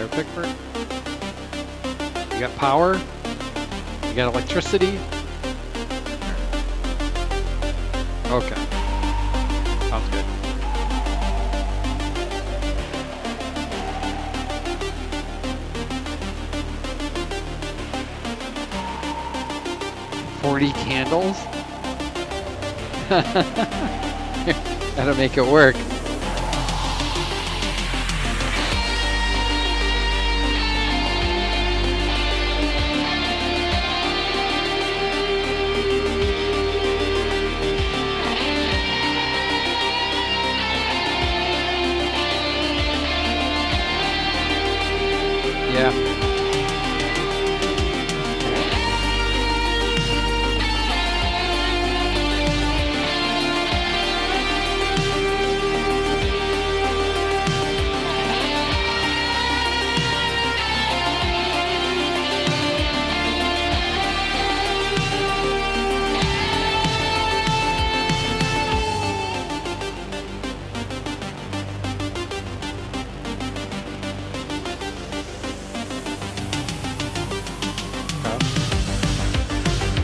there, Pickford? You got power? You got electricity? Okay. Sounds good. $40 candles? Gotta make it work. Yeah.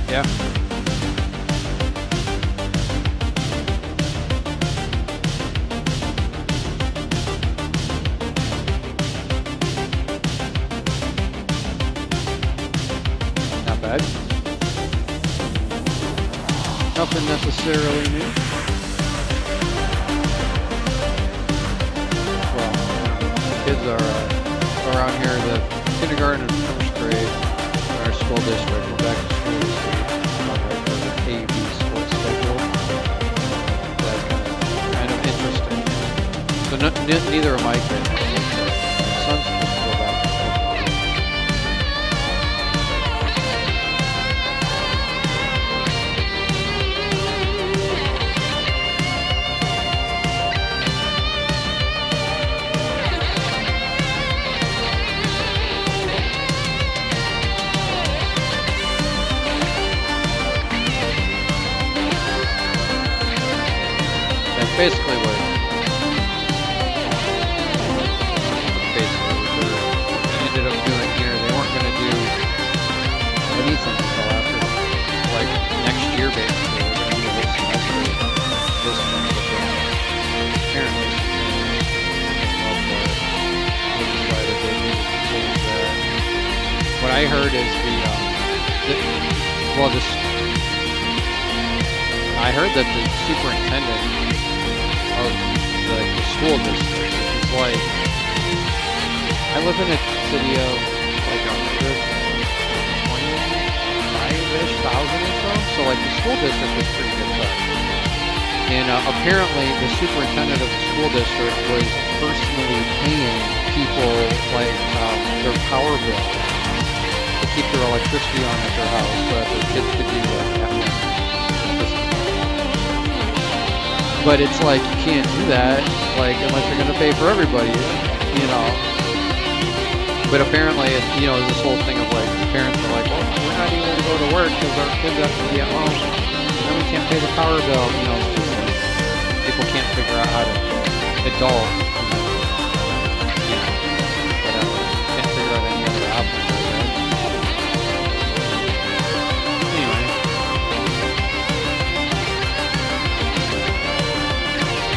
Yeah. Not bad. Nothing necessarily new. Well, kids are around here, the kindergarten and first grade in our school district. We're back to school this week. AV sports schedule. That's kind of interesting. So neither of my kids. My son's supposed to go back to football. Basically what they ended up doing here, they weren't going to do anything until after, like, next year, basically. They're going to do the whole semester this month, but apparently decided they needed to change that. What I heard is I heard that the superintendent of the school district is like, I live in a city of like 125-ish thousand or so like the school district is pretty good size. And apparently the superintendent of the school district was personally paying people like their power bill to keep their electricity on at their house so that their kids could do like But it's like, you can't do that, like, unless you're going to pay for everybody, you know. But apparently, there's this whole thing of, like, parents are like, well, we're not even going to go to work because our kids have to be at home. And then we can't pay the power bill, It's just like, people can't figure out how to adult. Whatever. Can't figure out any other options, right? Anyway.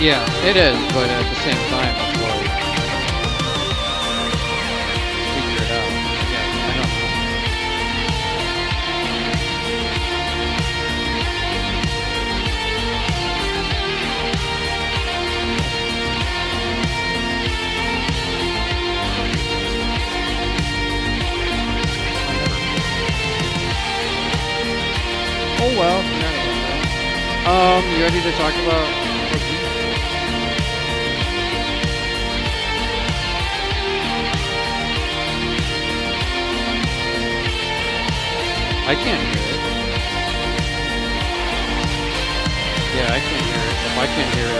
Yeah, it is, but at the same time, it's like, figure it out. Yeah, I don't know. Oh well. You ready to talk about? I can't hear it. Yeah, I can't hear it. If I can't hear it,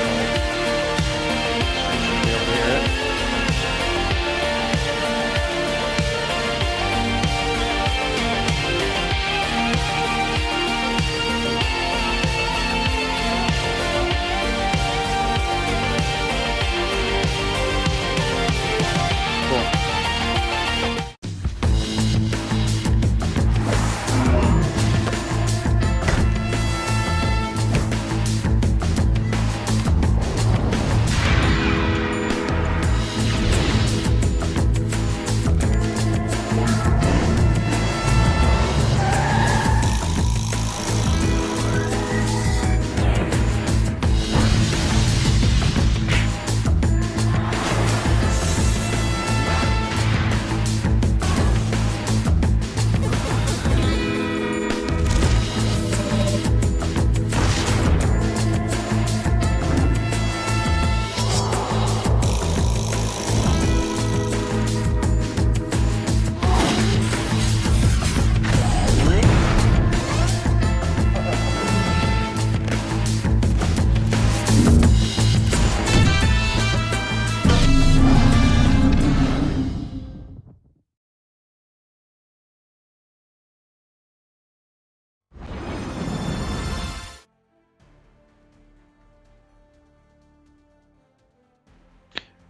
I should be able to hear it. Cool.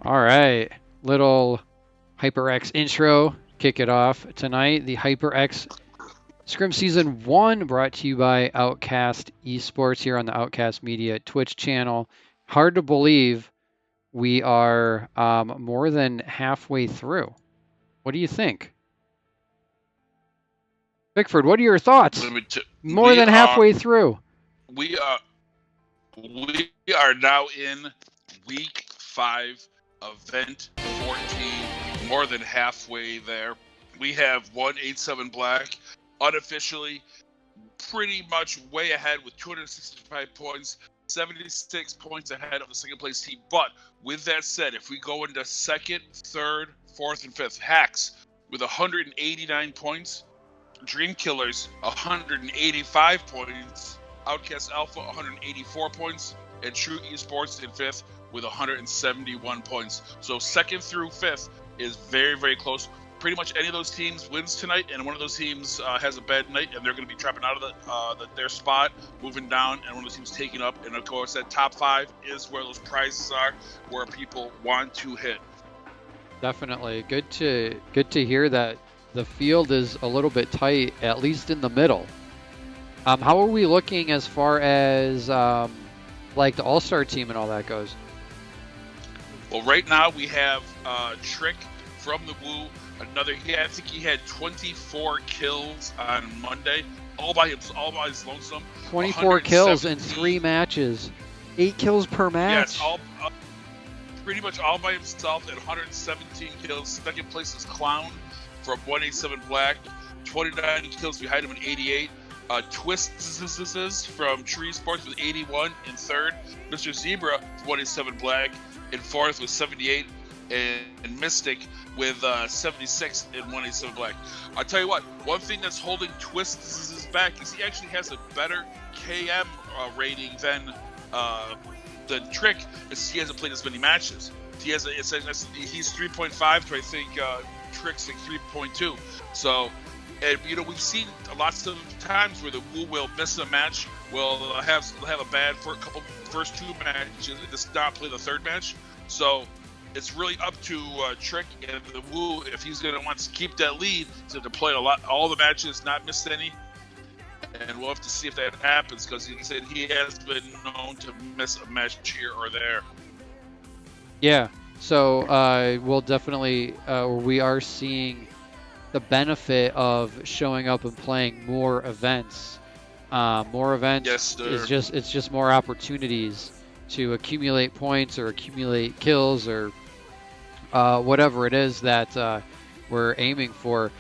All right, little HyperX intro. Kick it off tonight. The HyperX Scrim Season 1 brought to you by OUTcast Esports here on the OUTcast Media Twitch channel. Hard to believe we are more than halfway through. What do you think? Pickford, what are your thoughts? More than halfway through. We are now in week 5, event 14, more than halfway there. We have 187 Black, unofficially pretty much way ahead with 265 points, 76 points ahead of the second place team. But with that said, if we go into second, third, fourth, and fifth, Hacks with 189 points, Dream Killers 185 points, Outcast Alpha 184 points, and True Esports in fifth with 171 points. So second through fifth is very, very close. Pretty much any of those teams wins tonight, and one of those teams has a bad night, and they're going to be dropping out of their spot, moving down, and one of those teams taking up. And of course, that top 5 is where those prizes are, where people want to hit. Definitely good to hear that the field is a little bit tight, at least in the middle. How are we looking as far as like the All-Star team and all that goes? Well, right now we have Trick from the Woo. I think he had 24 kills on Monday, all by his lonesome. 24 kills in 3 matches, 8 kills per match. Yes, pretty much all by himself at 117 kills. Second place is Clown from 187 Black, 29 kills behind him in 88. Twists from Tree Sports with 81 in third. Mr. Zebra from 187 Black in fourth with 78. And Mystic with 76 in 187 Black. I'll tell you what, one thing that's holding Twists back is he actually has a better KM rating than Trick, because he hasn't played as many matches. He's 3.5 to I think Trick's like 3.2. So, and we've seen lots of times where the Woo will miss a match, will have a bad first 2 matches, and just not play the third match. So it's really up to Trick and the Woo if he's going to want to keep that lead to play all the matches, not miss any. And we'll have to see if that happens, because he said he has been known to miss a match here or there. Yeah, so we'll definitely we are seeing the benefit of showing up and playing more events. More events is just more opportunities to accumulate points or accumulate kills or whatever it is that we're aiming for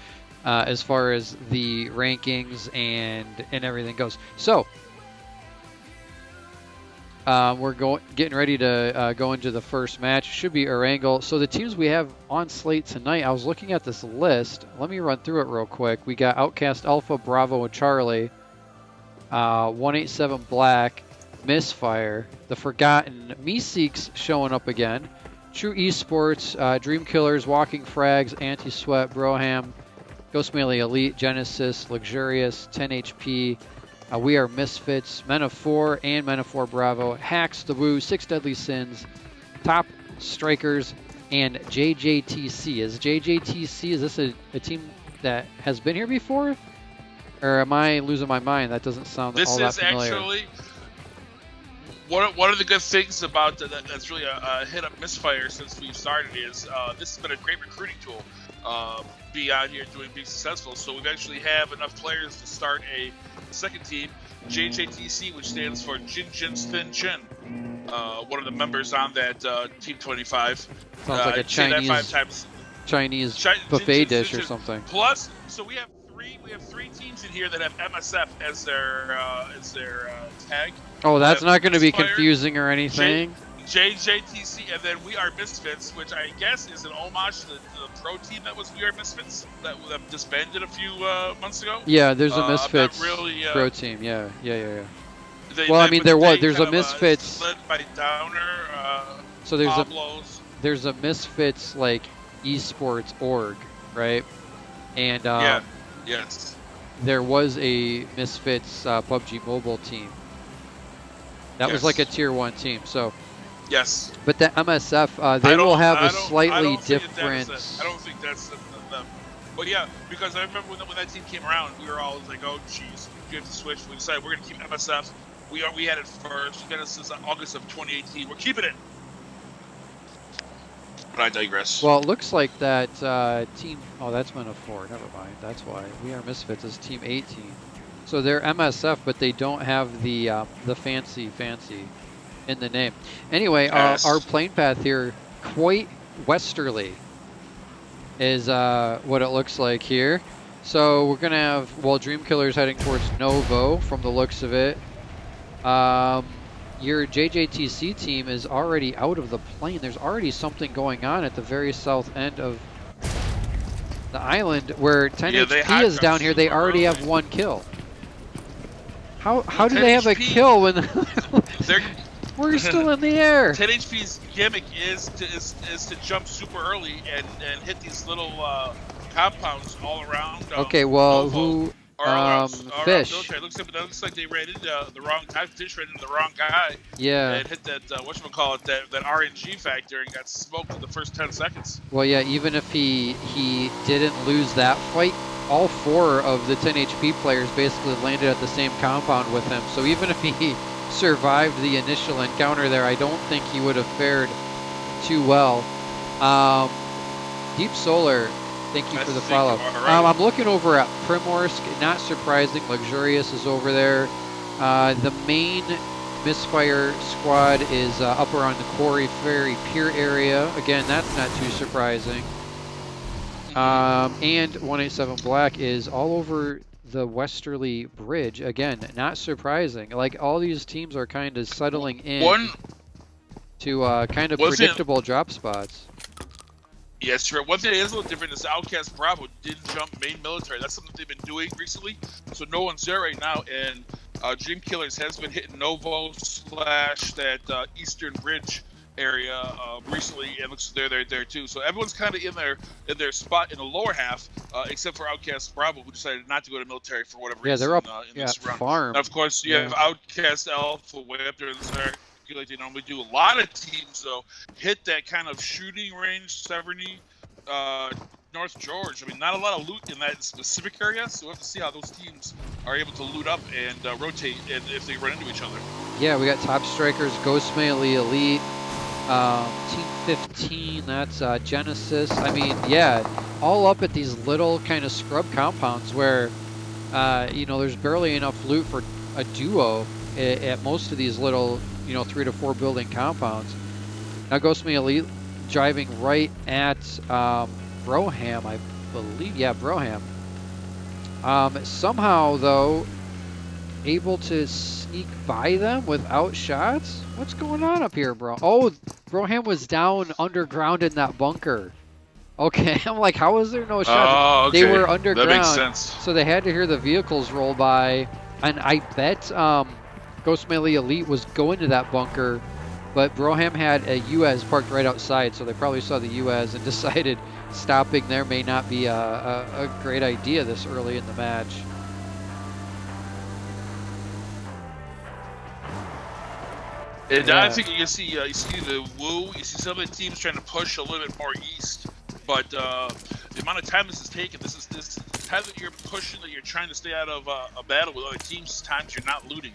as far as the rankings and everything goes. So we're getting ready to go into the first match. Should be Erangel. So the teams we have on slate tonight, I was looking at this list. Let me run through it real quick. We got Outcast Alpha, Bravo, and Charlie. 187 Black, Misfire, The Forgotten, Meeseeks showing up again. True Esports, Dream Killers, Walking Frags, Anti-Sweat, Broham, Ghost Melee Elite, Genesis, Luxurious, 10 HP. We are Misfits, Men of 4 and Men of 4 Bravo, Hacks, The Woo, 6 Deadly Sins, Top Strikers, and JJTC. Is this a team that has been here before? Or am I losing my mind? That doesn't sound all that familiar. This is actually one of the good things about that's really hit up Misfire since we've started is this has been a great recruiting tool. Be out here being successful. So we actually have enough players to start a second team, JJTC, which stands for Jin Jin's Thin Chin. One of the members on that Team 25. Sounds like a Chinese buffet dish or something. Plus, so we have three teams in here that have MSF as their tag. Oh, that's not going to be confusing or anything. JJTC, and then We Are Misfits, which I guess is an homage to the pro team that was We Are Misfits that disbanded a few months ago. Yeah, there's a Misfits pro team. Yeah. Well, I mean, there's a Misfits led by Downer. So there's a Misfits like esports org, right? And yes, there was a Misfits PUBG Mobile team. That was like a tier 1 team. So Yes. But the MSF, they will have a slightly I don't different. think that's them. But yeah, because I remember when that team came around, we were all like, "Oh, geez, we have to switch." We decided we're going to keep MSF. We had it first. We got it since August of 2018. We're keeping it. But I digress. Well, it looks like that team. Oh, that's been a 4. Never mind. That's why We Are Misfits is team 18. So they're MSF, but they don't have the fancy in the name. Anyway, Yes. our plane path here, quite westerly, is what it looks like here. So we're gonna have Dream Killer's heading towards Novo from the looks of it. Your JJTC team is already out of the plane. There's already something going on at the very south end of the island where 10 HP is down here. They already have 1 kill. How do they have a kill when we're still in the air? 10 HP's gimmick is to jump super early and hit these little compounds all around. Okay, well, Novo. Fish. It looks like they ran into the wrong guy. Fish ran into the wrong guy. Yeah. And hit that that RNG factor and got smoked in the first 10 seconds. Well, yeah. Even if he didn't lose that fight, all 4 of the 10 HP players basically landed at the same compound with him. So even if he survived the initial encounter there, I don't think he would have fared too well. Deep Solar. Thank you for the follow. Right. I'm looking over at Primorsk. Not surprising. Luxurious is over there. The main Misfire squad is up around the Quarry Ferry Pier area. Again, that's not too surprising. And 187 Black is all over the Westerly Bridge. Again, not surprising. Like, all these teams are kind of settling in to kind of predictable drop spots. Yes, sure. One thing that is a little different is OUTcast Bravo didn't jump main military. That's something they've been doing recently. So no one's there right now, and Dream Killers has been hitting Novo / that Eastern Bridge area recently, and looks they're there too. So everyone's kind of in their spot in the lower half, except for OUTcast Bravo, who decided not to go to military for whatever reason. Yeah, they're up in this run. farm. Now, of course, you have OUTcast Alpha way up there in there. Like they normally do. A lot of teams though hit that kind of shooting range, Severny, North George. I mean, not a lot of loot in that specific area, so we'll have to see how those teams are able to loot up and rotate, and if they run into each other. Yeah, we got Top Strikers, Ghost Melee Elite, Team 15. That's Genesis. I mean, yeah, all up at these little kind of scrub compounds where there's barely enough loot for a duo at most of these little 3 to 4 building compounds. Now Ghost Me Elite driving right at Broham, I believe. Yeah, Broham. Somehow though, able to sneak by them without shots. What's going on up here, bro? Oh, Broham was down underground in that bunker. Okay, I'm like, how is there no shots? Oh, okay. They were underground. That makes sense. So they had to hear the vehicles roll by, and I bet Ghost Melee Elite was going to that bunker, but Broham had a UAZ parked right outside, so they probably saw the UAZ and decided stopping there may not be a great idea this early in the match. And I think you see the Woo, you see some of the teams trying to push a little bit more east, but the amount of time this is taking, this time that you're pushing, that you're trying to stay out of a battle with other teams, times you're not looting.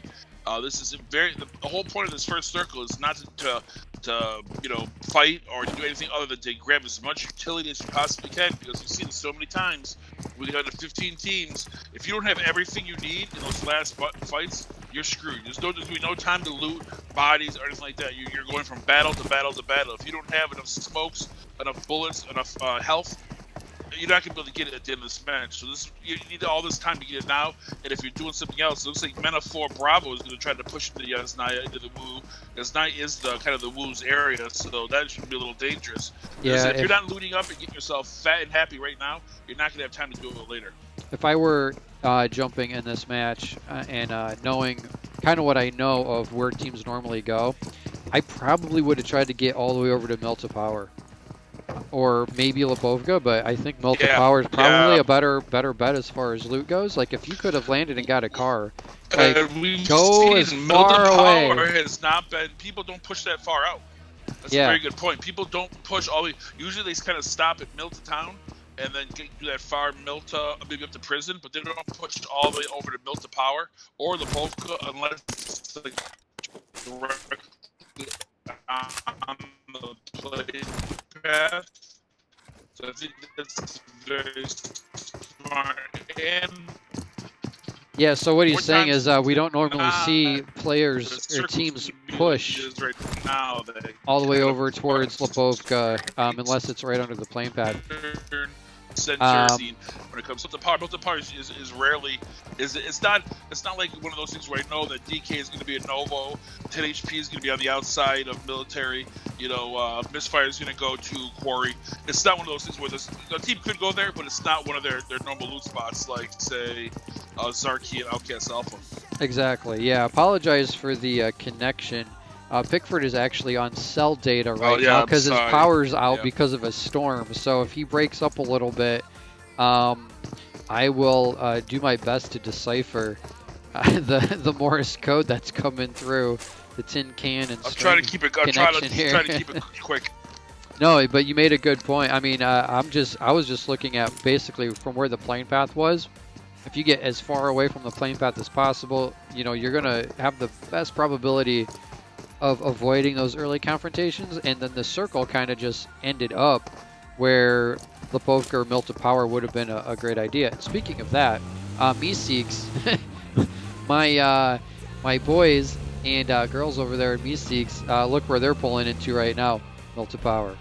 This is the whole point of this first circle is not to fight or to do anything other than to grab as much utility as you possibly can, because you've seen so many times with the other 15 teams, if you don't have everything you need in those last fights, you're screwed. There's going to be no time to loot bodies or anything like that. You're going from battle to battle to battle. If you don't have enough smokes, enough bullets, enough health, you're not going to be able to get it at the end of this match. So you need all this time to get it now. And if you're doing something else, it looks like Men of 4 Bravo is going to try to push into the Yasnaya, into the Woo. Yasnaya is the kind of the Woo's area, so that should be a little dangerous. Yeah, if you're not looting up and getting yourself fat and happy right now, you're not going to have time to do it later. If I were jumping in this match and knowing kind of what I know of where teams normally go, I probably would have tried to get all the way over to Melta Power. Or maybe Lebovka, but I think Melta Power is probably a better bet as far as loot goes. Like, if you could have landed and got a car, like, go as far away. Power has not been, people don't push that far out. That's a Yeah. very good point. People don't push all the way. Usually they kind of stop at Milta Town and then do that far Milta, maybe up to prison, but they don't push all the way over to Milta Power or Lipovka unless it's like directly on the plane path. So I think that's very smart. And Yeah, so what he's more saying times is we don't normally than see not, players the or circle's teams gonna be like push it is right now. That all the way kind over of towards Lipovka unless it's right under the plane pad. center scene when it comes to the power. But the power is rarely it's not like one of those things where I know that DK is going to be a Novo, 10 HP is going to be on the outside of military. You know, Misfire is going to go to Quarry. It's not one of those things where the team could go there, but it's not one of their normal loot spots like say Zarki and Outcast Alpha. Exactly. Yeah. Apologize for the connection. Pickford is actually on cell data right now because his power's out because of a storm. So if he breaks up a little bit, I will do my best to decipher the Morse code that's coming through the tin can and I'm trying to keep it. I'm trying to keep it quick. No, but you made a good point. I mean, I was just looking at basically from where the plane path was. If you get as far away from the plane path as possible, you know, you're gonna have the best probability of avoiding those early confrontations, and then the circle kind of just ended up where Lipovka or Milta Power would have been a great idea. And speaking of that, Meeseeks, my boys and girls over there at Meeseeks, look where they're pulling into right now, Milta Power.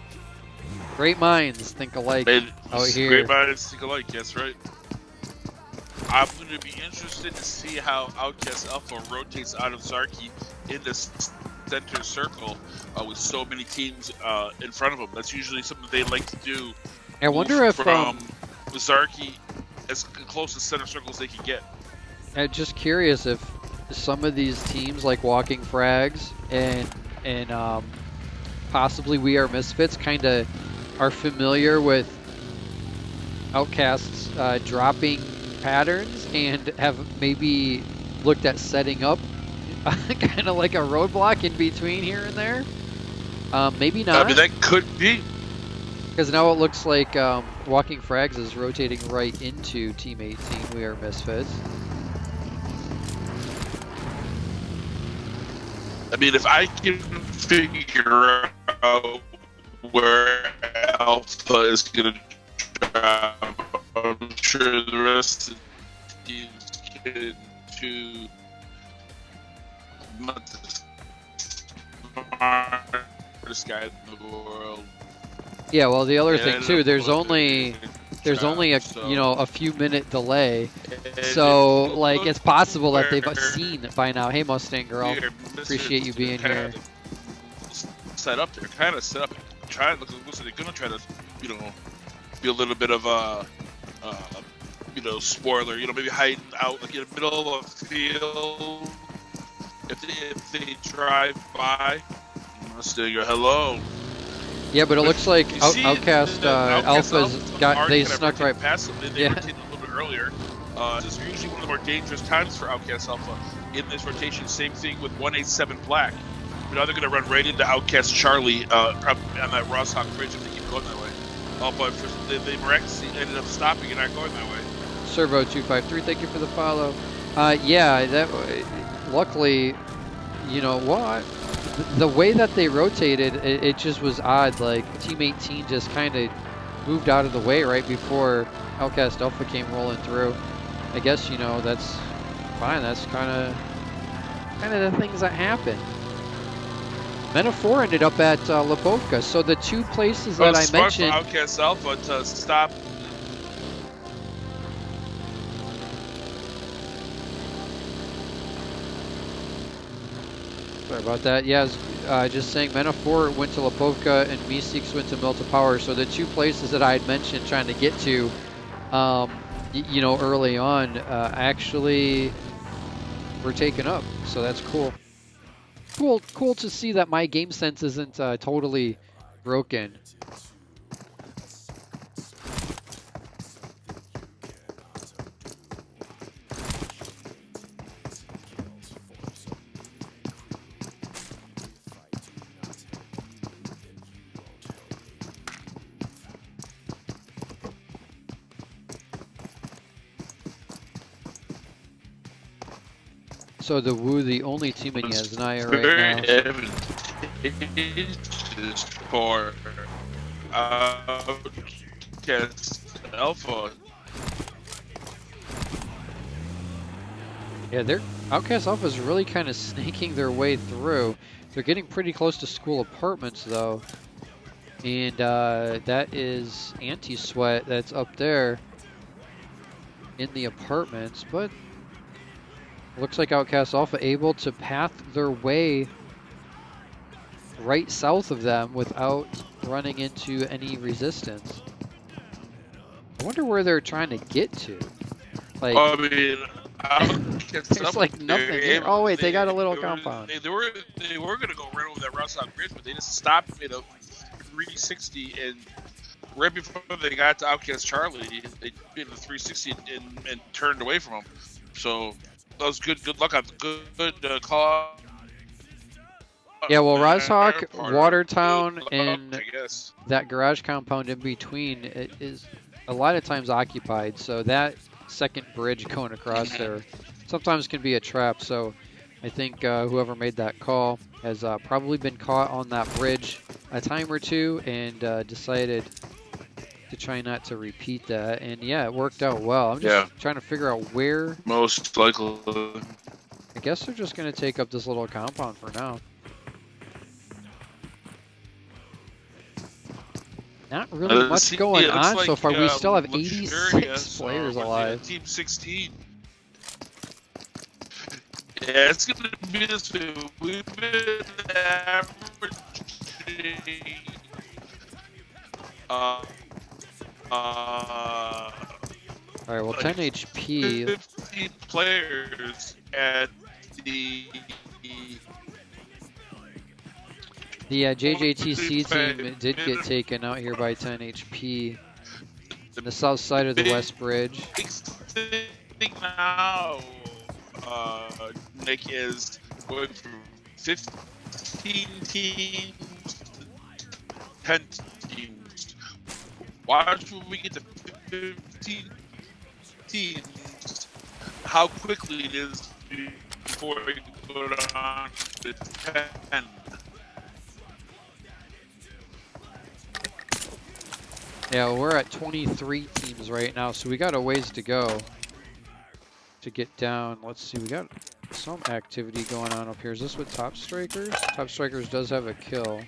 Great minds think alike out here. Great minds think alike, yes, right. I'm going to be interested to see how Outcast Alpha rotates out of Zarki in this center circle with so many teams in front of them. That's usually something they like to do. I wonder if from Zarki as close to center circle as they can get. I'm just curious if some of these teams like Walking Frags and possibly We Are Misfits kind of are familiar with Outcasts dropping patterns and have maybe looked at setting up kind of like a roadblock in between here and there. Maybe not. I mean, that could be. Because now it looks like Walking Frags is rotating right into Team 18. We Are Misfits. I mean, if I can figure out where Alpha is going to drop, I'm sure the rest of the teams can too. Not the smartest guy in the world. Yeah, well, the other thing too, there's only a a few minute delay, so like it's possible that they've seen by now. Hey, Mustang girl, appreciate you being here. Set up, they're kind of set up. They're gonna try to, be a little bit of a, spoiler. Maybe hide out like in the middle of the field. If they drive by, Mustang, hello. Yeah, but it looks like Outcast Alpha's they snuck right past them. They rotated a little bit earlier. This is usually one of the more dangerous times for Outcast Alpha in this rotation. Same thing with 187 Black. Now they're going to run right into Outcast Charlie probably on that Rosshawk Bridge if they keep going that way. But they miraculously ended up stopping and not going that way. Servo253, thank you for the follow. Yeah, that luckily, the way that they rotated, it just was odd. Like Team 18 just kind of moved out of the way right before Outcast Alpha came rolling through. I guess that's fine. That's kind of the things that happen. Metaphor ended up at Lipovka, so the two places that I mentioned. For Outcast Alpha to stop. Sorry about that. Yeah, just saying Metaphor went to Lipovka and Meeseeks went to Milta Power. So the two places that I had mentioned trying to get to, early on, actually were taken up. So that's cool. Cool to see that my game sense isn't totally broken. So the Wu, the only team in It's Yasnaya very right now. advantageous for OUTcast Alpha. Yeah, they're OUTcast Alpha is really kind of snaking their way through. They're getting pretty close to school apartments though, and that is Anti-Sweat that's up there in the apartments. But looks like OUTcast Alpha able to path their way right south of them without running into any resistance. I wonder where they're trying to get to. Like, I mean, OUTcast there's Alpha, like nothing here. Oh wait, they got a little compound. They were going to go right over that Rostock Bridge, but they just stopped at a 360, and right before they got to OUTcast Charlie, they did a 360 and turned away from them. So that was good luck on good call. Yeah, well, Rozhawk, Watertown, I and guess. that garage compound in between is a lot of times occupied. So that second bridge going across there sometimes can be a trap. So I think whoever made that call has probably been caught on that bridge a time or two and decided to try not to repeat that. And yeah, it worked out well. I'm just trying to figure out where. Most likely. I guess they're just going to take up this little compound for now. Not really much going on so far. We still have 86 players alive. Team 16. Yeah, it's going to be this way. We've been averaging all right, well, 10 HP. 15 players at the JJTC team did get taken out here by 10 HP. The south side of the West Bridge. Big thing now, Nick, is going from 15 teams to 10 teams. Watch when we get to 15 teams, how quickly it is before we go on to 10. Yeah, well, we're at 23 teams right now, so we got a ways to go to get down. Let's see, we got some activity going on up here. Is this with Top Strikers? Top Strikers does have a kill.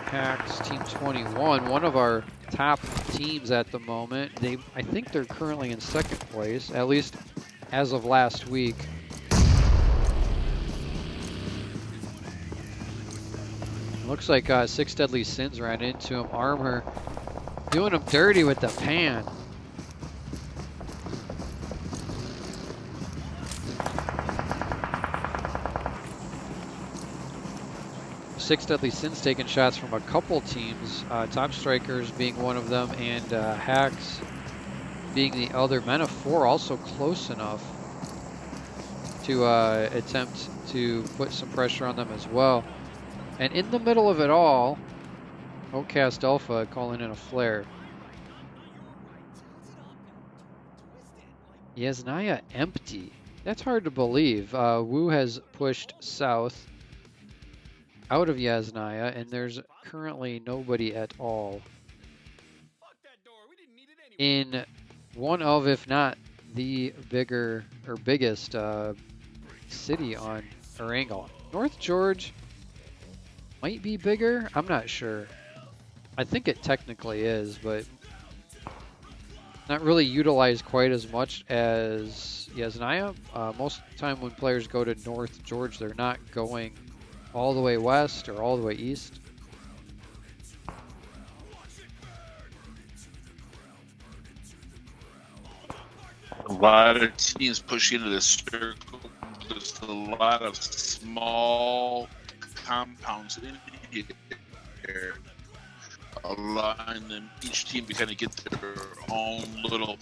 Hacks, Team 21, one of our top teams at the moment. I think they're currently in second place, at least as of last week. Looks like Six Deadly Sins ran into him. Armor doing him dirty with the pan. Six Deadly Sins taking shots from a couple teams. Top Strikers being one of them, and Hacks being the other. Men of Four also close enough to attempt to put some pressure on them as well. And in the middle of it all, OUTcast Alpha calling in a flare. Yasnaya empty. That's hard to believe. Wu has pushed south out of Yasnaya, and there's currently nobody at all in one of, if not the bigger or biggest city on Erangel. North George might be bigger. I'm not sure. I think it technically is, but not really utilized quite as much as Yasnaya. Most of the time when players go to North George, they're not going all the way west or all the way east. A lot of teams push into this circle. There's a lot of small compounds in here, allowing them, each team to kind of get their own little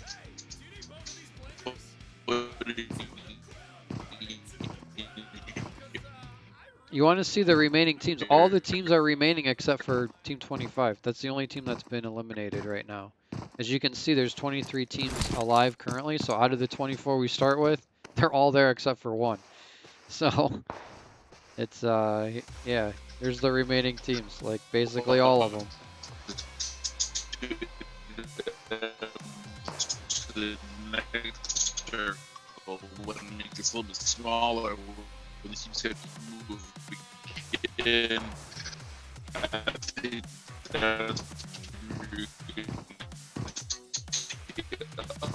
You want to see the remaining teams. All the teams are remaining except for Team 25. That's the only team that's been eliminated right now. As you can see, there's 23 teams alive currently. So out of the 24 we start with, they're all there except for one. So it's yeah, there's the remaining teams, like basically all of them. The next circle, when it gets a little bit smaller, when the teams have to move in, I think that's a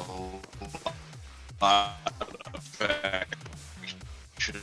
lot of action.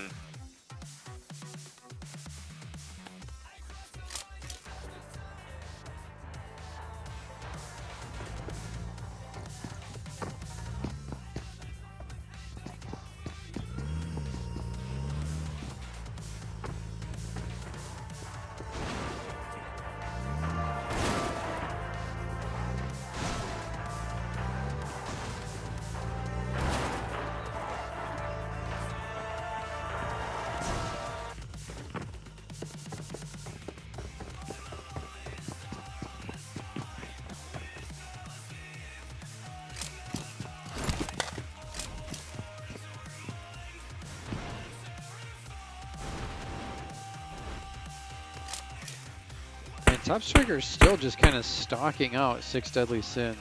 Top Striker is still just kind of stalking out 6 Deadly Sins.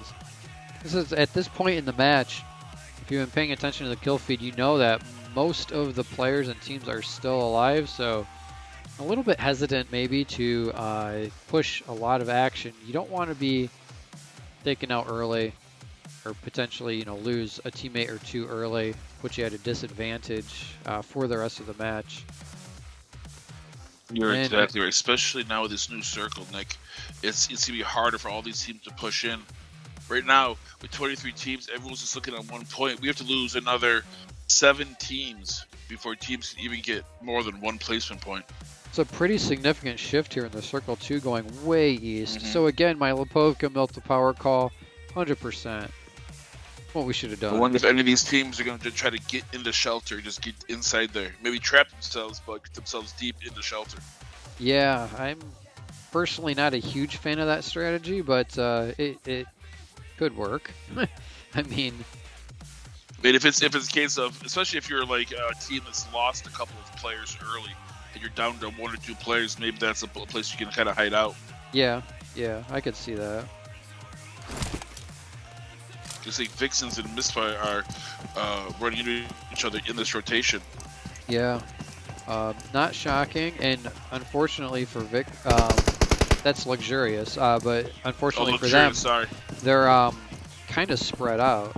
This is at this point in the match, if you've been paying attention to the kill feed, you know that most of the players and teams are still alive, so a little bit hesitant maybe to push a lot of action. You don't want to be taken out early or potentially, you know, lose a teammate or two early, put you at a disadvantage for the rest of the match. You're exactly right, especially now with this new circle, Nick. It's going to be harder for all these teams to push in. Right now, with 23 teams, everyone's just looking at 1 point. We have to lose another 7 teams before teams can even get more than 1 placement point. It's a pretty significant shift here in the circle 2 going way east. So again, my Lipovka milked the power call, 100%. What we should have done. I wonder if any of these teams are going to try to get into shelter, just get inside there. Maybe trap themselves, but get themselves deep into shelter. Yeah, I'm personally not a huge fan of that strategy, but it could work. I mean, if it's a case of, especially if you're like a team that's lost a couple of players early, and you're down to 1 or 2 players, maybe that's a place you can kind of hide out. Yeah, I could see that. Just like Vixens and Misfire are running into each other in this rotation. Yeah, not shocking, and unfortunately for Vic, that's luxurious. But unfortunately for them, they're kind of spread out,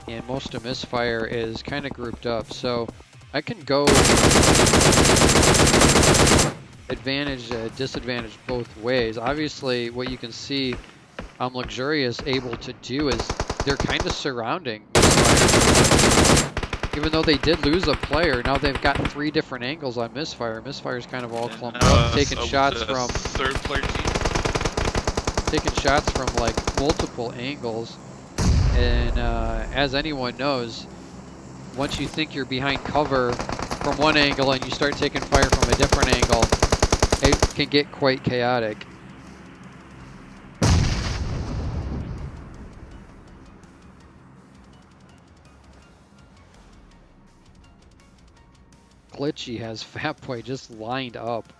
and most of Misfire is kind of grouped up. So I can go advantage, disadvantage both ways. Obviously, what you can see. Luxurious able to do is they're kind of surrounding Misfire. Even though they did lose a player, now they've got 3 different angles on Misfire. Misfire's kind of all clumped up, taking shots from third player taking shots from like multiple angles. And as anyone knows, once you think you're behind cover from one angle and you start taking fire from a different angle, it can get quite chaotic. Glitchy has Fatboy just lined up.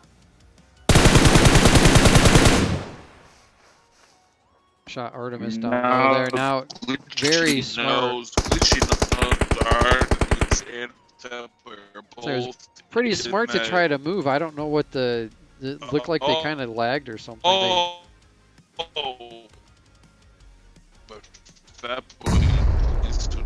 Shot Artemis down low there. Now, very smart. So it was pretty smart to try to move. I don't know what it looked like they kind of lagged or something. But Fatboy is to...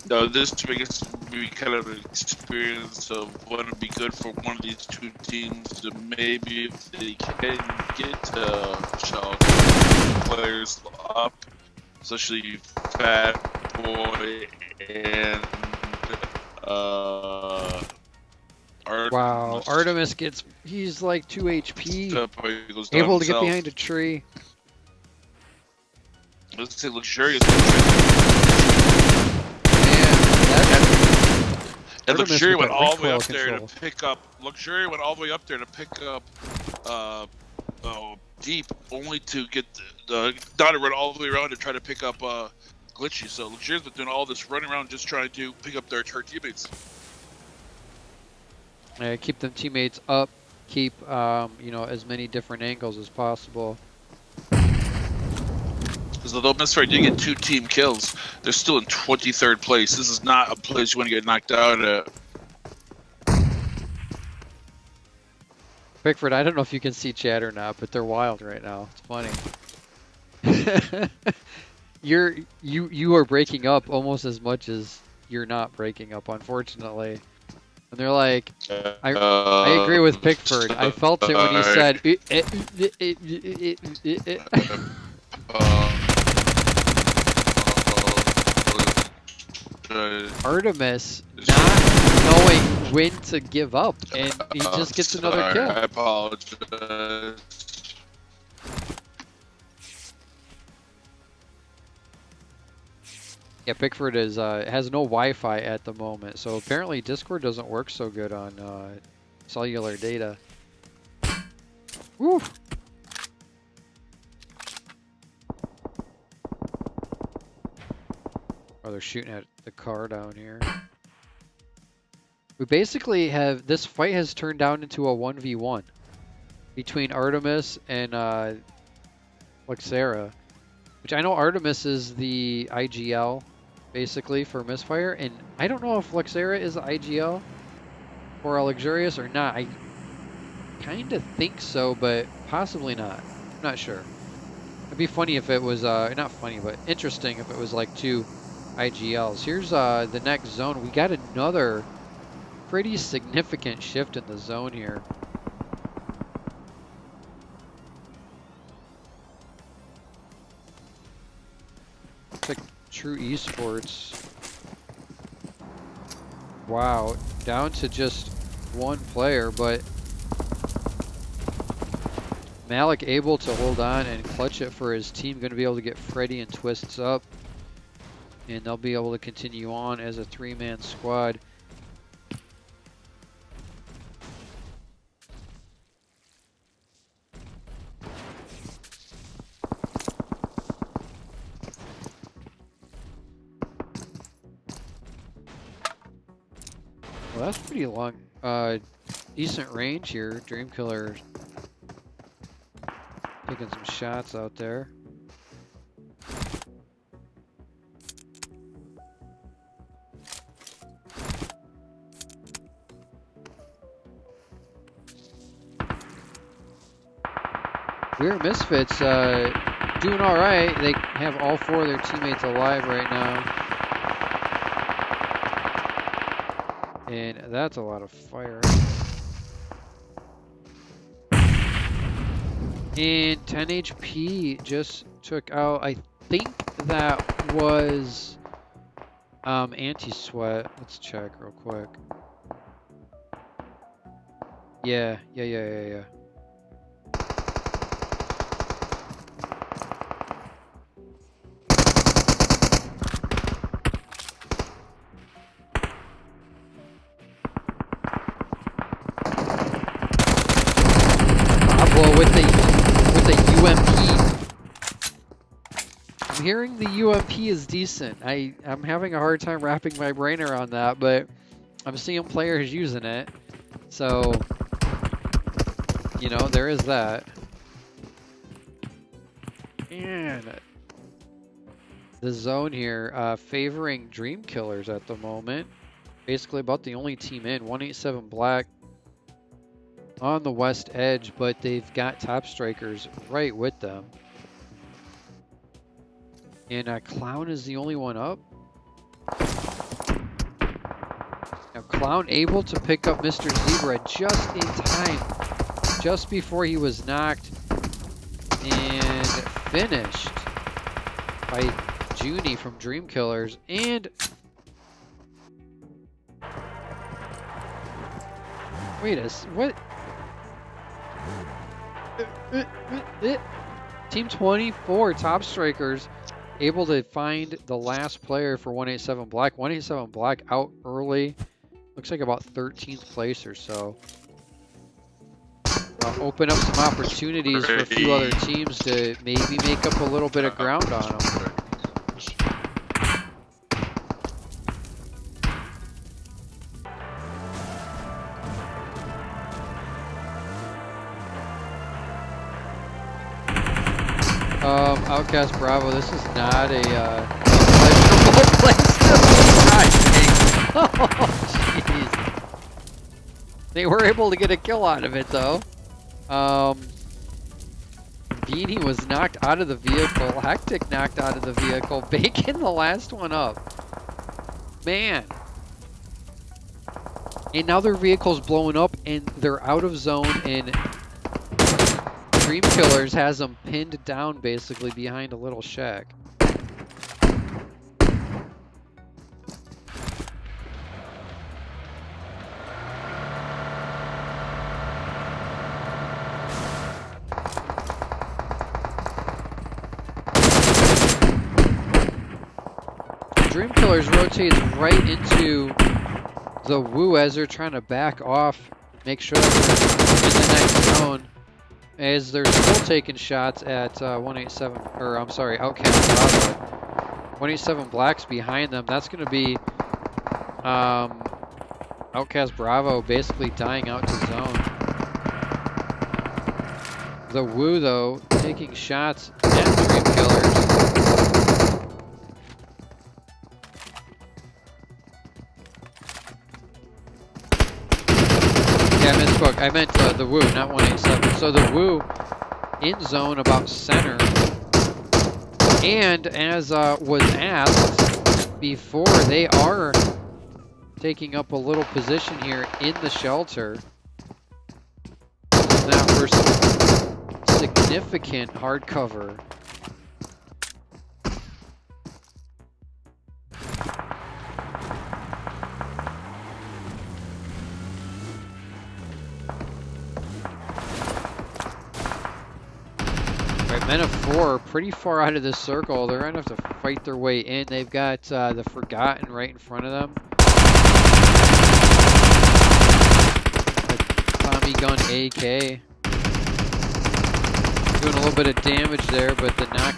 No, this to make it be kind of an experience of what would be good for one of these 2 teams to maybe, if they can get shelter players up, especially Fatboy and Artemis. Wow, Artemis he's like 2 HP, able to get behind a tree. Let's say luxurious. And Artemis Luxury with went that all the way recoil up there to control. pick up. Luxury went all the way up there to pick up Deep, only to get the Donna run all the way around to try to pick up Glitchy. So Luxury's been doing all this running around just trying to pick up her teammates. Keep them teammates up. Keep you know, as many different angles as possible. Because although Misfire did get 2 team kills, they're still in 23rd place. This is not a place you want to get knocked out at. Pickford, I don't know if you can see chat or not, but they're wild right now. It's funny. You are breaking up almost as much as you're not breaking up, unfortunately. And they're like, I agree with Pickford. I felt it when he said. Artemis not knowing when to give up, and he just gets another kill. I apologize. Yeah, Pickford is has no Wi-Fi at the moment, so apparently Discord doesn't work so good on cellular data. Woo! Oh, they're shooting at the car down here. We basically have, this fight has turned down into a 1v1 between Artemis and Luxera, which I know Artemis is the IGL basically for Misfire, and I don't know if Luxera is the IGL for Luxurious or not. I kind of think so, but possibly not. I'm not sure. It'd be funny if it was, not funny, but interesting if it was like 2 IGLs. Here's the next zone. We got another pretty significant shift in the zone here. It's like True Esports. Wow, down to just 1 player, but Malik able to hold on and clutch it for his team. Going to be able to get Freddy and Twists up, and they'll be able to continue on as a 3-man squad. Well, that's pretty long, decent range here. Dreamkiller taking some shots out there. Weird Misfits doing all right. They have all 4 of their teammates alive right now. And that's a lot of fire. And 10 HP just took out, I think that was Anti-Sweat. Let's check real quick. Yeah. With the UMP. I'm hearing the UMP is decent. I'm having a hard time wrapping my brain around that, but I'm seeing players using it. So, you know, there is that. And the zone here favoring Dream Killers at the moment. Basically about the only team in. 187 Black on the west edge, but they've got top strikers right with them. And Clown is the only one up. Now Clown able to pick up Mr. Zebra just in time, just before he was knocked and finished by Junie from Dream Killers. And wait a what? Team 24 top strikers able to find the last player for 187 Black. 187 Black out early Looks like about 13th place or so. Open up some opportunities for a few other teams to maybe make up a little bit of ground on them. OUTcast Bravo, this is not a pleasurable place to be. Oh, jeez. They were able to get a kill out of it, though. Beanie was knocked out of the vehicle. Hectic knocked out of the vehicle. Bacon the last one up. Man. And now their vehicle's blowing up, and they're out of zone, and Dream Killers has them pinned down basically behind a little shack. Dream Killers rotates right into the Woo as they're trying to back off, make sure that they're in the next zone. As they're still taking shots at 187, or I'm sorry, OUTcast Bravo. 187 Blacks behind them. That's going to be OUTcast Bravo basically dying out to zone. The Woo, though, taking shots at Dream Killers. Yeah, I misspoke. I meant the Woo, not 187. So the Woo in zone about center. And as was asked before, they are taking up a little position here in the shelter. Now for some significant hard cover. Men of 4 pretty far out of this circle. They're going to have to fight their way in. They've got the Forgotten right in front of them. A Tommy gun AK. Doing a little bit of damage there, but the knock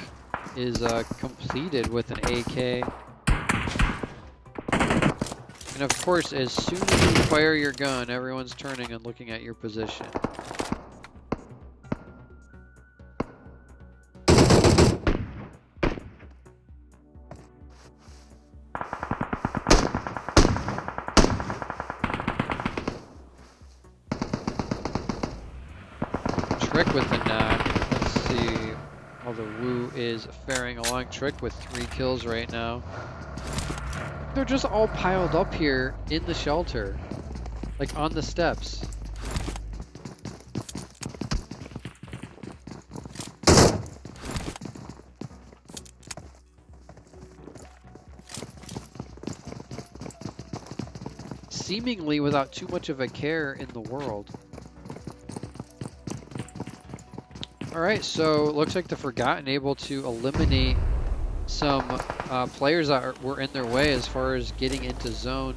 is completed with an AK. And of course, as soon as you fire your gun, everyone's turning and looking at your position. Trick with the knock. Let's see how the Woo is faring along. Trick with 3 kills right now. They're just all piled up here in the shelter, like on the steps. Seemingly without too much of a care in the world. Alright, so it looks like the Forgotten able to eliminate some players that were in their way as far as getting into zone.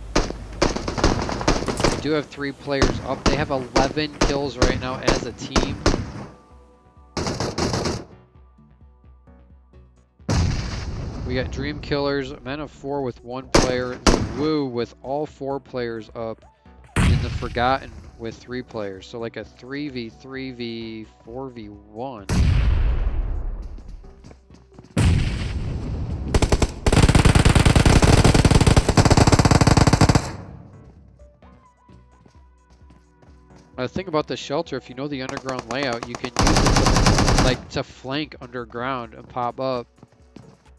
They do have 3 players up. They have 11 kills right now as a team. We got Dream Killers, Men of 4 with 1 player, the Woo with all 4 players up, and the Forgotten with 3 players. So like a 3v3v 4v1. The thing about the shelter, if you know the underground layout, you can use it to flank underground and pop up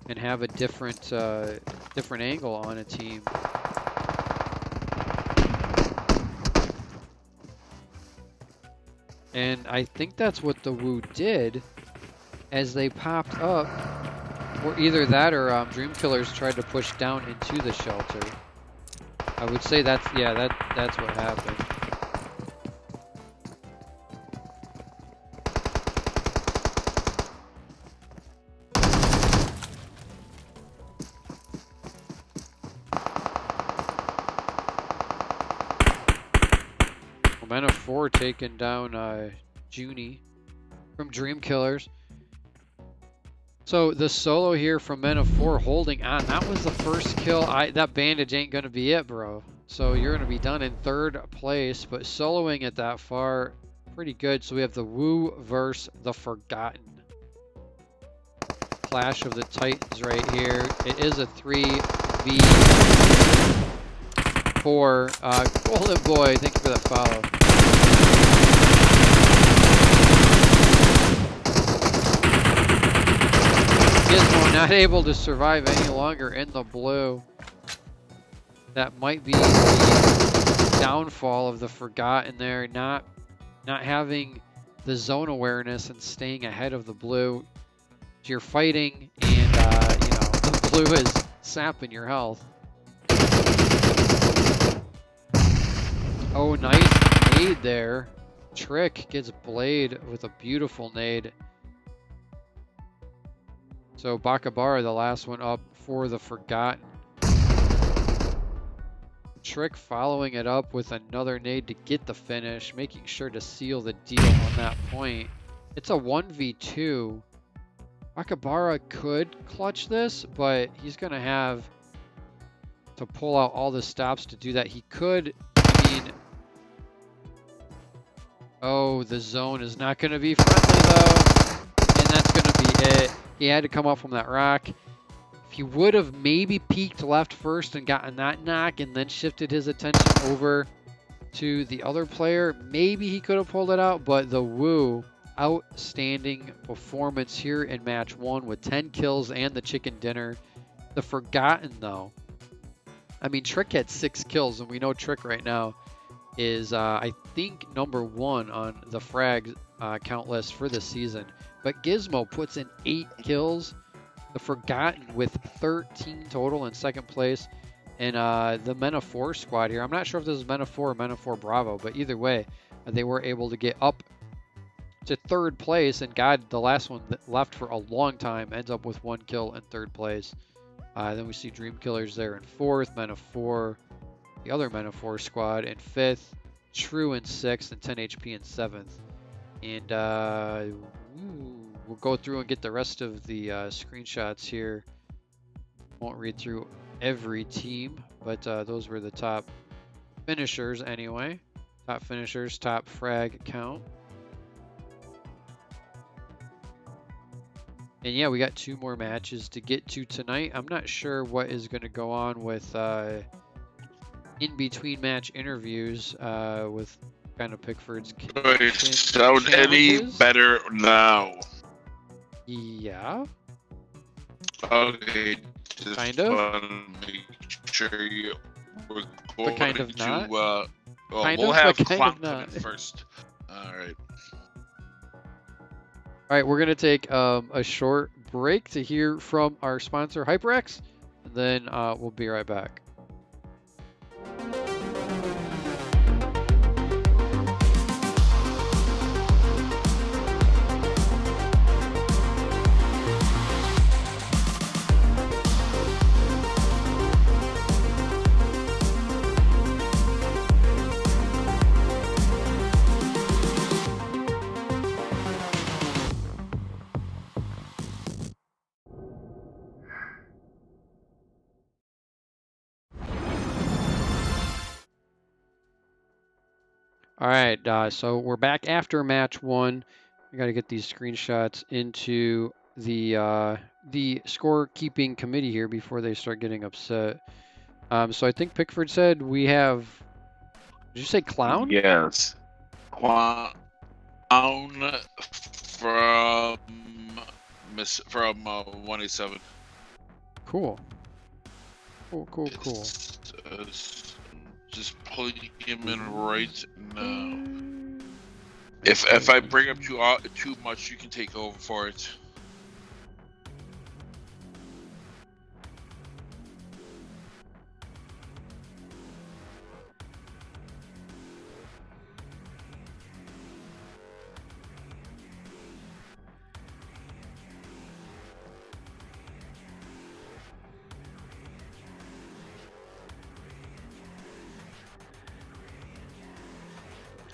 and have a different different angle on a team. And I think that's what the Woo did as they popped up, or either that or Dream Killers tried to push down into the shelter. I would say that's what happened. Men of 4 taking down Junie from Dream Killers. So the solo here from Men of 4 holding on. That was the first kill. That bandage ain't going to be it, bro. So you're going to be done in 3rd place, but soloing it that far, pretty good. So we have the Woo versus the Forgotten. Clash of the Titans right here. It is a 3v4. Golden Boy, thank you for that follow. Gizmo not able to survive any longer in the blue. That might be the downfall of the Forgotten there. Not having the zone awareness and staying ahead of the blue. You're fighting and, you know, the blue is sapping your health. Oh, nice nade there. Trick gets Blade with a beautiful nade. So Bakabara, the last one up for the Forgotten. Trick following it up with another nade to get the finish, making sure to seal the deal on that point. It's a 1v2. Bakabara could clutch this, but he's going to have to pull out all the stops to do that. He could, I mean... Oh, the zone is not going to be friendly, though. And that's going to be it. He had to come up from that rock. If he would have maybe peeked left first and gotten that knock and then shifted his attention over to the other player, maybe he could have pulled it out. But the Woo, outstanding performance here in match 1 with 10 kills and the chicken dinner. The Forgotten, though. I mean, Trick had 6 kills, and we know Trick right now is, I think, number 1 on the frag count list for this season. But Gizmo puts in 8 kills. The Forgotten with 13 total in 2nd place. And the Men of 4 squad here. I'm not sure if this is Men of 4 or Men of 4 Bravo, but either way, they were able to get up to 3rd place. And God, the last one that left for a long time ends up with 1 kill in 3rd place. Then we see Dream Killers there in 4th, Men of 4, the other Men of 4 squad in 5th, True in 6th, and 10 HP in 7th. And we'll go through and get the rest of the screenshots here. Won't read through every team, but those were the top finishers anyway. Top finishers, top frag count. And yeah, we got 2 more matches to get to tonight. I'm not sure what is going to go on with in-between match interviews with kind of Pickford's sound any better now? Yeah. Okay. Just kind of. Make sure we're going but kind of to, not. well, kind we'll of, have but kind Clown of not. first. All right. All right, we're going to take a short break to hear from our sponsor, HyperX, and then we'll be right back. All right, so we're back after match 1. I got to get these screenshots into the scorekeeping committee here before they start getting upset. So I think Pickford said we have. Did you say Clown? Yes. Clown from 187. Cool. Cool. Just putting him in right now. If I bring up too much, you can take over for it.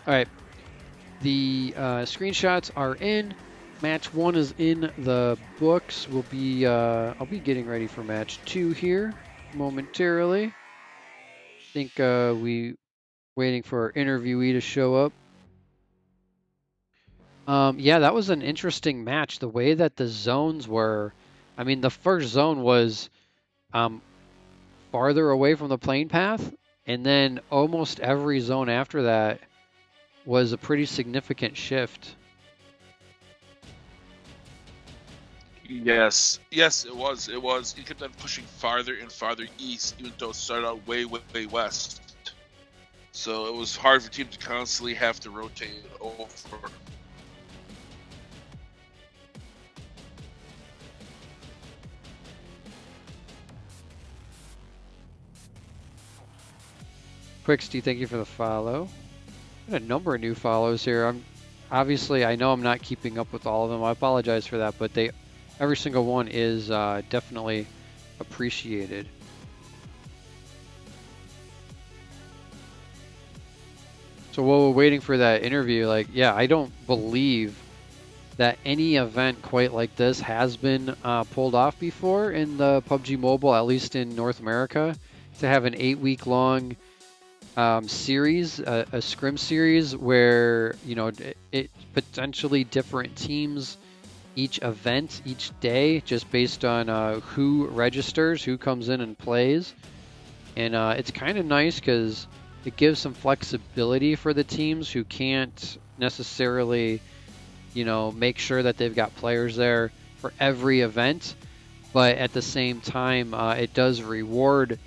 All right. The screenshots are in. Match 1 is in the books. We'll be I'll be getting ready for match 2 here momentarily. I think we waiting for our interviewee to show up. Yeah, that was an interesting match. The way that the zones were, I mean, the first zone was farther away from the plane path, and then almost every zone after that was a pretty significant shift. Yes, yes, it was. It was. It kept on pushing farther and farther east, even though it started out way, way, way west. So it was hard for teams to constantly have to rotate over. Quicksty, thank you for the follow. Got a number of new follows here. I know I'm not keeping up with all of them. I apologize for that, but every single one is definitely appreciated. So while we're waiting for that interview, I don't believe that any event quite like this has been pulled off before in the PUBG Mobile, at least in North America, to have an 8-week-long series, a scrim series where, it potentially different teams each event, each day, just based on who registers, who comes in and plays. And it's kind of nice because it gives some flexibility for the teams who can't necessarily, make sure that they've got players there for every event. But at the same time, it does reward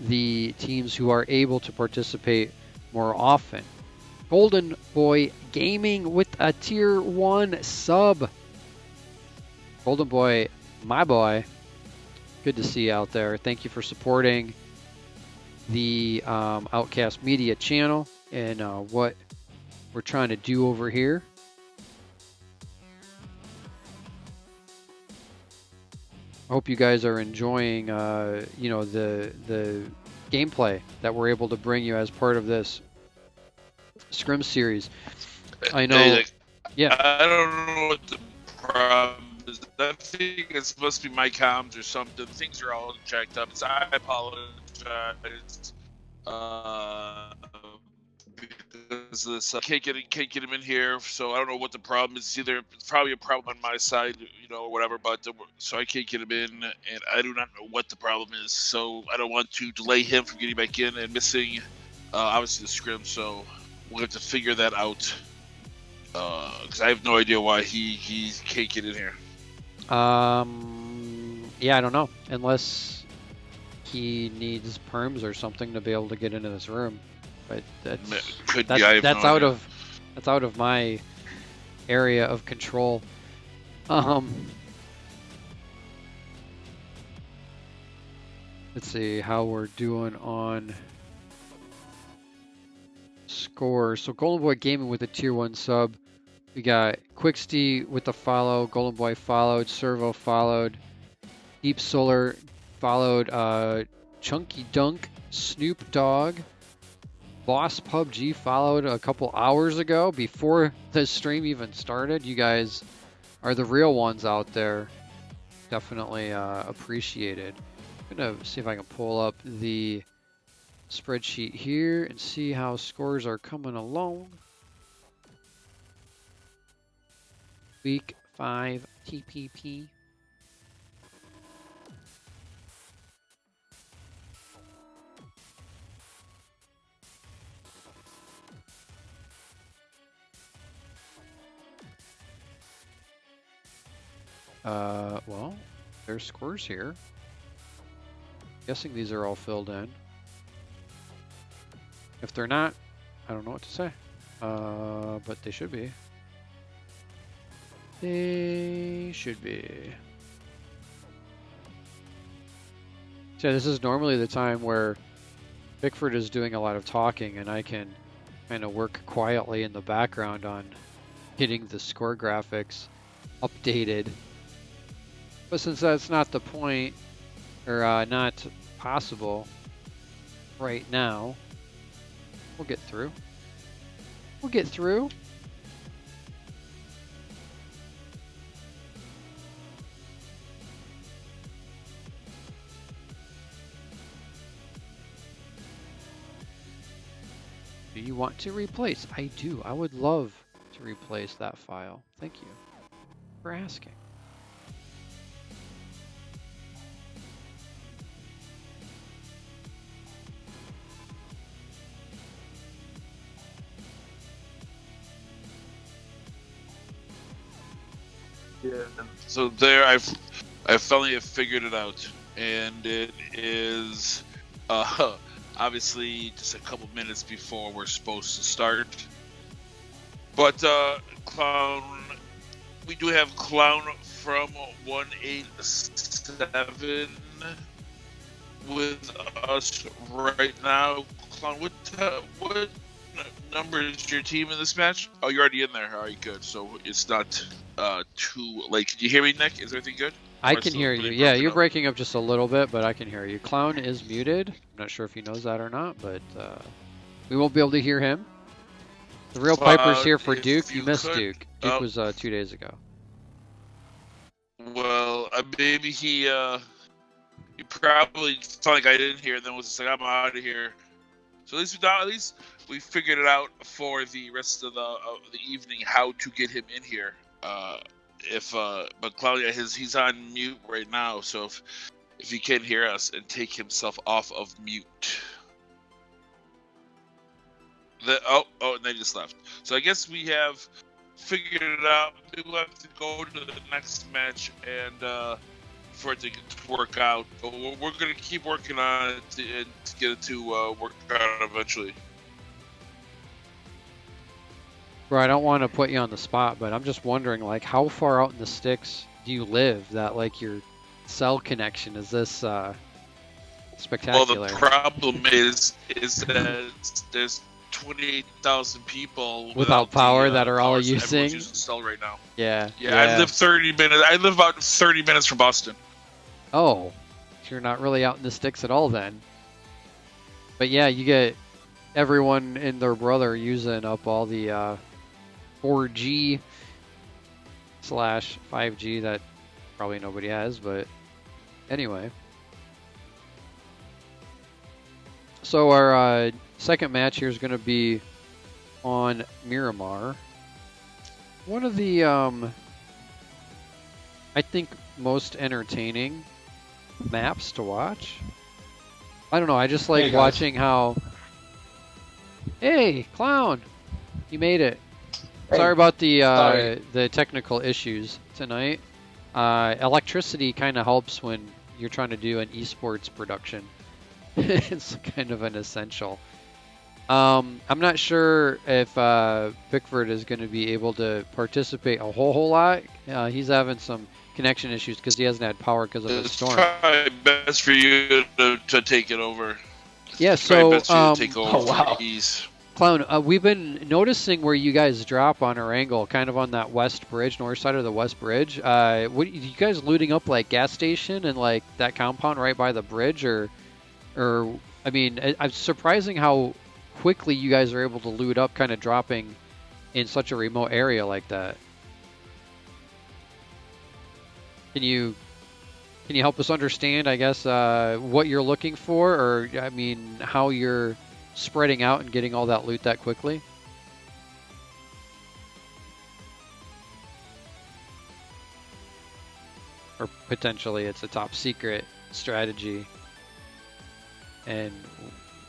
the teams who are able to participate more often. Golden Boy Gaming with a tier 1 sub. Golden Boy, my boy, good to see you out there. Thank you for supporting the OUTcast Media channel and what we're trying to do over here. I hope you guys are enjoying, the gameplay that we're able to bring you as part of this Scrim series. I know. Hey, yeah. I don't know what the problem is. I think it must be my comms or something. Things are all jacked up. I apologize. Because this can't get him in here, so I don't know what the problem is. It's probably a problem on my side, or whatever. But so I can't get him in, and I do not know what the problem is. So I don't want to delay him from getting back in and missing, obviously the scrim. So we'll have to figure that out, because I have no idea why he can't get in here. Yeah, I don't know, unless he needs perms or something to be able to get into this room. But that's out of my area of control. Let's see how we're doing on scores. So Golden Boy Gaming with a tier 1 sub. We got Quicksty with the follow. Golden Boy followed. Servo followed. Deep Solar followed. Chunky Dunk. Snoop Dogg. Boss PUBG followed a couple hours ago before the stream even started. You guys are the real ones out there. Definitely appreciated. I'm going to see if I can pull up the spreadsheet here and see how scores are coming along. Week 5 TPP. Well, there's scores here. Guessing these are all filled in. If they're not, I don't know what to say. But they should be. They should be. So this is normally the time where Pickford is doing a lot of talking and I can kind of work quietly in the background on getting the score graphics updated. But since that's not the point, or not possible right now, we'll get through. We'll get through. Do you want to replace? I do. I would love to replace that file. Thank you for asking. Yeah. So there, I finally have figured it out, and it is obviously just a couple minutes before we're supposed to start. But Clown, we do have Clown from 187 with us right now. Clown, what number is your team in this match? Oh, you're already in there. All right, good. So it's not too late. Can you hear me, Nick? Is everything good? I can hear you. Yeah, you're breaking up just a little bit, but I can hear you. Clown is muted. I'm not sure if he knows that or not, but we won't be able to hear him. The real Piper's here for Duke. You missed Duke. Duke was 2 days ago. Well, maybe he probably thought like I didn't hear, and then was just like, I'm out of here. So at least we figured it out for the rest of the evening how to get him in here. But Claudia, he's on mute right now, so if he can hear us and take himself off of mute. And they just left. So I guess we have figured it out. We'll have to go to the next match and for it to work out. But we're going to keep working on it and to get it to work out eventually. Bro, I don't want to put you on the spot, but I'm just wondering, like, how far out in the sticks do you live that, like, your cell connection is this spectacular? Well, the problem is that there's 28,000 people without power that are all using cell right now. Yeah. I live 30 minutes. I live about 30 minutes from Boston. Oh, so you're not really out in the sticks at all then. But yeah, you get everyone and their brother using up all the 4G / 5G that probably nobody has, but anyway. So our second match here is going to be on Miramar. One of the, I think, most entertaining maps to watch. I don't know, I just like watching how... Hey, Clown! You made it. Hey. Sorry about the technical issues tonight. Electricity kind of helps when you're trying to do an esports production. It's kind of an essential. I'm not sure if Pickford is going to be able to participate a whole lot. He's having some connection issues because he hasn't had power because of the storm. It's probably best for you to take it over. Yeah, so take over. Oh, wow. Clown, we've been noticing where you guys drop on our angle, kind of on that west bridge, north side of the west bridge. What you guys looting up like gas station and like that compound right by the bridge, or I mean, it's surprising how quickly you guys are able to loot up, kind of dropping in such a remote area like that. Can you help us understand, I guess, what you're looking for, or I mean, how you're spreading out and getting all that loot that quickly? Or potentially it's a top secret strategy and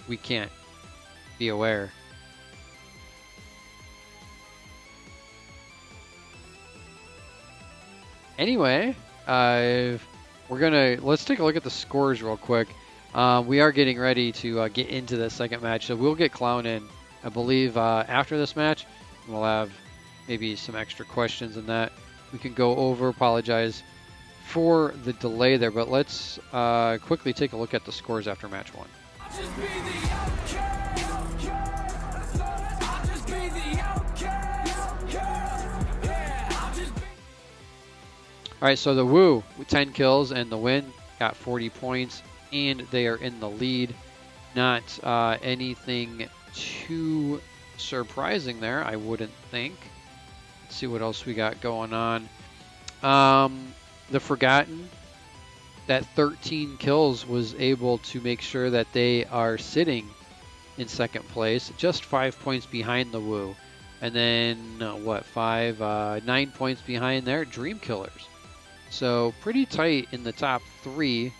we can't be aware. Anyway, let's take a look at the scores real quick. We are getting ready to get into the second match, so we'll get Clown in, I believe, after this match. We'll have maybe some extra questions in that we can go over. Apologize for the delay there, but let's quickly take a look at the scores after match one. All right, so the Woo with 10 kills and the win got 40 points, and they are in the lead. Not anything too surprising there, I wouldn't think. Let's see what else we got going on. The Forgotten, that 13 kills, was able to make sure that they are sitting in second place, just 5 points behind the Woo. And then, 9 points behind their Dream Killers. So pretty tight in the top 3,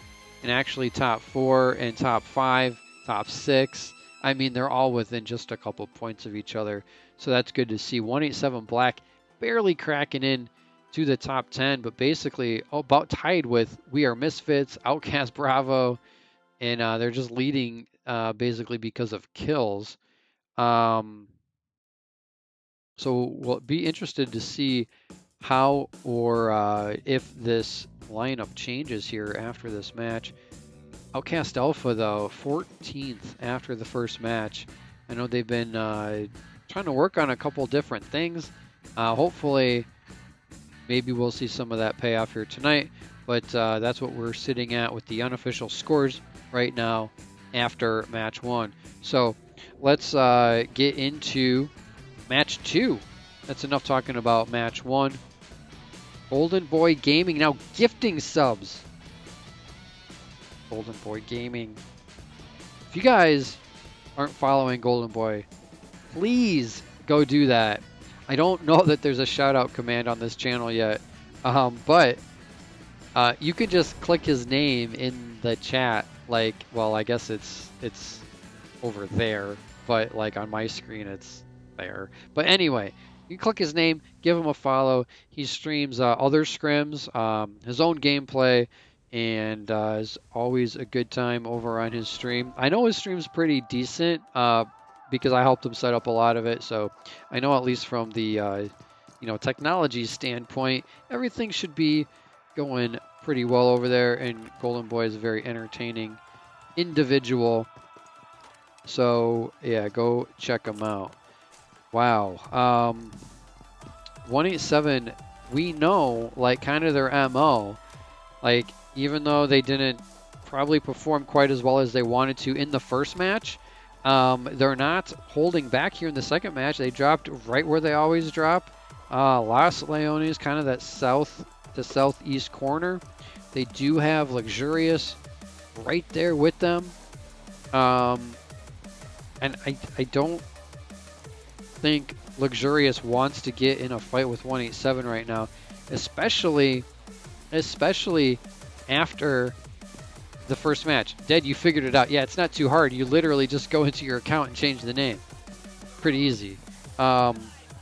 and actually top 4 and top 5, top 6. I mean, they're all within just a couple points of each other. So that's good to see. 187 Black barely cracking in to the top 10, but basically about tied with We Are Misfits, OUTcast Bravo, and they're just leading basically because of kills. So we'll be interested to see how or if this lineup changes here after this match. OUTcast Alpha, though, 14th after the first match. I know they've been trying to work on a couple different things. Hopefully, maybe we'll see some of that pay off here tonight. But that's what we're sitting at with the unofficial scores right now after match 1. So let's get into match 2. That's enough talking about match 1. Golden Boy Gaming now gifting subs. Golden Boy Gaming. If you guys aren't following Golden Boy, please go do that. I don't know that there's a shout out command on this channel yet, but you can just click his name in the chat. Like, well, I guess it's over there, but like on my screen it's there. But anyway, you click his name, give him a follow. He streams other scrims, his own gameplay, and is always a good time over on his stream. I know his stream's pretty decent because I helped him set up a lot of it, so I know at least from the technology standpoint, everything should be going pretty well over there, and Golden Boy is a very entertaining individual. So yeah, go check him out. Wow. 187, we know, like, kind of their MO. Like, even though they didn't probably perform quite as well as they wanted to in the first match, they're not holding back here in the second match. They dropped right where they always drop. Los Leones, kind of that south to southeast corner. They do have Luxurious right there with them. And I don't think Luxurious wants to get in a fight with 187 right now, especially after the first match. Dead, you figured it out. Yeah, it's not too hard. You literally just go into your account and change the name. Pretty easy.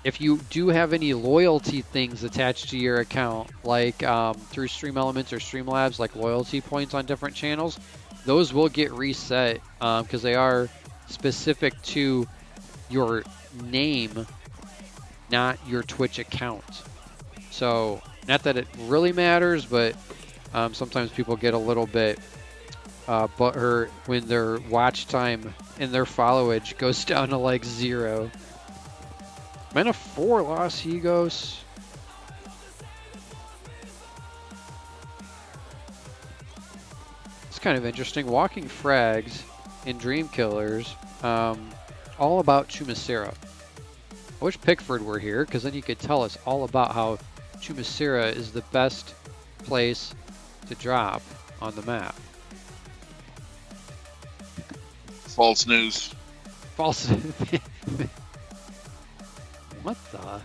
If you do have any loyalty things attached to your account, like through Stream Elements or Streamlabs, like loyalty points on different channels, those will get reset because they are specific to your name, not your Twitch account. So, not that it really matters, but sometimes people get a little bit butthurt when their watch time and their followage goes down to like 0. Mana 4 Los Higos. It's kind of interesting. Walking Frags and Dream Killers. All about Chumacera. I wish Pickford were here, because then he could tell us all about how Chumacera is the best place to drop on the map. False news. False. What the?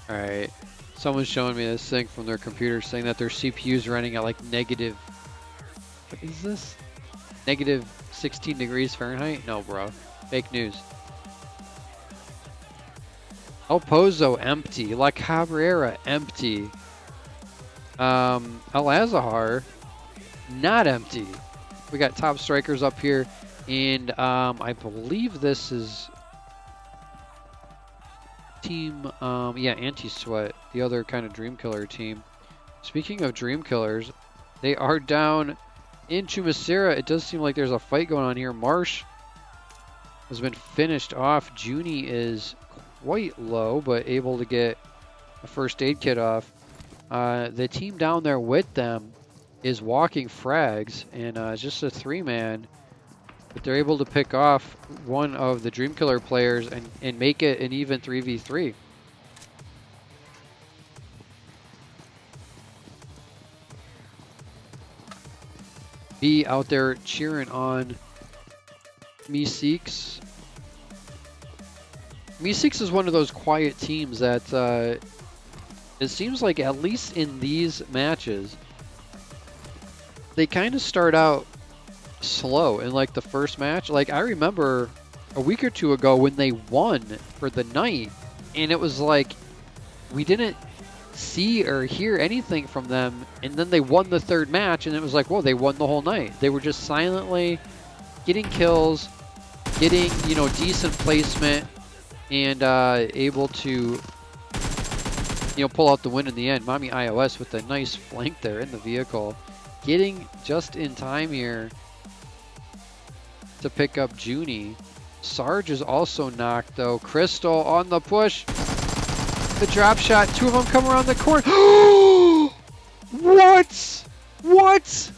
Alright, someone's showing me this thing from their computer saying that their CPU is running at like negative, what is this? Negative 16 degrees Fahrenheit? No, bro. Fake news. El Pozo empty. La Cabrera empty. El Azahar not empty. We got top strikers up here, and I believe this is team, yeah, Anti-Sweat, the other kind of Dream Killer team. Speaking of Dream Killers, they are down into Masera. It does seem like there's a fight going on here. Marsh has been finished off. Junie is quite low, but able to get a first aid kit off. The team down there with them is walking frags, and it's just a 3-man. But they're able to pick off one of the Dream Killer players and make it an even 3v3. Be out there cheering on Meeseeks. Meeseeks is one of those quiet teams that it seems like, at least in these matches, they kind of start out slow in like the first match. Like, I remember a week or two ago when they won for the night, and it was like we didn't see or hear anything from them, and then they won the third match, and it was like, whoa, they won the whole night. They were just silently getting kills, getting, you know, decent placement, and able to, you know, pull out the win in the end. Mommy iOS with a nice flank there in the vehicle, getting just in time here to pick up Junie. Sarge is also knocked though. Crystal on the push. The drop shot. Two of them come around the corner. What? What?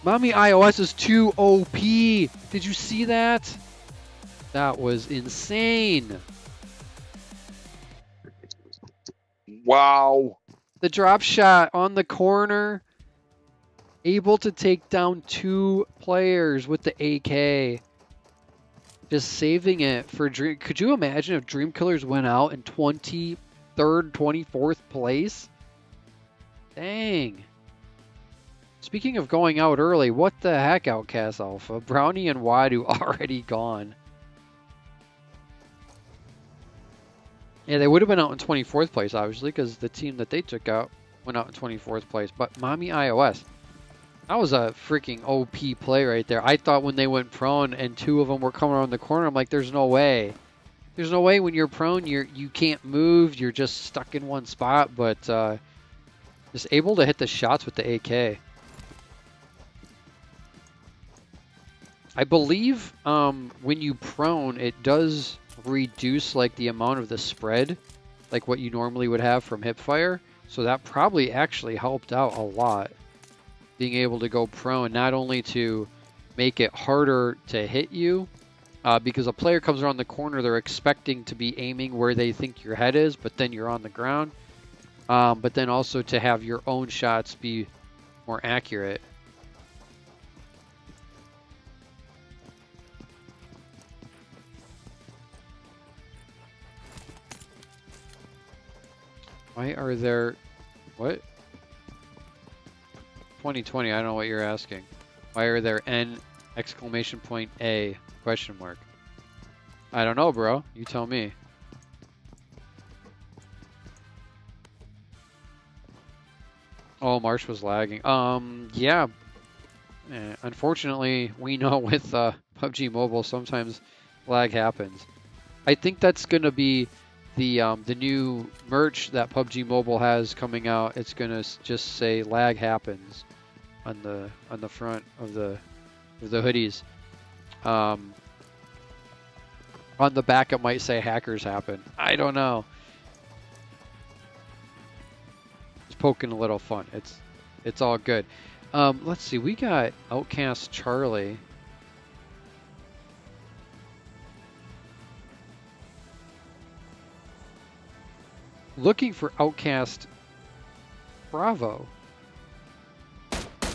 Mommy iOS is too OP. Did you see that? That was insane. Wow. The drop shot on the corner. Able to take down 2 players with the AK. Just saving it for Dream. Could you imagine if Dream Killers went out in 23rd, 24th place? Dang. Speaking of going out early, what the heck, Outcast Alpha? Brownie and Wadu already gone. Yeah, they would have been out in 24th place, obviously, because the team that they took out went out in 24th place. But Mommy iOS, that was a freaking OP play right there. I thought when they went prone and 2 of them were coming around the corner, I'm like, there's no way. There's no way when you're prone, you can't move. You're just stuck in one spot. But just able to hit the shots with the AK. I believe when you prone, it does reduce like the amount of the spread, like what you normally would have from hipfire. So that probably actually helped out a lot, being able to go prone, not only to make it harder to hit you, because a player comes around the corner, they're expecting to be aiming where they think your head is, but then you're on the ground. But then also to have your own shots be more accurate. Why are there... What? 2020, I don't know what you're asking. Why are there N exclamation point A question mark? I don't know, bro. You tell me. Oh, Marsh was lagging. Yeah. Unfortunately, we know with PUBG Mobile, sometimes lag happens. I think that's going to be the new merch that PUBG Mobile has coming out. It's going to just say lag happens on the front of the hoodies. On the back, it might say hackers happen. I don't know. Just poking a little fun. It's all good. Let's see. We got Outcast Charlie. Looking for Outcast Bravo.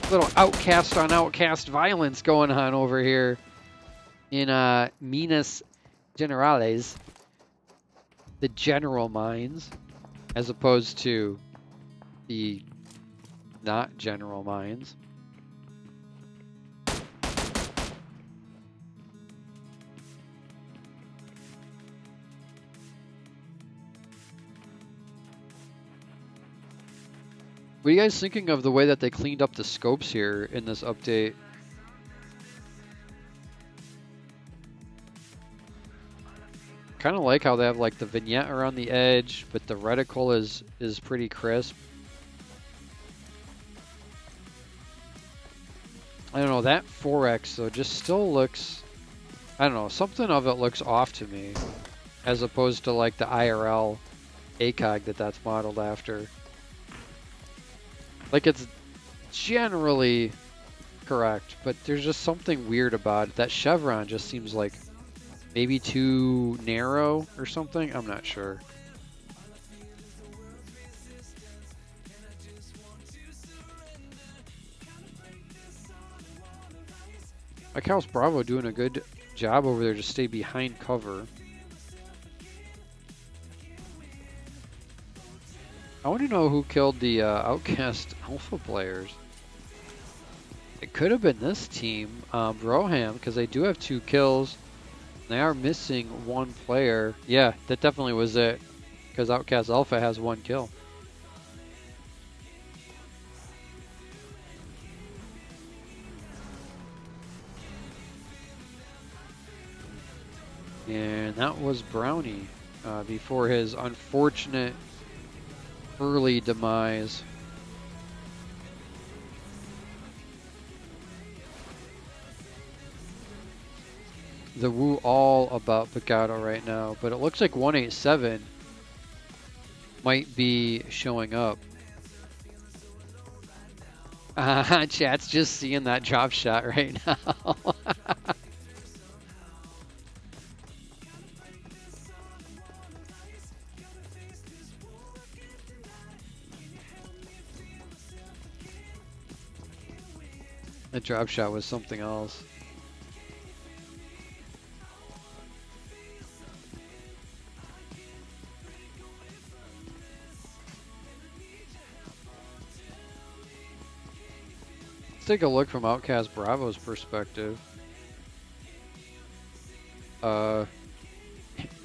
Little Outcast on Outcast violence going on over here in Minas Generales, the general mines, as opposed to the not general mines. What are you guys thinking of the way that they cleaned up the scopes here in this update? Kind of like how they have like the vignette around the edge, but the reticle is pretty crisp. I don't know, that 4X though just still looks, I don't know, something of it looks off to me, as opposed to like the IRL ACOG that's modeled after. Like it's generally correct, but there's just something weird about it. That chevron just seems like maybe too narrow or something. I'm not sure. Like how's Bravo doing a good job over there to stay behind cover. I want to know who killed the OUTcast Alpha players. It could have been this team, Broham, because they do have 2 kills. They are missing 1 player. Yeah, that definitely was it, because OUTcast Alpha has 1 kill. And that was Brownie before his unfortunate early demise. The woo all about Picado right now, but it looks like 187 might be showing up. Chat's just seeing that drop shot right now. The drop shot was something else. Let's take a look from OUTcast Bravo's perspective. At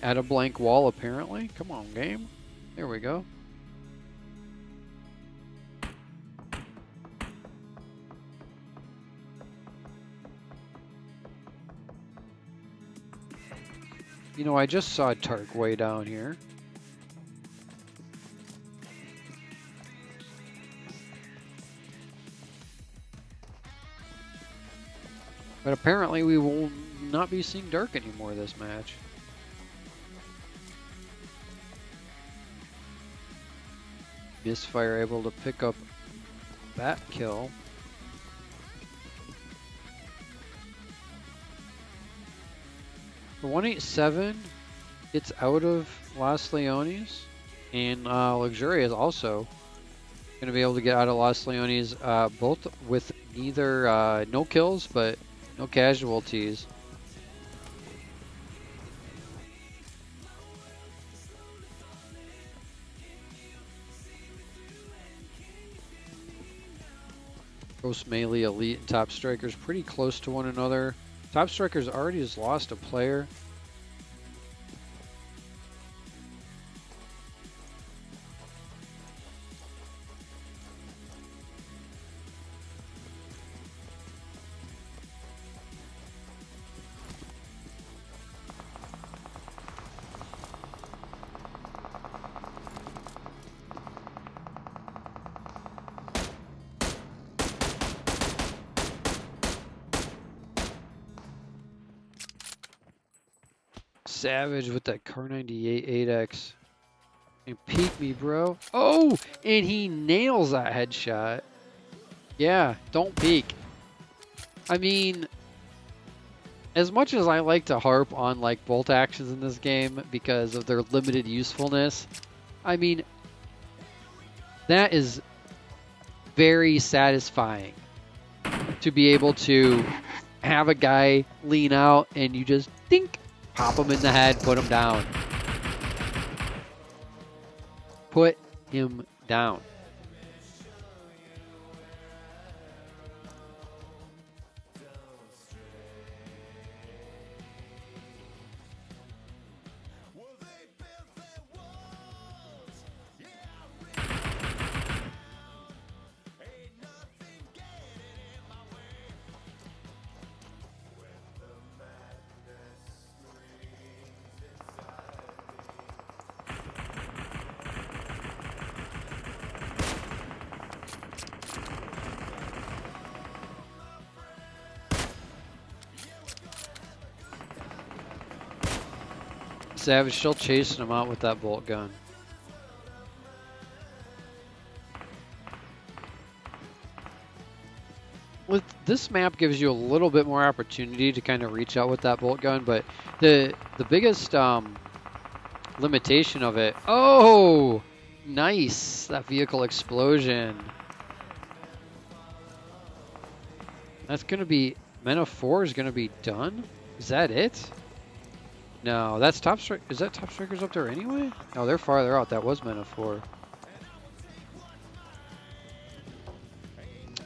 a blank wall, apparently. Come on, game. There we go. You know, I just saw Tark way down here. But apparently we will not be seeing Dark anymore this match. Misfire able to pick up that kill. For 187, it's out of Los Leones, and Luxuria is also going to be able to get out of Los Leones, both with neither no kills but no casualties. Ghost Melee, Elite, and Top Strikers pretty close to one another. Top Strikers already has lost a player. Savage with that Car 98 8X. And peek me, bro. Oh, and he nails that headshot. Yeah, don't peek. I mean, as much as I like to harp on like bolt actions in this game because of their limited usefulness, I mean, that is very satisfying to be able to have a guy lean out and you just think, pop him in the head, put him down. Put him down. Savage still chasing him out with that bolt gun. With this map gives you a little bit more opportunity to kind of reach out with that bolt gun, but the biggest limitation of it. Oh, nice! That vehicle explosion. That's gonna be Men of 4 is gonna be done. Is that it? No, that's Top Strike. Is that Top Strikers up there anyway? No, they're farther out. That was Men of 4.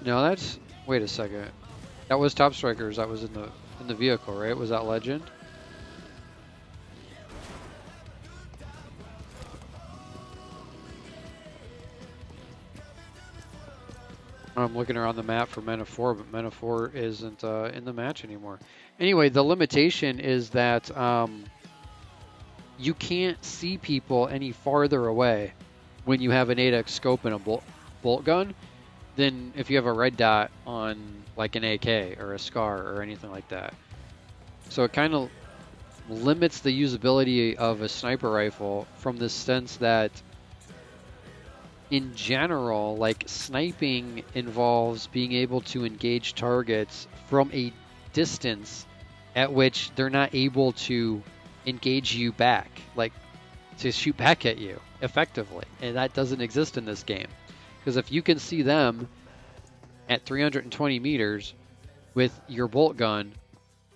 No, that's. Wait a second. That was Top Strikers. That was in the vehicle, right? Was that Legend? I'm looking around the map for Men of 4, but Men of 4 isn't in the match anymore. Anyway, the limitation is that you can't see people any farther away when you have an 8x scope and a bolt gun than if you have a red dot on like an AK or a SCAR or anything like that. So it kind of limits the usability of a sniper rifle from the sense that in general, like sniping involves being able to engage targets from a distance at which they're not able to engage you back, like to shoot back at you effectively. And that doesn't exist in this game. Because if you can see them at 320 meters with your bolt gun,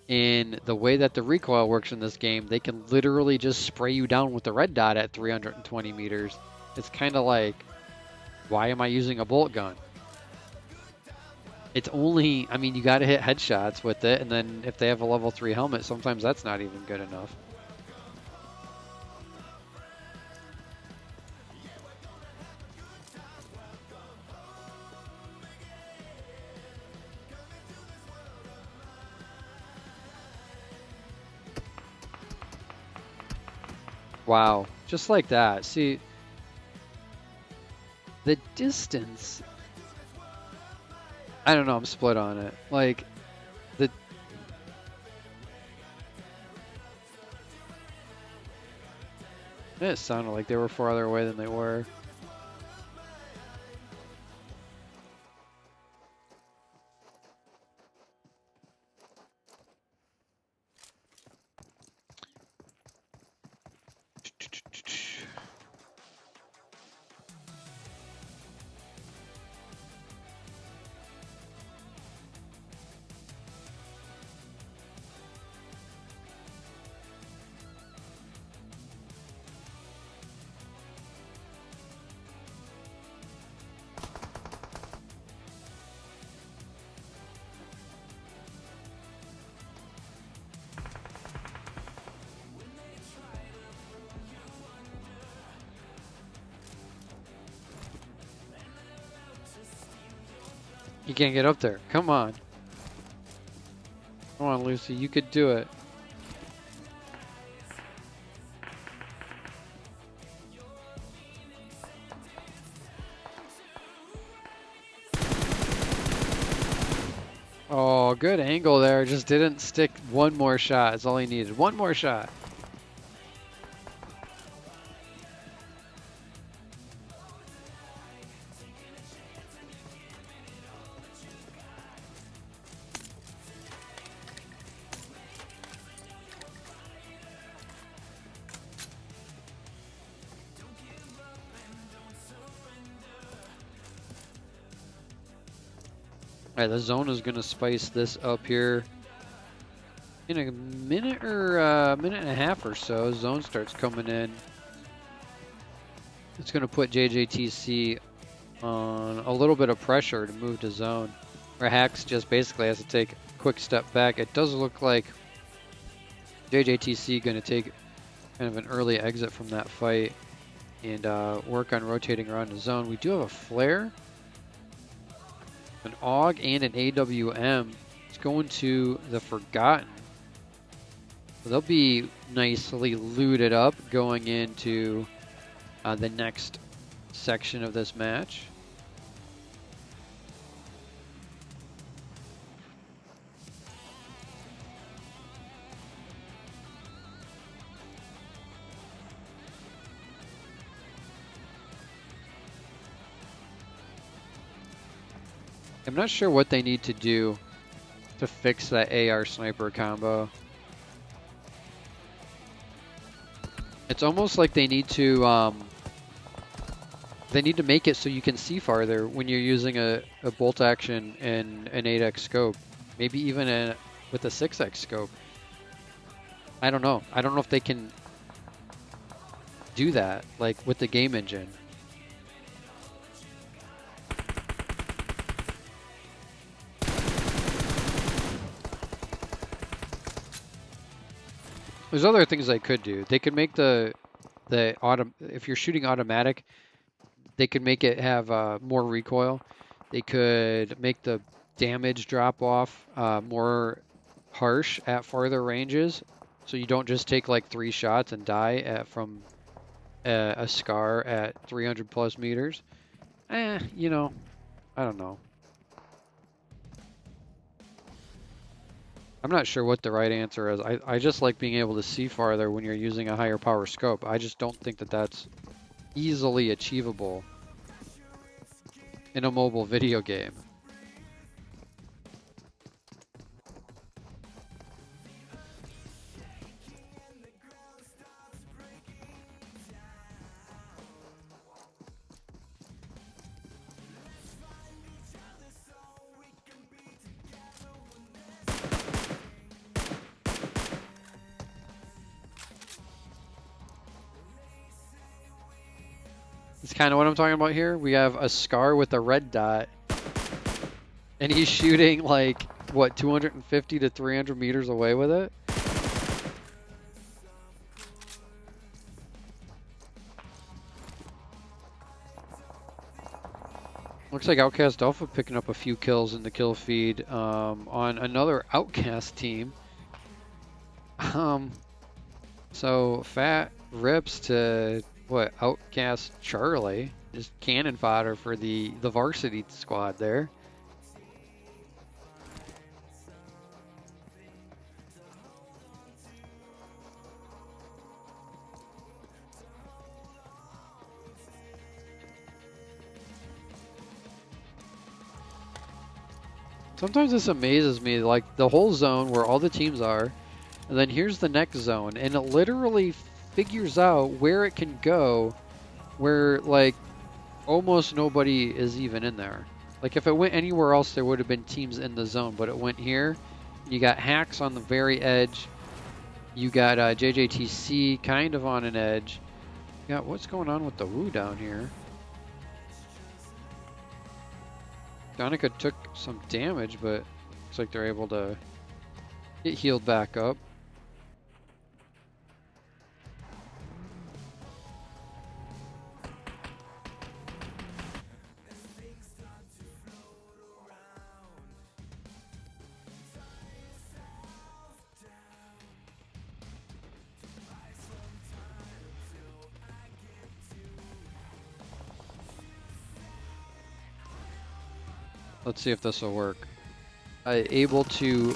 in the way that the recoil works in this game, they can literally just spray you down with the red dot at 320 meters. It's kind of like, why am I using a bolt gun? It's only, I mean, you got to hit headshots with it, and then if they have a level 3 helmet, sometimes that's not even good enough. Wow, just like that. See, the distance, I don't know, I'm split on it. Like, it sounded like they were farther away than they were. You can't get up there. Come on. Come on, Lucy. You could do it. Oh, good angle there. Just didn't stick one more shot. That's all he needed. One more shot. Alright, the zone is going to spice this up here. In a minute or minute and a half or so, zone starts coming in. It's going to put JJTC on a little bit of pressure to move to zone. Where Hacks just basically has to take a quick step back. It does look like JJTC going to take kind of an early exit from that fight and work on rotating around the zone. We do have a flare. An AUG and an AWM. It's going to the Forgotten. So they'll be nicely looted up going into the next section of this match. I'm not sure what they need to do to fix that AR sniper combo. It's almost like they need to make it so you can see farther when you're using a bolt action and an 8x scope, maybe even with a 6x scope. I don't know. I don't know if they can do that like with the game engine. There's other things they could do. They could make if you're shooting automatic, they could make it have more recoil. They could make the damage drop off more harsh at farther ranges, so you don't just take like 3 shots and die from a scar at 300 plus meters. You know, I don't know. I'm not sure what the right answer is. I just like being able to see farther when you're using a higher power scope. I just don't think that that's easily achievable in a mobile video game. It's kind of what I'm talking about here. We have a scar with a red dot, and he's shooting like, what, 250 to 300 meters away with it? Looks like OUTcast Alpha picking up a few kills in the kill feed on another OUTcast team. So fat rips to what, OUTcast Charlie, just cannon fodder for the varsity squad there. Sometimes this amazes me, like the whole zone where all the teams are, and then here's the next zone, and it literally figures out where it can go, where like almost nobody is even in there. Like if it went anywhere else, there would have been teams in the zone, but it went here. You got Hacks on the very edge. You got JJTC kind of on an edge. You got what's going on with the Woo down here. Donica took some damage, but looks like they're able to get healed back up. Let's see if this will work. Able to,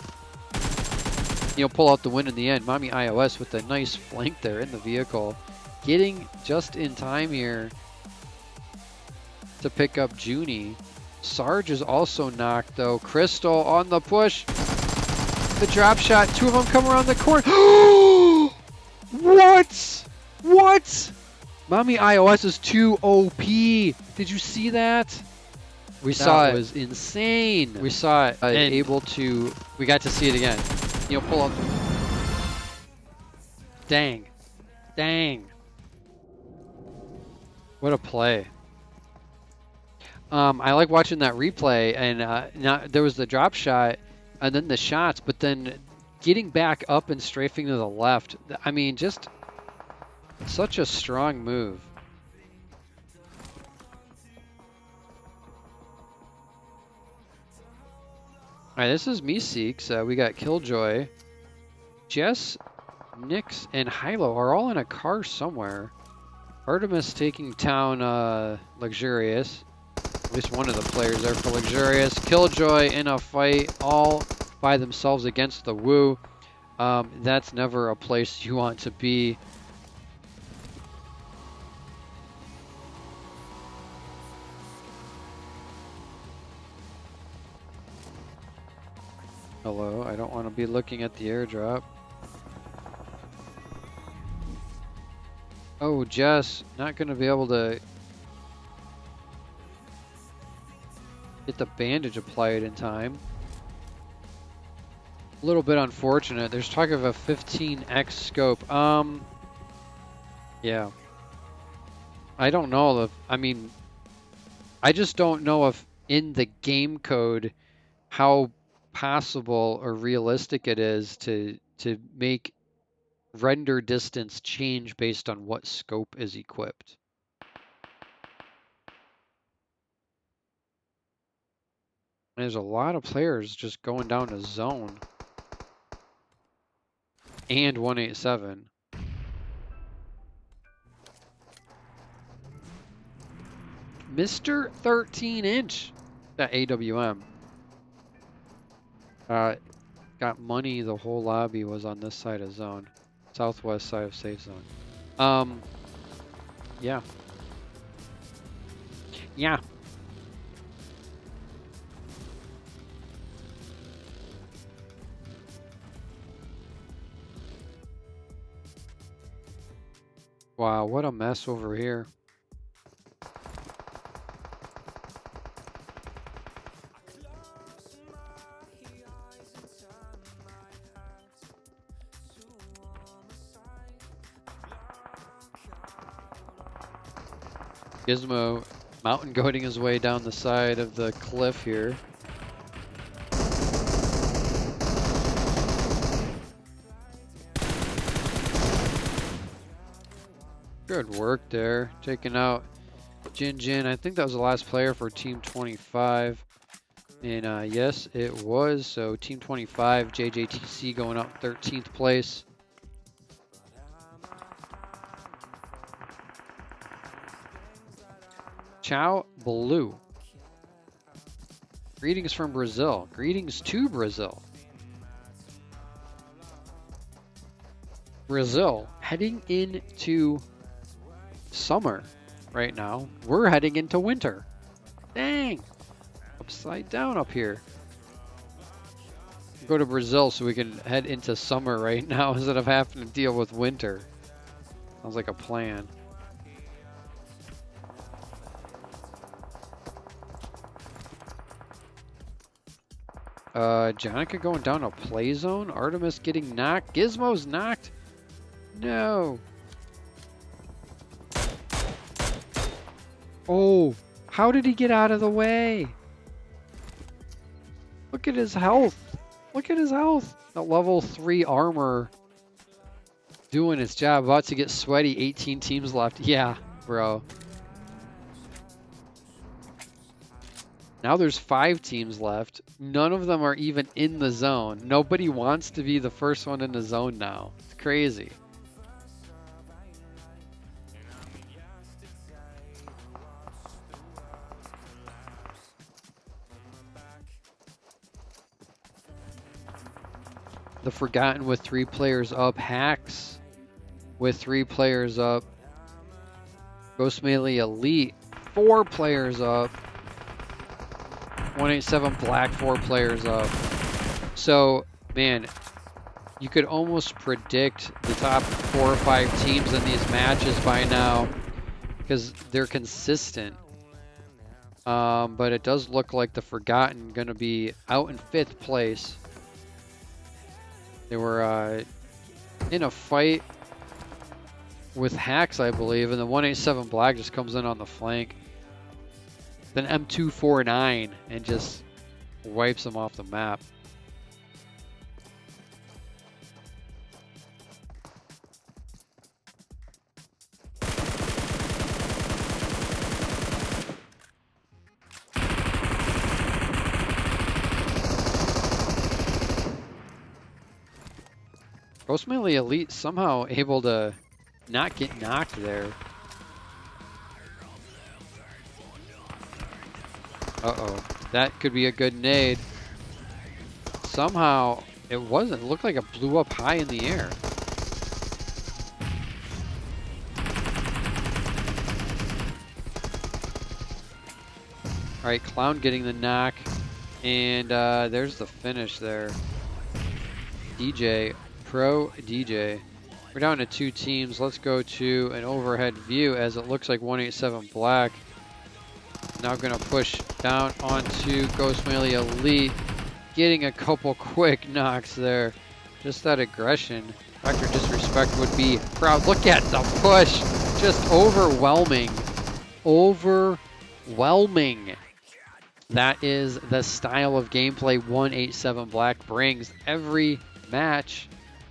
pull out the win in the end. Mommy iOS with a nice flank there in the vehicle. Getting just in time here to pick up Junie. Sarge is also knocked though. Crystal on the push. The drop shot. 2 of them come around the corner. What? What? Mommy iOS is too OP. Did you see that? We saw it. It was insane. We saw it. We got to see it again. Pull up. Dang. Dang. What a play. I like watching that replay, and there was the drop shot and then the shots, but then getting back up and strafing to the left. I mean, just such a strong move. All right, this is Meeseeks. We got Killjoy. Jess, Nyx, and Hilo are all in a car somewhere. Artemis taking town Luxurious. At least one of the players there for Luxurious. Killjoy in a fight all by themselves against the Woo. That's never a place you want to be. Hello, I don't want to be looking at the airdrop. Oh, Jess, not going to be able to get the bandage applied in time. A little bit unfortunate. There's talk of a 15x scope. Yeah. I don't know if, I mean, I just don't know if in the game code how possible or realistic it is to make render distance change based on what scope is equipped. There's a lot of players just going down to zone and 187. Mr. 13-inch, that AWM. Got money. The whole lobby was on this side of zone, southwest side of safe zone. Yeah. Yeah. Wow, what a mess over here. Gizmo mountain goating his way down the side of the cliff here. Good work there, taking out Jin. I think that was the last player for Team 25. And yes, it was. So Team 25, JJTC going up 13th place. Ciao Blue. Greetings from Brazil. Greetings to Brazil. Brazil heading into summer right now. We're heading into winter. Dang. Upside down up here. Go to Brazil so we can head into summer right now instead of having to deal with winter. Sounds like a plan. Jonica going down a play zone. Artemis getting knocked. Gizmo's knocked. No. Oh, how did he get out of the way? Look at his health. Look at his health. The level 3 armor doing its job. About to get sweaty. 18 teams left. Yeah, bro. Now there's 5 teams left. None of them are even in the zone. Nobody wants to be the first one in the zone now. It's crazy. The Forgotten with 3 players up. Hacks with 3 players up. Ghost Melee Elite, 4 players up. 187 Black, 4 players up. So, man, you could almost predict the top 4 or 5 teams in these matches by now because they're consistent. But it does look like the Forgotten going to be out in 5th place. They were in a fight with Hacks, I believe, and the 187 Black just comes in on the flank. Then M249 and just wipes them off the map. Ghost Melee Elite somehow able to not get knocked there. Uh-oh. That could be a good nade. Somehow, it wasn't. It looked like it blew up high in the air. Alright, Clown getting the knock. And there's the finish there. DJ, Pro DJ. We're down to 2 teams. Let's go to an overhead view as it looks like 187 Black. Now going to push down onto Ghostmail Elite. Getting a couple quick knocks there. Just that aggression. Dr. Disrespect would be proud. Look at the push. Just overwhelming. Overwhelming. That is the style of gameplay 187 Black brings every match.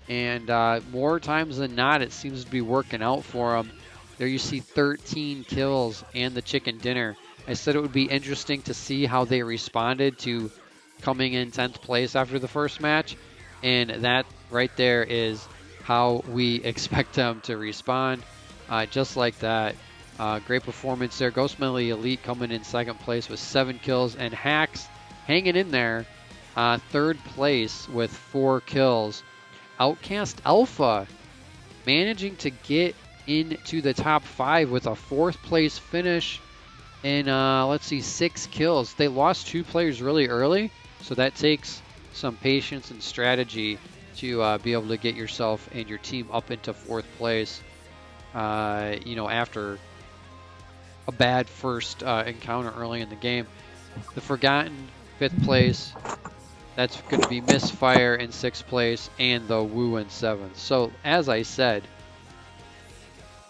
And more times than not, it seems to be working out for him. There you see 13 kills and the chicken dinner. I said it would be interesting to see how they responded to coming in 10th place after the first match. And that right there is how we expect them to respond. Just like that. Great performance there. Ghostmail Elite coming in 2nd place with 7 kills. And Hacks hanging in there. 3rd place with 4 kills. OUTcast Alpha managing to get into the top 5 with a 4th place finish. And let's see, 6 kills. They lost 2 players really early. So that takes some patience and strategy to be able to get yourself and your team up into 4th place. After a bad first encounter early in the game. The Forgotten, 5th place. That's going to be Misfire in 6th place, and the Woo in 7th. So, as I said,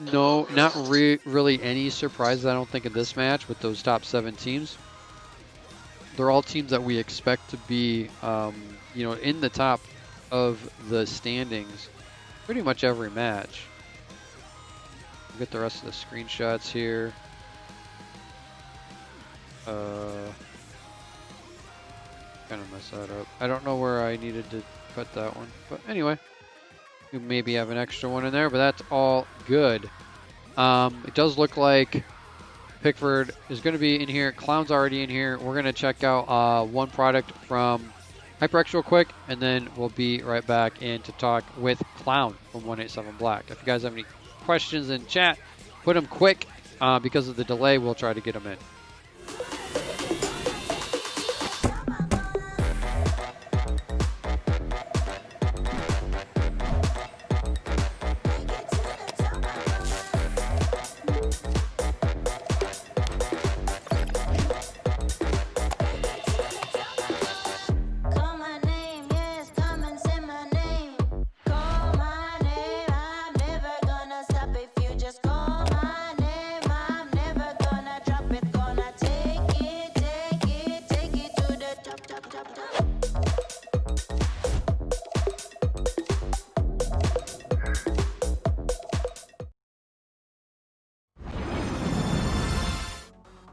no, not really any surprises, I don't think, in this match with those top 7 teams. They're all teams that we expect to be, in the top of the standings pretty much every match. We'll get the rest of the screenshots here. Kind of mess that up. I don't know where I needed to cut that one, but anyway, we maybe have an extra one in there, but that's all good. It does look like Pickford is going to be in here. Clown's already in here. We're going to check out one product from HyperX real quick, and then we'll be right back in to talk with Clown from 187 Black. If you guys have any questions in chat, put them quick. Because of the delay, we'll try to get them in.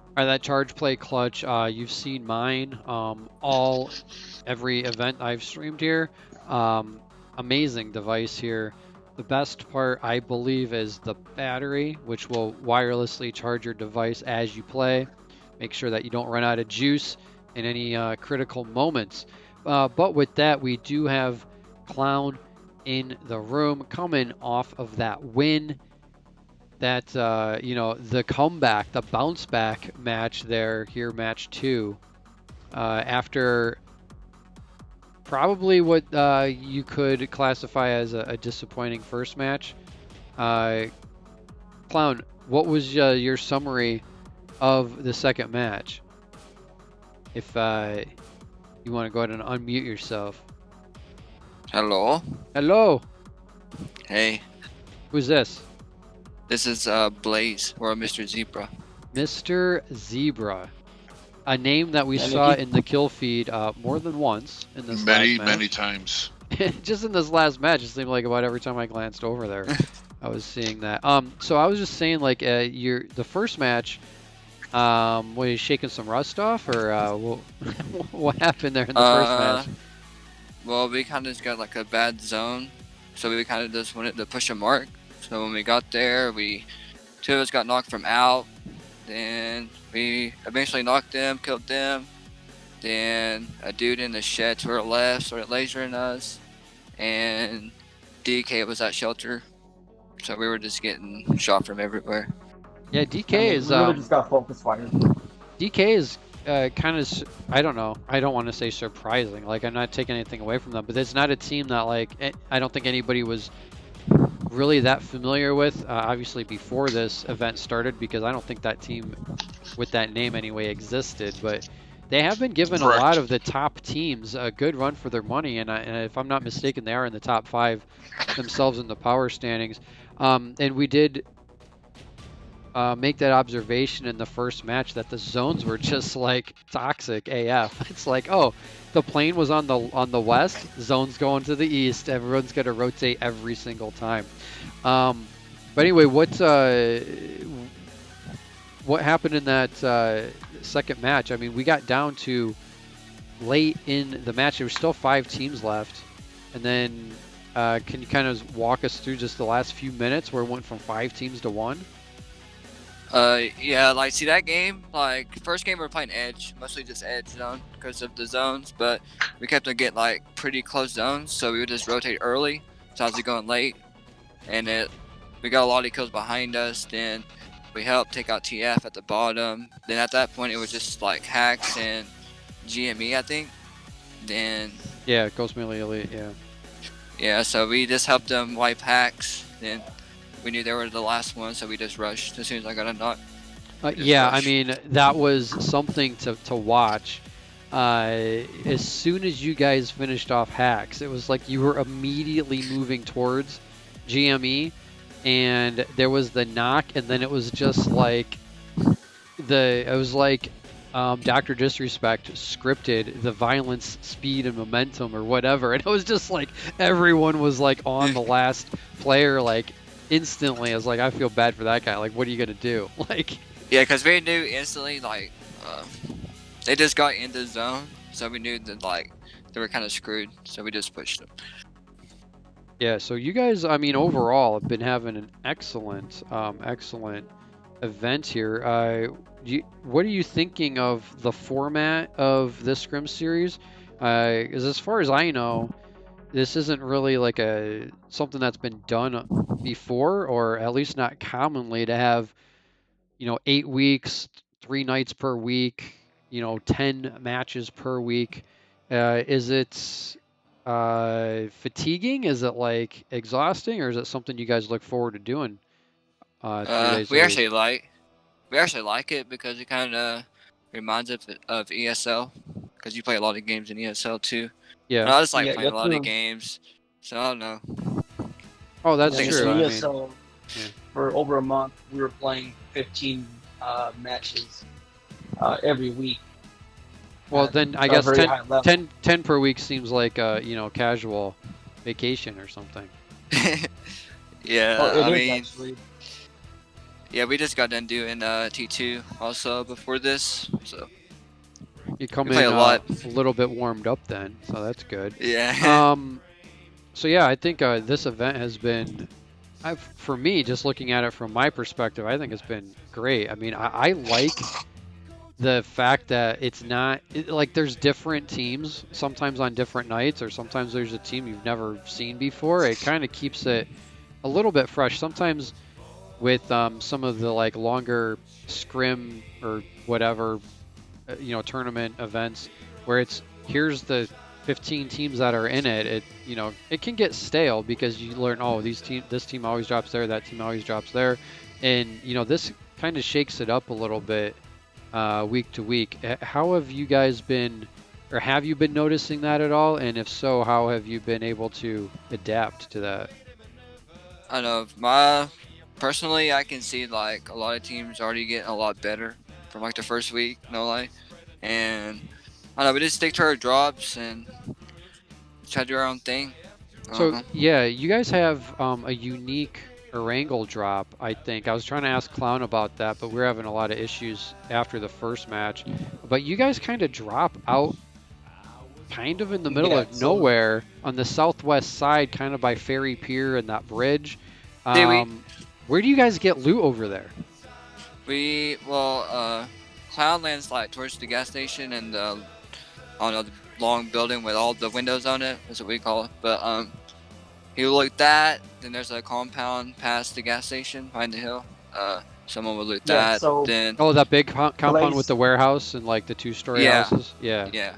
All right, that charge play clutch, you've seen mine, every event I've streamed here. Amazing device here. The best part, I believe, is the battery, which will wirelessly charge your device as you play. Make sure that you don't run out of juice in any critical moments. But with that, we do have Clown in the room coming off of that win. That, the comeback, the bounce back match there, here, match 2, after probably what you could classify as a disappointing first match. Clown, what was your summary of the second match? If you want to go ahead and unmute yourself. Hello. Hello. Hey. Who's this? This is Blaze, or Mr. Zebra. Mr. Zebra. A name that we saw in the kill feed more than once in this last match. Many times. Just in this last match, it seemed like about every time I glanced over there, I was seeing that. So I was just saying, like, the first match, was you shaking some rust off, or what happened there in the first match? Well, we kind of just got like a bad zone, so we kind of just wanted to push a mark. So when we got there, 2 of us got knocked from out. Then we eventually knocked them, killed them. Then a dude in the shed to our left started lasering us. And DK was at shelter. So we were just getting shot from everywhere. Yeah, DK is... really just got focus fire. DK is kind of, I don't know. I don't want to say surprising. Like, I'm not taking anything away from them, but it's not a team that, like, I don't think anybody was really that familiar with, obviously, before this event started, because I don't think that team with that name anyway existed. But they have been given a lot of the top teams a good run for their money, and if I'm not mistaken, they are in the top 5 themselves in the power standings. And we did make that observation in the first match that the zones were just like toxic AF. It's like, oh, the plane was on the west, zones going to the east. Everyone's gonna rotate every single time. But anyway, what happened in that second match? I mean, we got down to late in the match. There was still 5 teams left, and then can you kind of walk us through just the last few minutes where it went from 5 teams to 1? Yeah, like, see that game, like, first game we were playing edge, mostly just edge zone because of the zones, but we kept on getting, like, pretty close zones, so we would just rotate early, so I was going late, and we got a lot of kills behind us, then we helped take out TF at the bottom, then at that point it was just, like, hacks and GME, I think, then... Yeah, Ghost Melee Elite, yeah. Yeah, so we just helped them wipe hacks, then... We knew they were the last one, so we just rushed as soon as I got a knock. Yeah, rushed. I mean, that was something to watch. As soon as you guys finished off hacks, it was like you were immediately moving towards GME, and there was the knock, and then it was just like Dr. Disrespect scripted the violence, speed, and momentum or whatever, and it was just like everyone was like on the last player, like. Instantly, I was like, I feel bad for that guy. Like, what are you gonna do? Like, yeah, because we knew instantly, like, they just got in the zone, so we knew that, like, they were kind of screwed. So we just pushed them. Yeah. So you guys, I mean, overall, have been having an excellent event here. What are you thinking of the format of this Scrim series? Because as far as I know, this isn't really like something that's been done before, or at least not commonly, to have 8 weeks, 3 nights per week, 10 matches per week. Is it fatiguing? Is it like exhausting, or is it something you guys look forward to doing 3 days we a actually week? we actually like it because it kind of reminds us of ESL, because you play a lot of games in ESL too. Yeah. And I just like playing a lot of games, so I don't know. Oh, that's true. In ESL, for over a month, we were playing 15 matches every week. Well, then I guess 10 per week seems like casual vacation or something. Yeah, I mean, actually. Yeah, we just got done doing T2 also before this, so you come in a little bit warmed up then, so that's good. Yeah. So yeah, I think this event has been, for me, just looking at it from my perspective, I think it's been great. I mean, I like the fact that it's not like there's different teams sometimes on different nights, or sometimes there's a team you've never seen before. It kind of keeps it a little bit fresh. Sometimes with some of the like longer scrim or whatever, tournament events where here's the 15 teams that are in it, it can get stale because you learn, oh, this team always drops there, that team always drops there, and this kind of shakes it up a little bit week to week. How have you guys been, or have you been noticing that at all? And if so, how have you been able to adapt to that? I don't know. Personally, I can see like a lot of teams already getting a lot better from like the first week, no lie. And I don't know, we just stick to our drops and try to do our own thing. So yeah, you guys have a unique Erangel drop, I think. I was trying to ask Clown about that, but we were having a lot of issues after the first match. But you guys kind of drop out kind of in the middle of nowhere on the southwest side, kind of by Ferry Pier and that bridge. Where do you guys get loot over there? Clown lands like towards the gas station and the long building with all the windows on it. That's what we call it. But he will look at that. Then there's a compound past the gas station behind the hill. someone would loot Yeah, that. so- Then Oh, that big compound Blaze- with the warehouse and like the 2-story Yeah. houses. Yeah. yeah.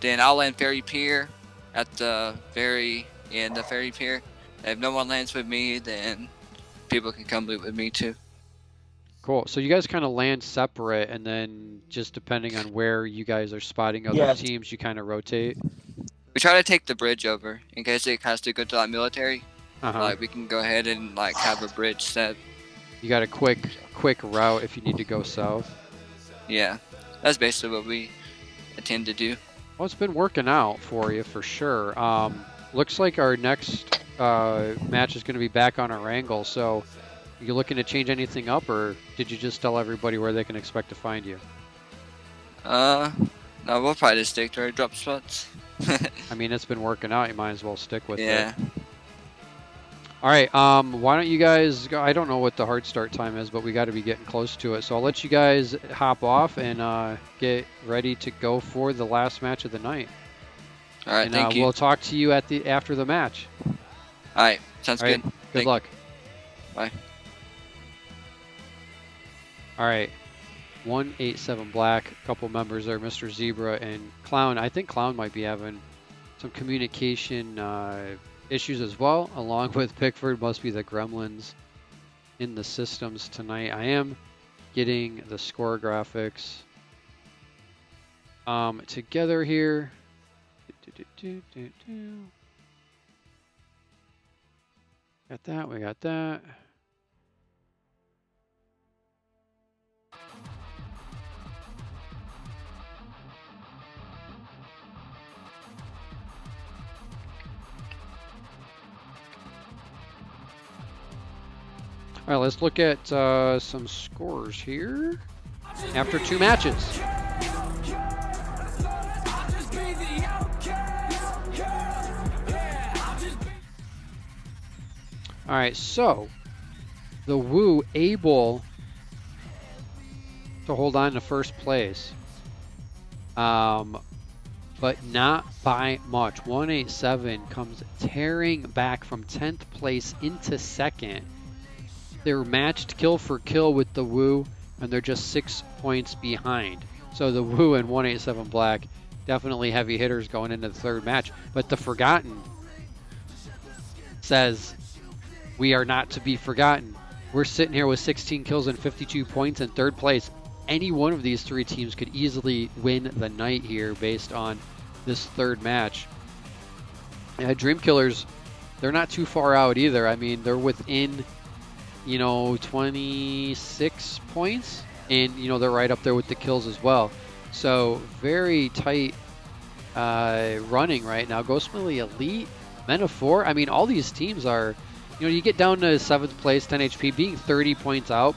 Then I'll land ferry pier at the very end of ferry pier. If no one lands with me, then people can come loot with me too. Cool. So you guys kind of land separate, and then just depending on where you guys are spotting other Yes. teams, you kind of rotate. We try to take the bridge over in case it has to go to like military. Uh-huh. Like we can go ahead and like have a bridge set. You got a quick route if you need to go south. Yeah, that's basically what we intend to do. Well, it's been working out for you for sure. Looks like our next match is going to be back on Erangel. So, you looking to change anything up, or did you just tell everybody where they can expect to find you? No, we'll probably just stick to our drop spots. I mean, it's been working out. You might as well stick with Yeah. it. All right. Why don't you guys go? I don't know what the hard start time is, but we got to be getting close to it. So I'll let you guys hop off and get ready to go for the last match of the night. All right, And thank you. we'll talk to you at after the match. All right, sounds All right. good. Good Thank- luck. Bye. All right. 187 Black. A couple members there, Mr. Zebra and Clown. I think Clown might be having some communication issues as well, along with Pickford. Must be the gremlins in the systems tonight. I am getting the score graphics together here. Got that. We got that. All right, let's look at some scores here after 2 matches. All right, so the Woo able to hold on to first place, but not by much. 187 comes tearing back from 10th place into 2nd. They're matched kill for kill with the Woo, and they're just 6 points behind. So the Woo and 187 Black, definitely heavy hitters going into the 3rd match. But the Forgotten says, we are not to be forgotten. We're sitting here with 16 kills and 52 points in 3rd place. Any one of these 3 teams could easily win the night here based on this 3rd match. Dream Killers, they're not too far out either. I mean, they're within 26 points, and they're right up there with the kills as well. So very tight running right now. Ghost Millie Elite, Men of 4. I mean, all these teams are, you get down to 7th place, 10 HP, being 30 points out.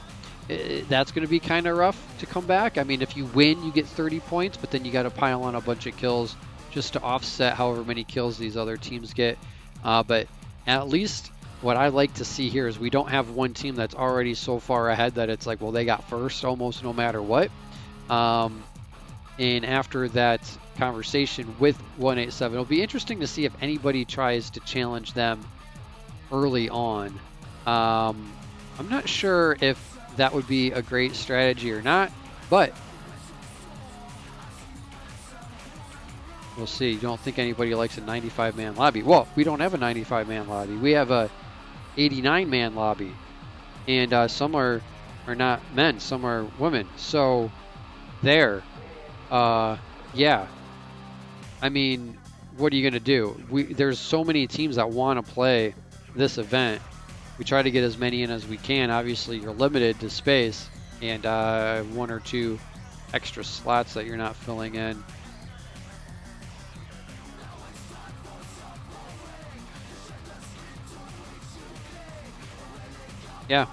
That's going to be kind of rough to come back. I mean, if you win, you get 30 points, but then you got to pile on a bunch of kills just to offset however many kills these other teams get. But at least what I like to see here is we don't have one team that's already so far ahead that it's like, well, they got first almost no matter what. And after that conversation with 187, it'll be interesting to see if anybody tries to challenge them early on. I'm not sure if that would be a great strategy or not, but we'll see. You don't think anybody likes a 95-man lobby? Well, we don't have a 95-man lobby. We have a 89-man lobby, and some are not men, some are women. So there, yeah. I mean, what are you gonna do? There's so many teams that want to play this event. We try to get as many in as we can. Obviously, you're limited to space and 1 or 2 extra slots that you're not filling in. Yeah.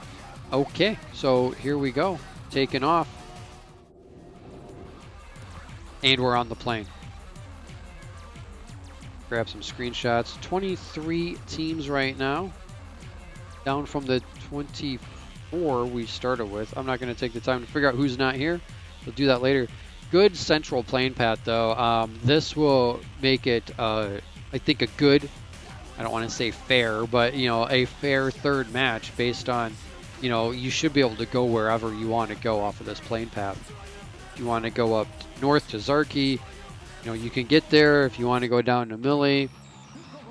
Okay, so here we go. Taking off. And we're on the plane. Grab some screenshots. 23 teams right now. Down from the 24 we started with. I'm not going to take the time to figure out who's not here. We'll do that later. Good central plane path, though. This will make it, I think, a good, I don't want to say fair, but, a fair 3rd match based on you know, you should be able to go wherever you want to go off of this plane path. If you want to go up north to Zarki, you know, you can get there. If you want to go down to Millie,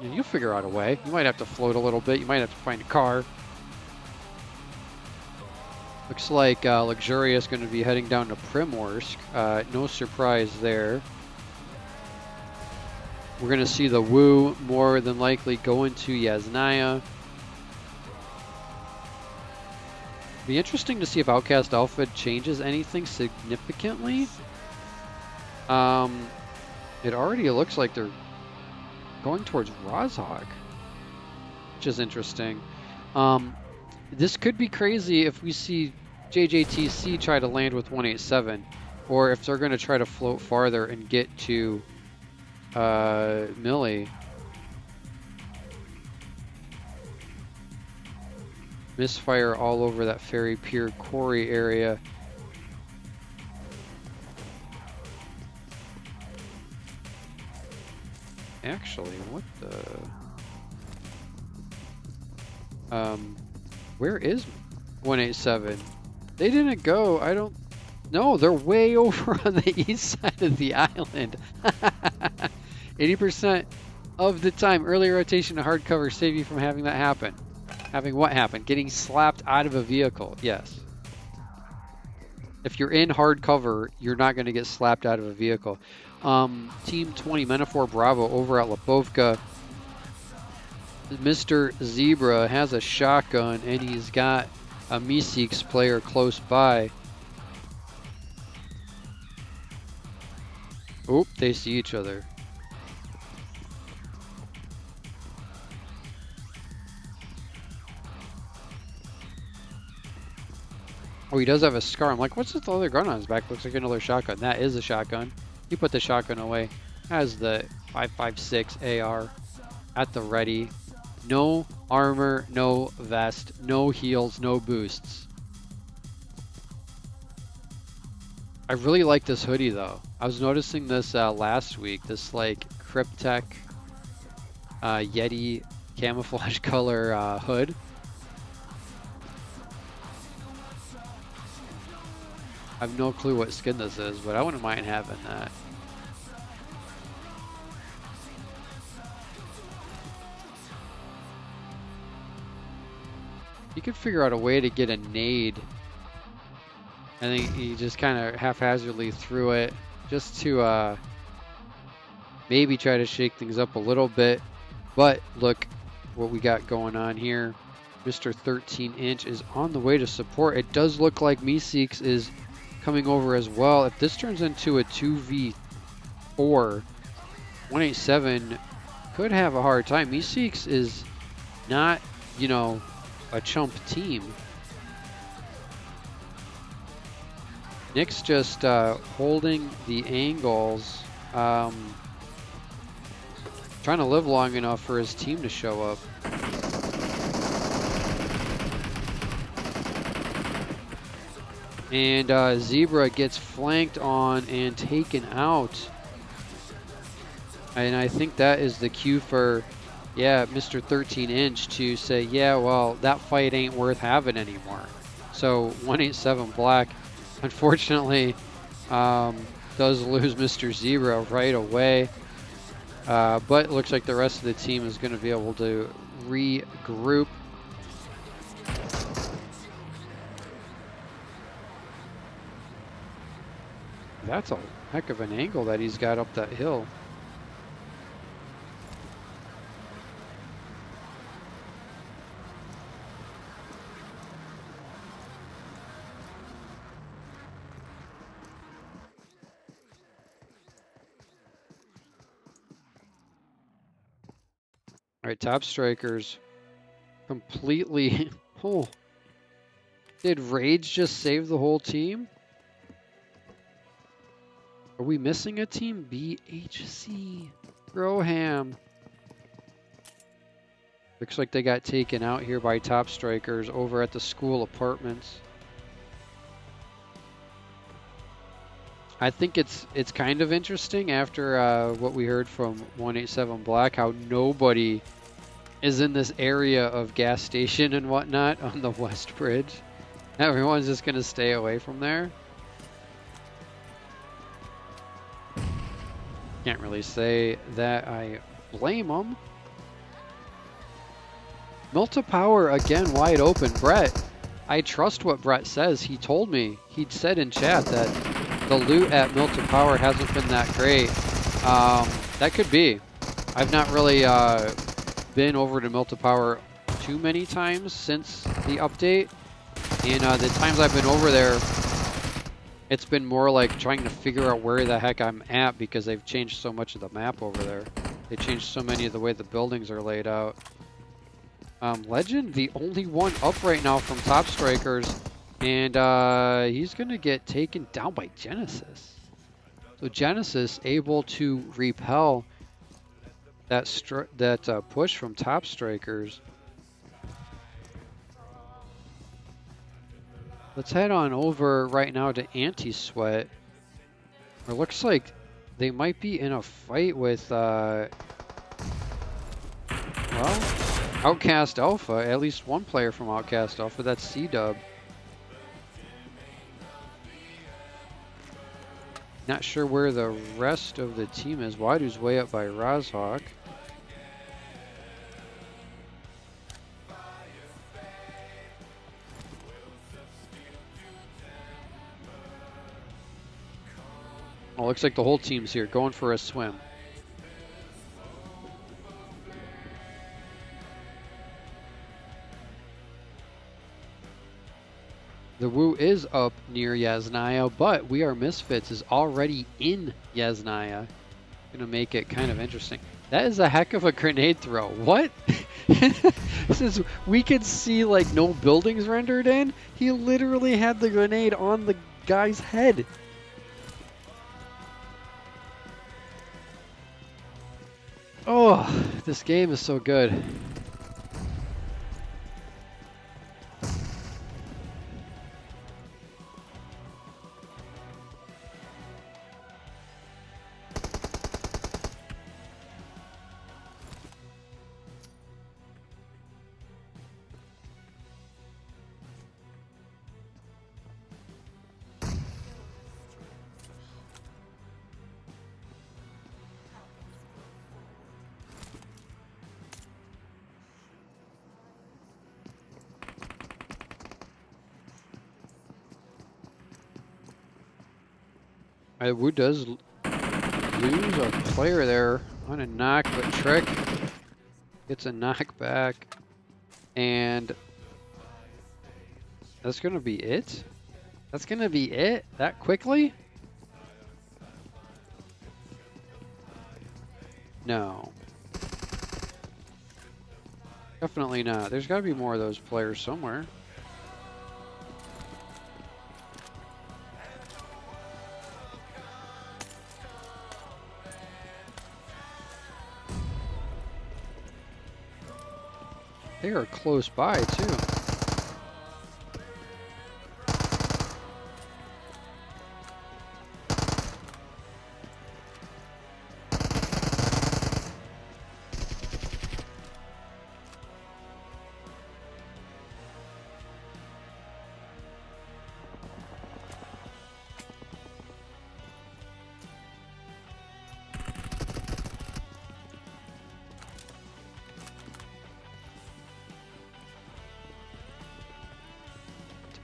you know, you'll figure out a way. You might have to float a little bit. You might have to find a car. Looks like Luxurious going to be heading down to Primorsk. No surprise there. We're going to see the Wu more than likely go into Yasnaya. Be interesting to see if Outcast Alpha changes anything significantly. It already looks like they're going towards Rozhog, which is interesting. This could be crazy if we see JJTC try to land with 187, or if they're going to try to float farther and get to Millie. Misfire all over that Ferry Pier Quarry area. Actually, what the... where is 187? They didn't go. I don't... No, they're way over on the east side of the island. 80% of the time, early rotation to hard cover save you from having that happen. Having what happen? Getting slapped out of a vehicle. Yes. If you're in hard cover, you're not going to get slapped out of a vehicle. Team 20, Metaphor Bravo over at Lipovka. Mr. Zebra has a shotgun and he's got a Meeseeks player close by. Oop, they see each other. Oh, he does have a scar. I'm like, what's this other gun on his back? Looks like another shotgun. That is a shotgun. He put the shotgun away. Has the 5.56 AR at the ready. No armor, no vest, no heals, no boosts. I really like this hoodie though. I was noticing this last week. This like Cryptek Yeti camouflage color hood. I have no clue what skin this is, but I wouldn't mind having that. You could figure out a way to get a nade. I think he just kind of haphazardly threw it just to maybe try to shake things up a little bit. But look what we got going on here. Mr. 13-inch is on the way to support. It does look like Meeseeks is coming over as well. If this turns into a 2v4, 187 could have a hard time. Meeseeks is not, you know, a chump team. Nick's just holding the angles, trying to live long enough for his team to show up. And Zebra gets flanked on and taken out. And I think that is the cue for, yeah, Mr. 13-inch to say, yeah, well, that fight ain't worth having anymore. So 187 Black, unfortunately, does lose Mr. Zebra right away. But it looks like the rest of the team is going to be able to regroup. That's a heck of an angle that he's got up that hill. All right, top strikers completely. Oh, did Rage just save the whole team? Are we missing a team? BHC. Broham. Looks like they got taken out here by top strikers over at the school apartments. I think it's kind of interesting after what we heard from 187 Black, how nobody is in this area of gas station and whatnot on the West Bridge. Everyone's just gonna stay away from there. Can't really say that I blame them. Milta Power again wide open. Brett, I trust what Brett says. He told me, he said in chat that the loot at Milta Power hasn't been that great. That could be. I've not really been over to Milta Power too many times since the update. And the times I've been over there, it's been more like trying to figure out where the heck I'm at because they've changed so much of the map over there. They changed so many of the way the buildings are laid out. Legend, the only one up right now from Top Strikers, and he's going to get taken down by Genesis. So Genesis able to repel that push from Top Strikers. Let's head on over right now to Anti-Sweat. It looks like they might be in a fight with, well, OUTcast Alpha. At least one player from OUTcast Alpha. That's C-Dub. Not sure where the rest of the team is. Wadu's way up by Rozhawk. Oh, looks like the whole team's here, going for a swim. The Woo is up near Yasnaya, but We Are Misfits is already in Yasnaya. Gonna make it kind of interesting. That is a heck of a grenade throw. What? Since we could see like no buildings rendered in, he literally had the grenade on the guy's head. Oh, this game is so good. Woo does lose a player there on a knock, but Trick gets a knock back, and that's gonna be it. That's gonna be it that quickly? No. Definitely not. There's gotta be more of those players somewhere. They are close by, too.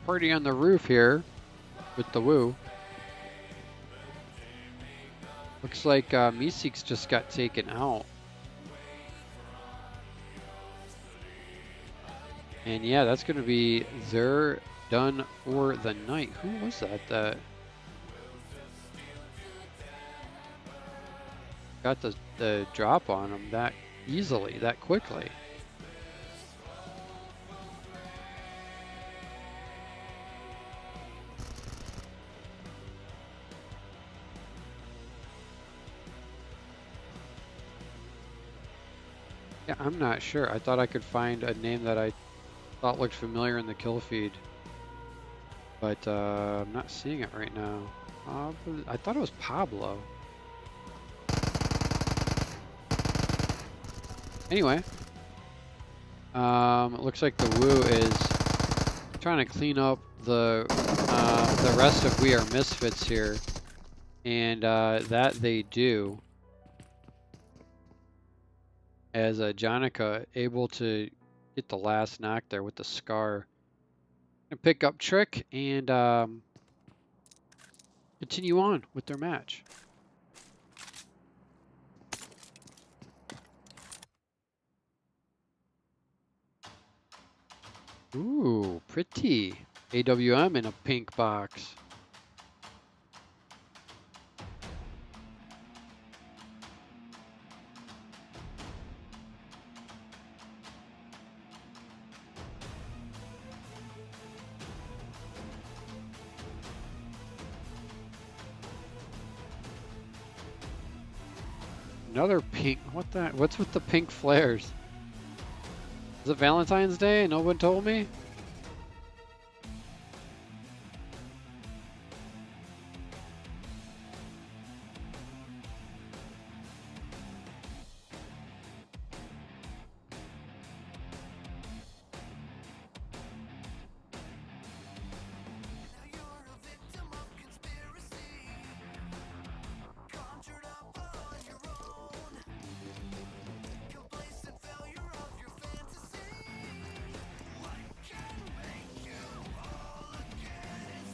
Party on the roof here with the Woo. Looks like Meeseeks just got taken out. And yeah, that's going to be they're done for the night. Who was that that got the drop on them that easily, that quickly? Yeah, I'm not sure. I thought I could find a name that I thought looked familiar in the kill feed, but I'm not seeing it right now. I thought it was Pablo. Anyway, It looks like the Woo is trying to clean up the rest of We Are Misfits here, and that they do. As Jonica able to get the last knock there with the Scar, and pick up Trick and continue on with their match. Ooh, pretty. AWM in a pink box. Another pink. What the? What's with the pink flares? Is it Valentine's Day? No one told me?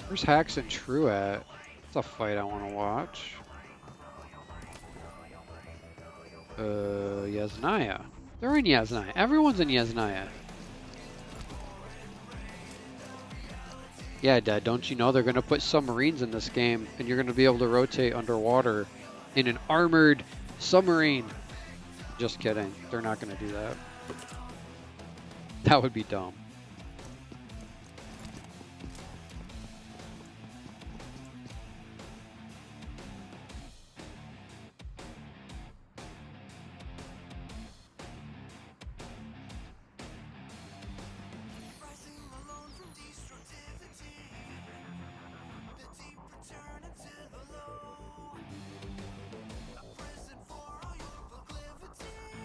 Where's Hacks and True at? It's a fight I want to watch. Yasnaya. They're in Yasnaya. Everyone's in Yasnaya. Yeah, Dad, don't you know they're going to put submarines in this game, and you're going to be able to rotate underwater in an armored submarine. Just kidding. They're not going to do that. That would be dumb.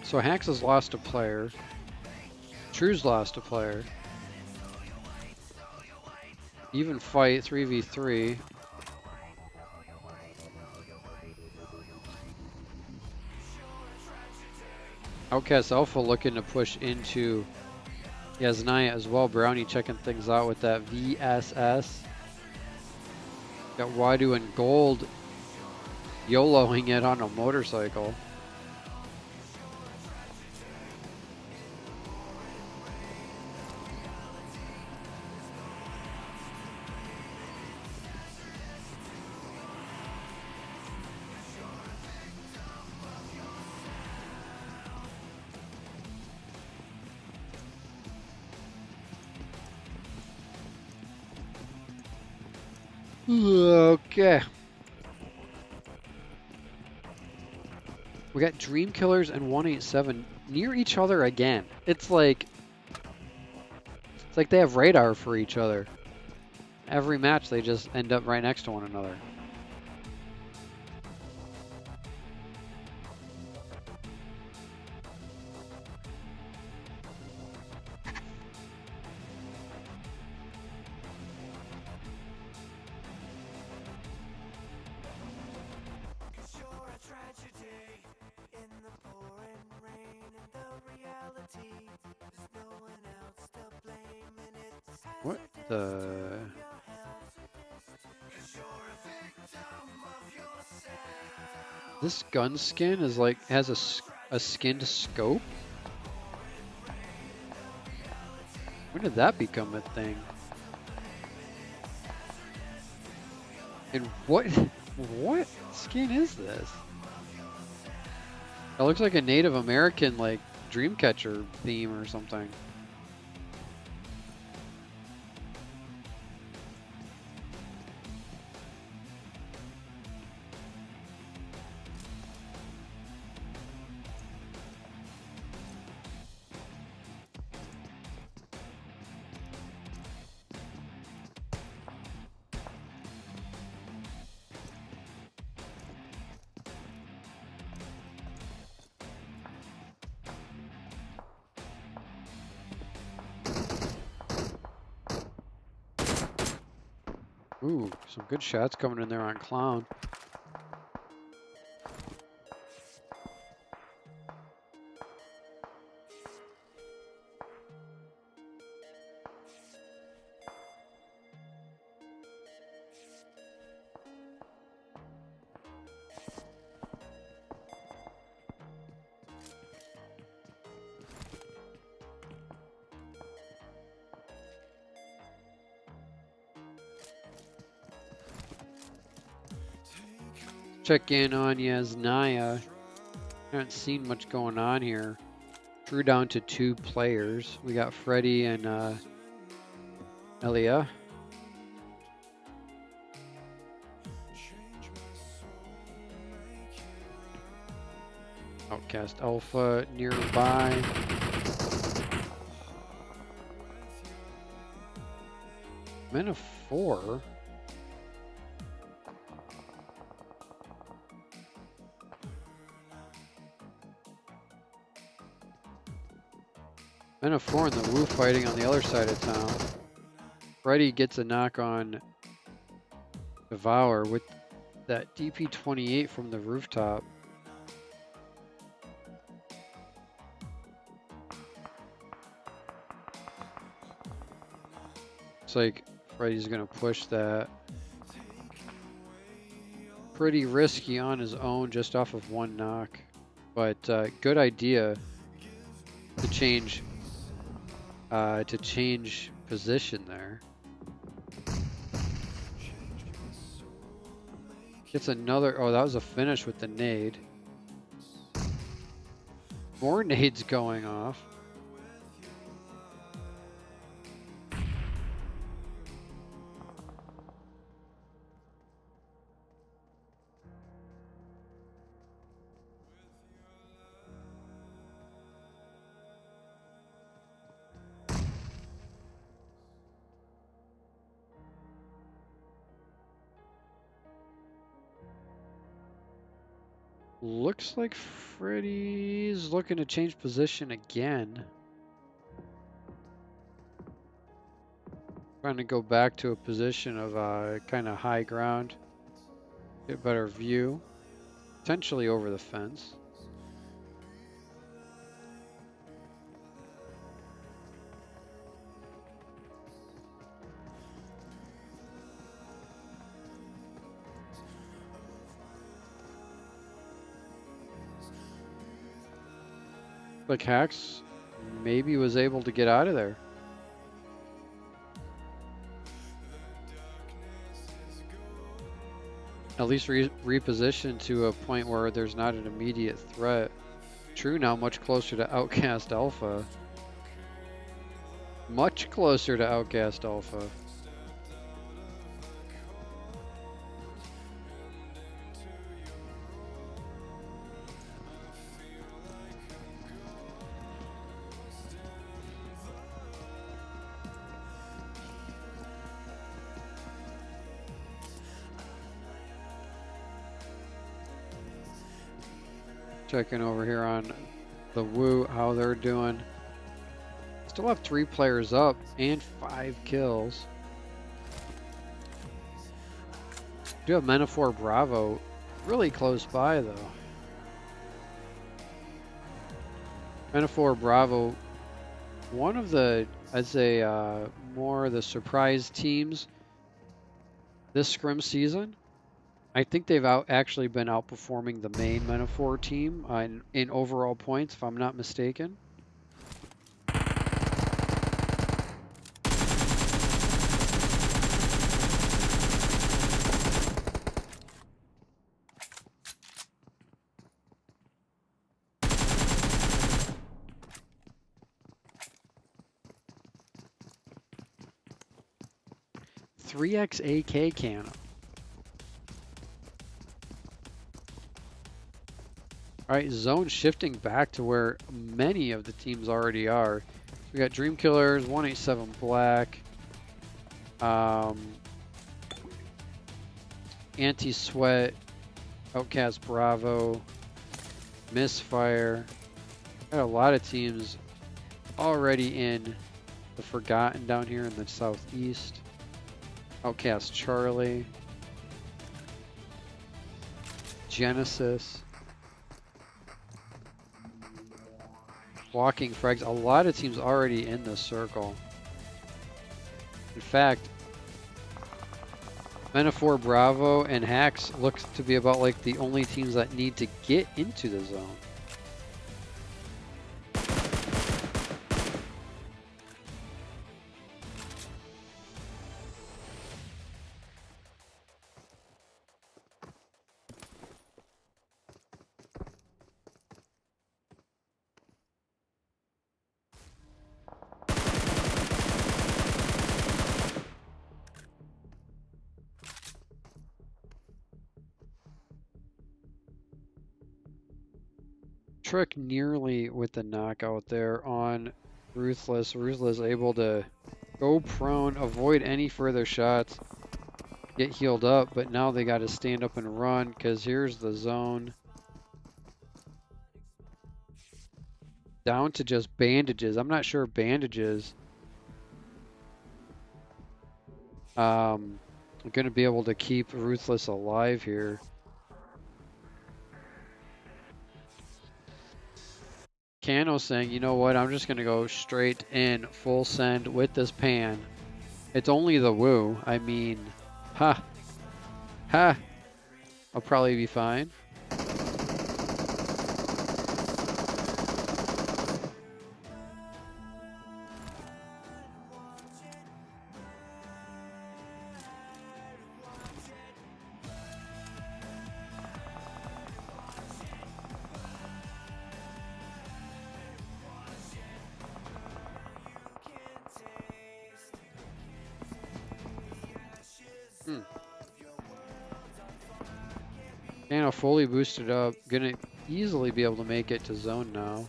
So Hacks has lost a player. True's lost a player. Even fight 3v3. OUTcast Alpha looking to push into Yasnaya as well. Brownie checking things out with that VSS. Got Waidu and Gold YOLOing it on a motorcycle. Okay. We got Dream Killers and 187 near each other again. It's like they have radar for each other. Every match they just end up right next to one another. What the? This gun skin is like, has a skinned scope? When did that become a thing? And what skin is this? It looks like a Native American like Dreamcatcher theme or something. Ooh, some good shots coming in there on Clown. Check in on Yasnaya. Haven't seen much going on here. Drew down to 2 players. We got Freddie and Elia. OUTcast Alpha nearby. Men of 4. Men of 4 in the Woo fighting on the other side of town. Freddy gets a knock on Devour with that DP-28 from the rooftop. Looks like Freddy's gonna push that. Pretty risky on his own, just off of 1 knock, but good idea to change position there. Gets another. Oh, that was a finish with the nade. More nades going off. Looks like Freddy's looking to change position again. Trying to go back to a position of kind of high ground. Get a better view. Potentially over the fence. Like Hacks maybe was able to get out of there. At least reposition to a point where there's not an immediate threat. True now much closer to OUTcast Alpha. Much closer to OUTcast Alpha. Checking over here on the Woo, how they're doing. Still have 3 players up and 5 kills. Do have Men of 4 Bravo really close by though. Men of 4 Bravo, one of the, I'd say, more the surprise teams this Scrim season. I think they've actually been outperforming the main Men of 4 team in overall points, if I'm not mistaken. .3x AK cannon. All right, zone shifting back to where many of the teams already are. We got Dream Killers, 187 Black, Anti-Sweat, OUTcast Bravo, Misfire. Got a lot of teams already in the Forgotten down here in the southeast. Outcast Charlie. Genesis. Walking Frags. A lot of teams already in this circle. In fact, Metaphor Bravo and Hacks looks to be about like the only teams that need to get into the zone. Trick nearly with the knockout there on Ruthless. Ruthless able to go prone, avoid any further shots, get healed up, but now they got to stand up and run because here's the zone. Down to just bandages. I'm not sure bandages are going to be able to keep Ruthless alive here. Cano saying, you know what, I'm just going to go straight in full send with this pan. It's only the woo. I mean, ha. Ha. I'll probably be fine. Cano fully boosted up. Gonna easily be able to make it to zone now.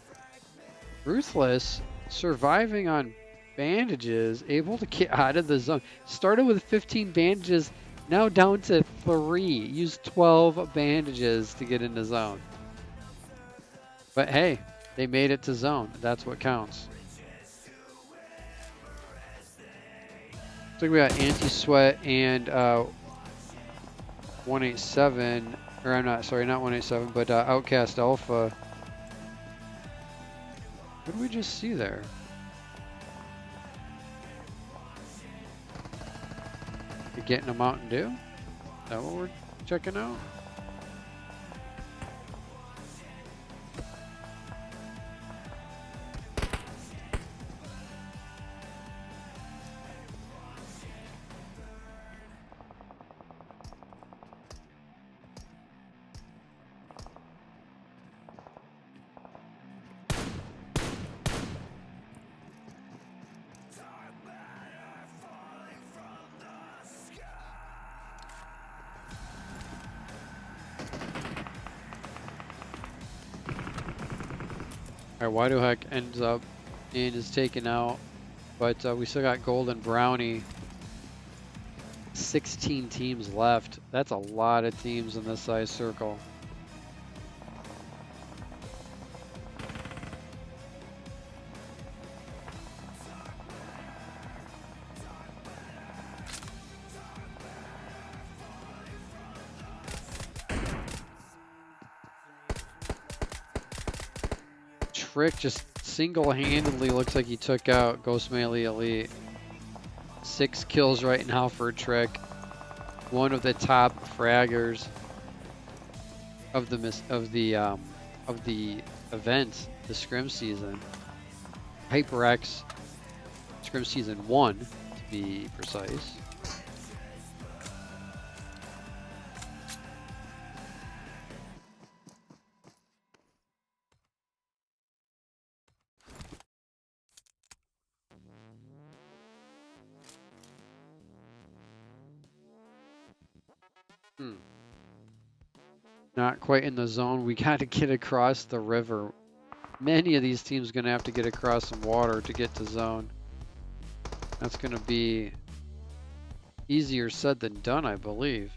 Ruthless surviving on bandages, able to get out of the zone. Started with 15 bandages, now down to 3. Used 12 bandages to get into zone. But hey, they made it to zone. That's what counts. So we got Anti-Sweat and 187, or I'm not, sorry, not 187, but Outcast Alpha. What did we just see there? You getting a Mountain Dew? Is that what we're checking out? Alright, Widohack ends up and is taken out, but we still got Golden Brownie. 16 teams left. That's a lot of teams in this size circle. Trick just single-handedly looks like he took out Ghost Melee Elite. 6 kills right now for Trick. One of the top fraggers of the event, the Scrim season. HyperX Scrim season 1 to be precise. Not quite in the zone. We got to get across the river. Many of these teams are going to have to get across some water to get to zone. That's going to be easier said than done, I believe.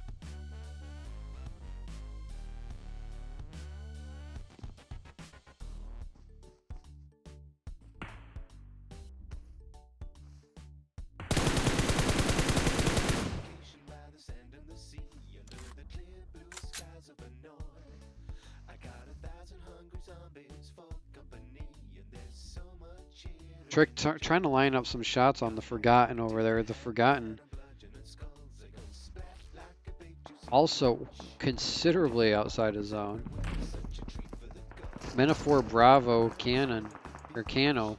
Trick trying to line up some shots on the Forgotten over there. The Forgotten also considerably outside his zone. Metaphor Bravo Cannon or Cano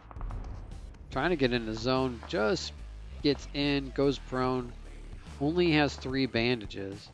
trying to get in the zone, just gets in, goes prone, only has 3 bandages.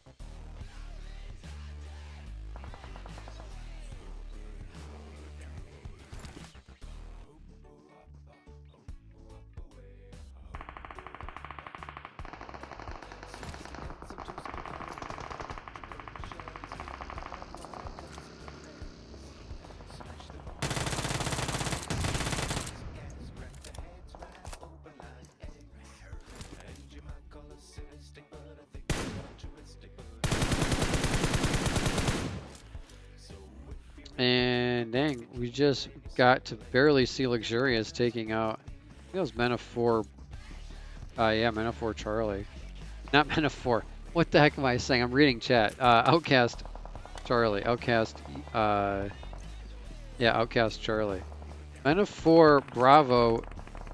And dang, we just got to barely see Luxurious taking out, I think it was Metaphor, yeah, Metaphor Charlie. Not Metaphor, what the heck am I saying? I'm reading chat. OUTcast Charlie, OUTcast, yeah, OUTcast Charlie. Metaphor Bravo,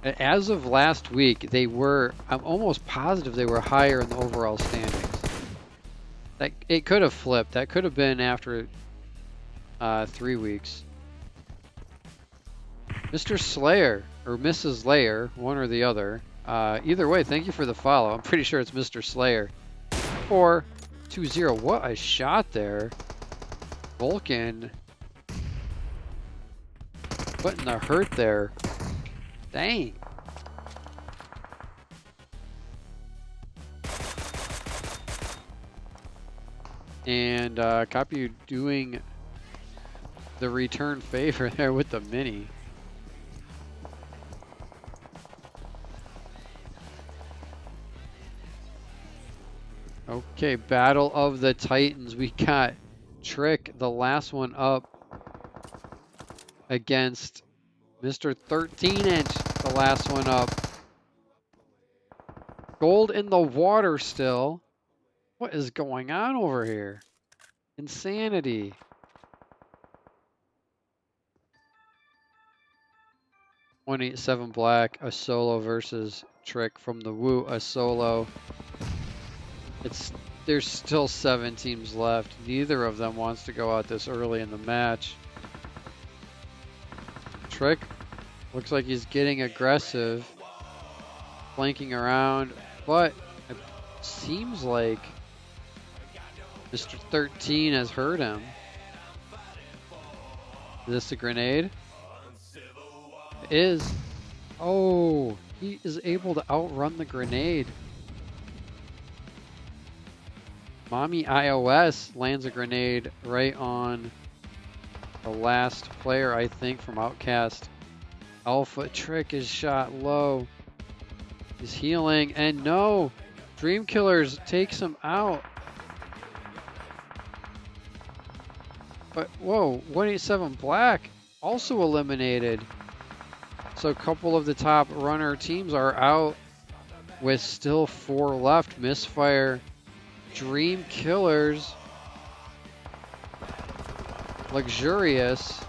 as of last week, they were, I'm almost positive they were higher in the overall standings. That, it could have flipped, that could have been after 3 weeks. Mr. Slayer, or Mrs. Layer, one or the other. Either way, thank you for the follow. I'm pretty sure it's Mr. Slayer. 4-2-0. What a shot there. Vulcan putting the hurt there. Dang. And Copy doing the return favor there with the mini. Okay, Battle of the Titans. We got Trick, the last one up, against Mr. 13-inch, the last one up. Gold in the water still. What is going on over here? Insanity. $187 Black, a solo versus Trick from the Woo, a solo. There's still 7 teams left. Neither of them wants to go out this early in the match. Trick looks like he's getting aggressive, flanking around, but it seems like Mr. 13 has hurt him. Is this a grenade? It is. Oh, he is able to outrun the grenade. Mommy iOS lands a grenade right on the last player, I think, from OUTcast. Alpha Trick is shot low. He's healing, and no! Dream Killers takes him out. But, whoa, 187 Black also eliminated. So a couple of the top runner teams are out with still 4 left. Misfire, Dream Killers, Luxurious,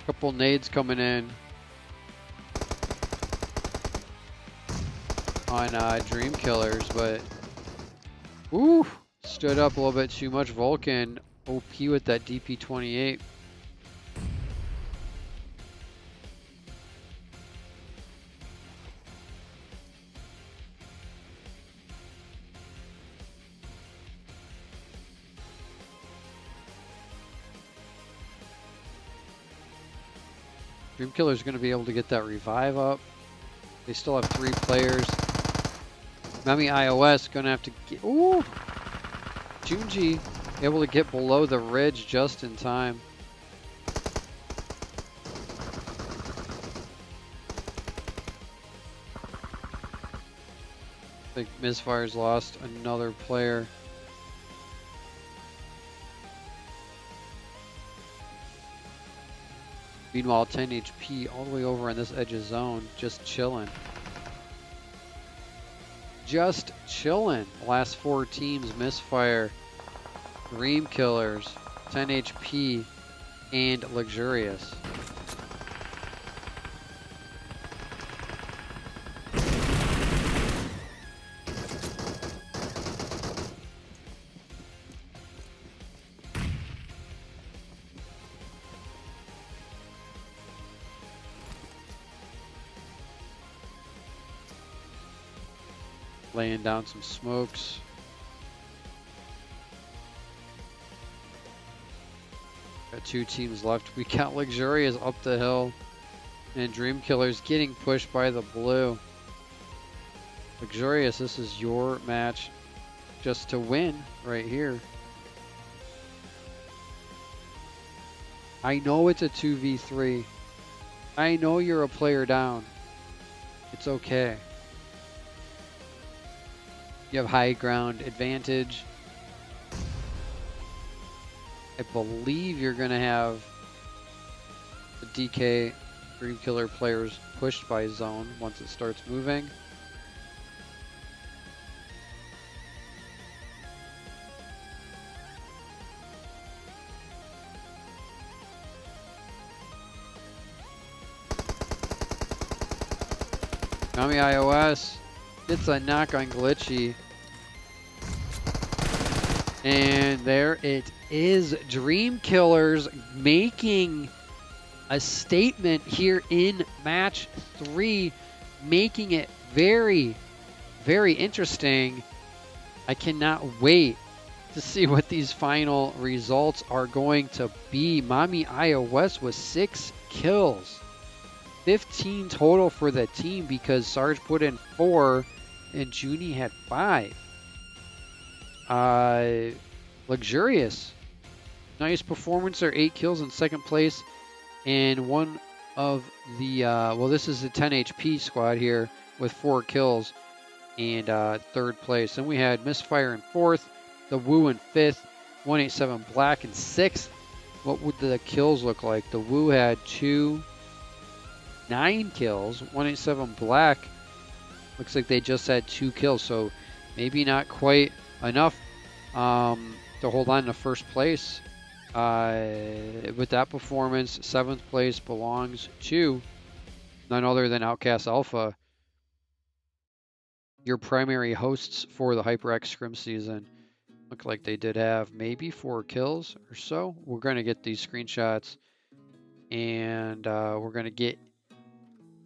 couple nades coming in on Dream Killers, but ooh, stood up a little bit too much. Vulcan OP with that DP28. Dream Killer's going to be able to get that revive up. They still have 3 players. Mami iOS going to have to get... Ooh! Junji able to get below the ridge just in time. I think Misfire's lost another player. Meanwhile, 10 HP all the way over on this edge of zone, just chilling. just chilling. Last 4 teams, Misfire, Dream Killers, 10 HP, and Luxurious. Laying down some smokes. Got 2 teams left. We got Luxurious up the hill and Dream Killers getting pushed by the blue. Luxurious, this is your match just to win right here. I know it's a 2v3. I know you're a player down. It's okay. You have high ground advantage. I believe you're going to have the DK Dream Killer players pushed by zone once it starts moving. Kami iOS gets a knock on Glitchy. And there it is. Dream Killers making a statement here in match 3, making it very, very interesting. I cannot wait to see what these final results are going to be. Mommy iOS with 6 kills. 15 total for the team because Sarge put in 4 and Junie had 5. Luxurious. Nice performance there. 8 kills in second place. And one of the, well, this is the 10 HP squad here with 4 kills and third place. Then we had Misfire in 4th, the Woo in 5th, 187 Black in 6th. What would the kills look like? The Woo had 9 kills, 187 Black. Looks like they just had 2 kills, so maybe not quite enough to hold on to first place. With that performance, 7th place belongs to none other than OUTcast Alpha, your primary hosts for the HyperX Scrim season. Look like they did have maybe 4 kills or so. We're going to get these screenshots and we're going to get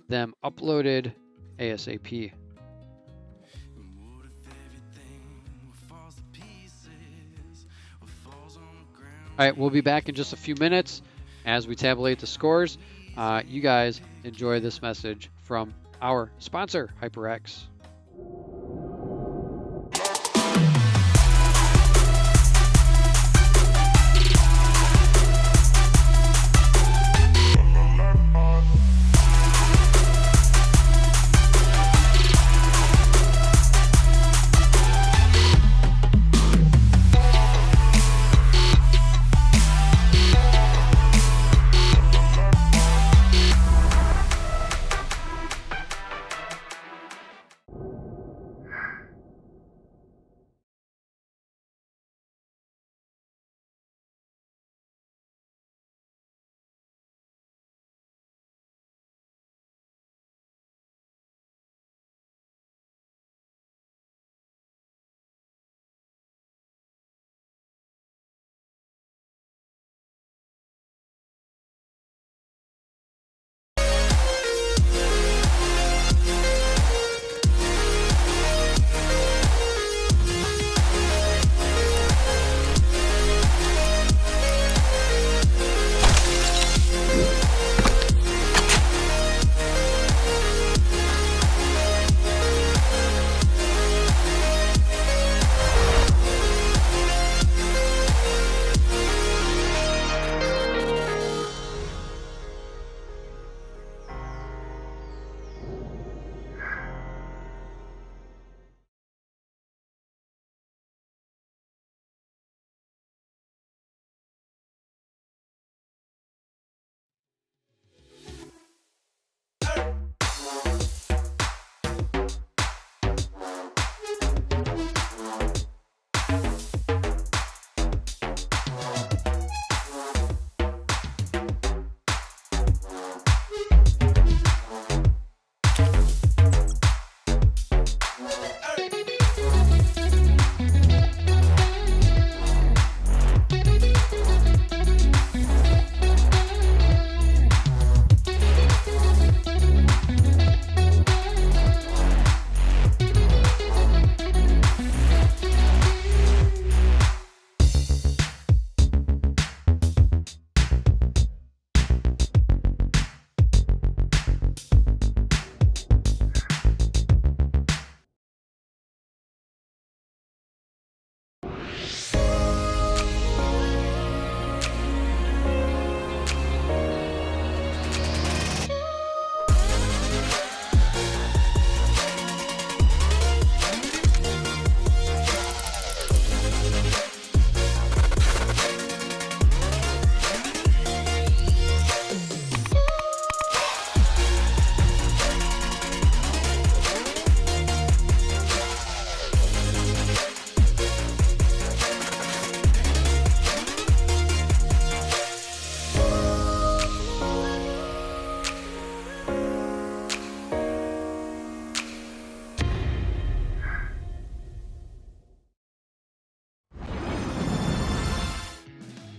them uploaded ASAP. All right, we'll be back in just a few minutes as we tabulate the scores. You guys enjoy this message from our sponsor, HyperX.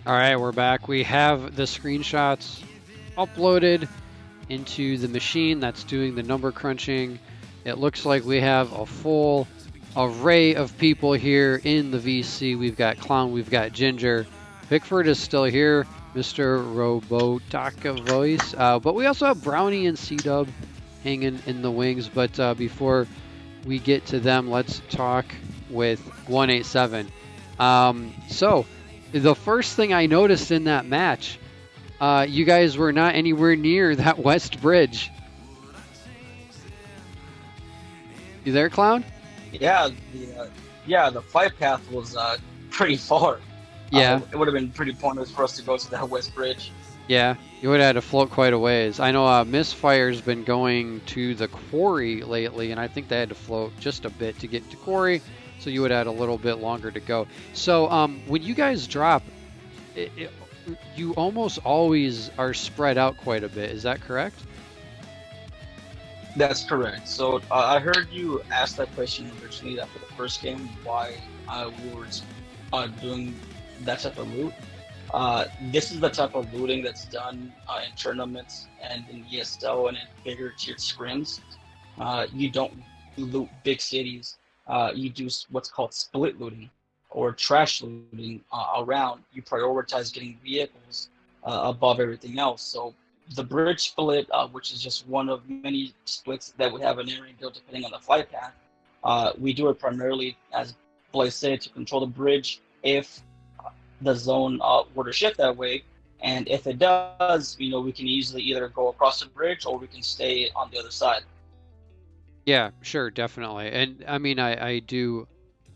All right, we're back. We have the screenshots uploaded into the machine that's doing the number crunching. It looks like we have a full array of people here in the VC. We've got Clown, we've got Ginger. Pickford is still here, Mr. Robotaka Voice. But we also have Brownie and C-Dub hanging in the wings. But before we get to them, let's talk with 187. So the first thing I noticed in that match, you guys were not anywhere near that west bridge. You there, Clown? Yeah, the flight path was pretty far. Yeah. It would have been pretty pointless for us to go to that west bridge. Yeah, you would have had to float quite a ways. I know Misfire's been going to the quarry lately, and I think they had to float just a bit to get to quarry, so you would have had a little bit longer to go. So when you guys drop, you almost always are spread out quite a bit. Is that correct? That's correct. So I heard you ask that question originally after the first game, why we were doing that type of loot. This is the type of looting that's done in tournaments and in ESL and in bigger tiered scrims. You don't loot big cities. You do what's called split looting or trash looting around. You prioritize getting vehicles above everything else. So the bridge split, which is just one of many splits that would have an area built depending on the flight path, we do it primarily, as Blaze said, to control the bridge if the zone were to shift that way. And if it does, we can easily either go across the bridge or we can stay on the other side. Yeah, sure, definitely. And I mean, I do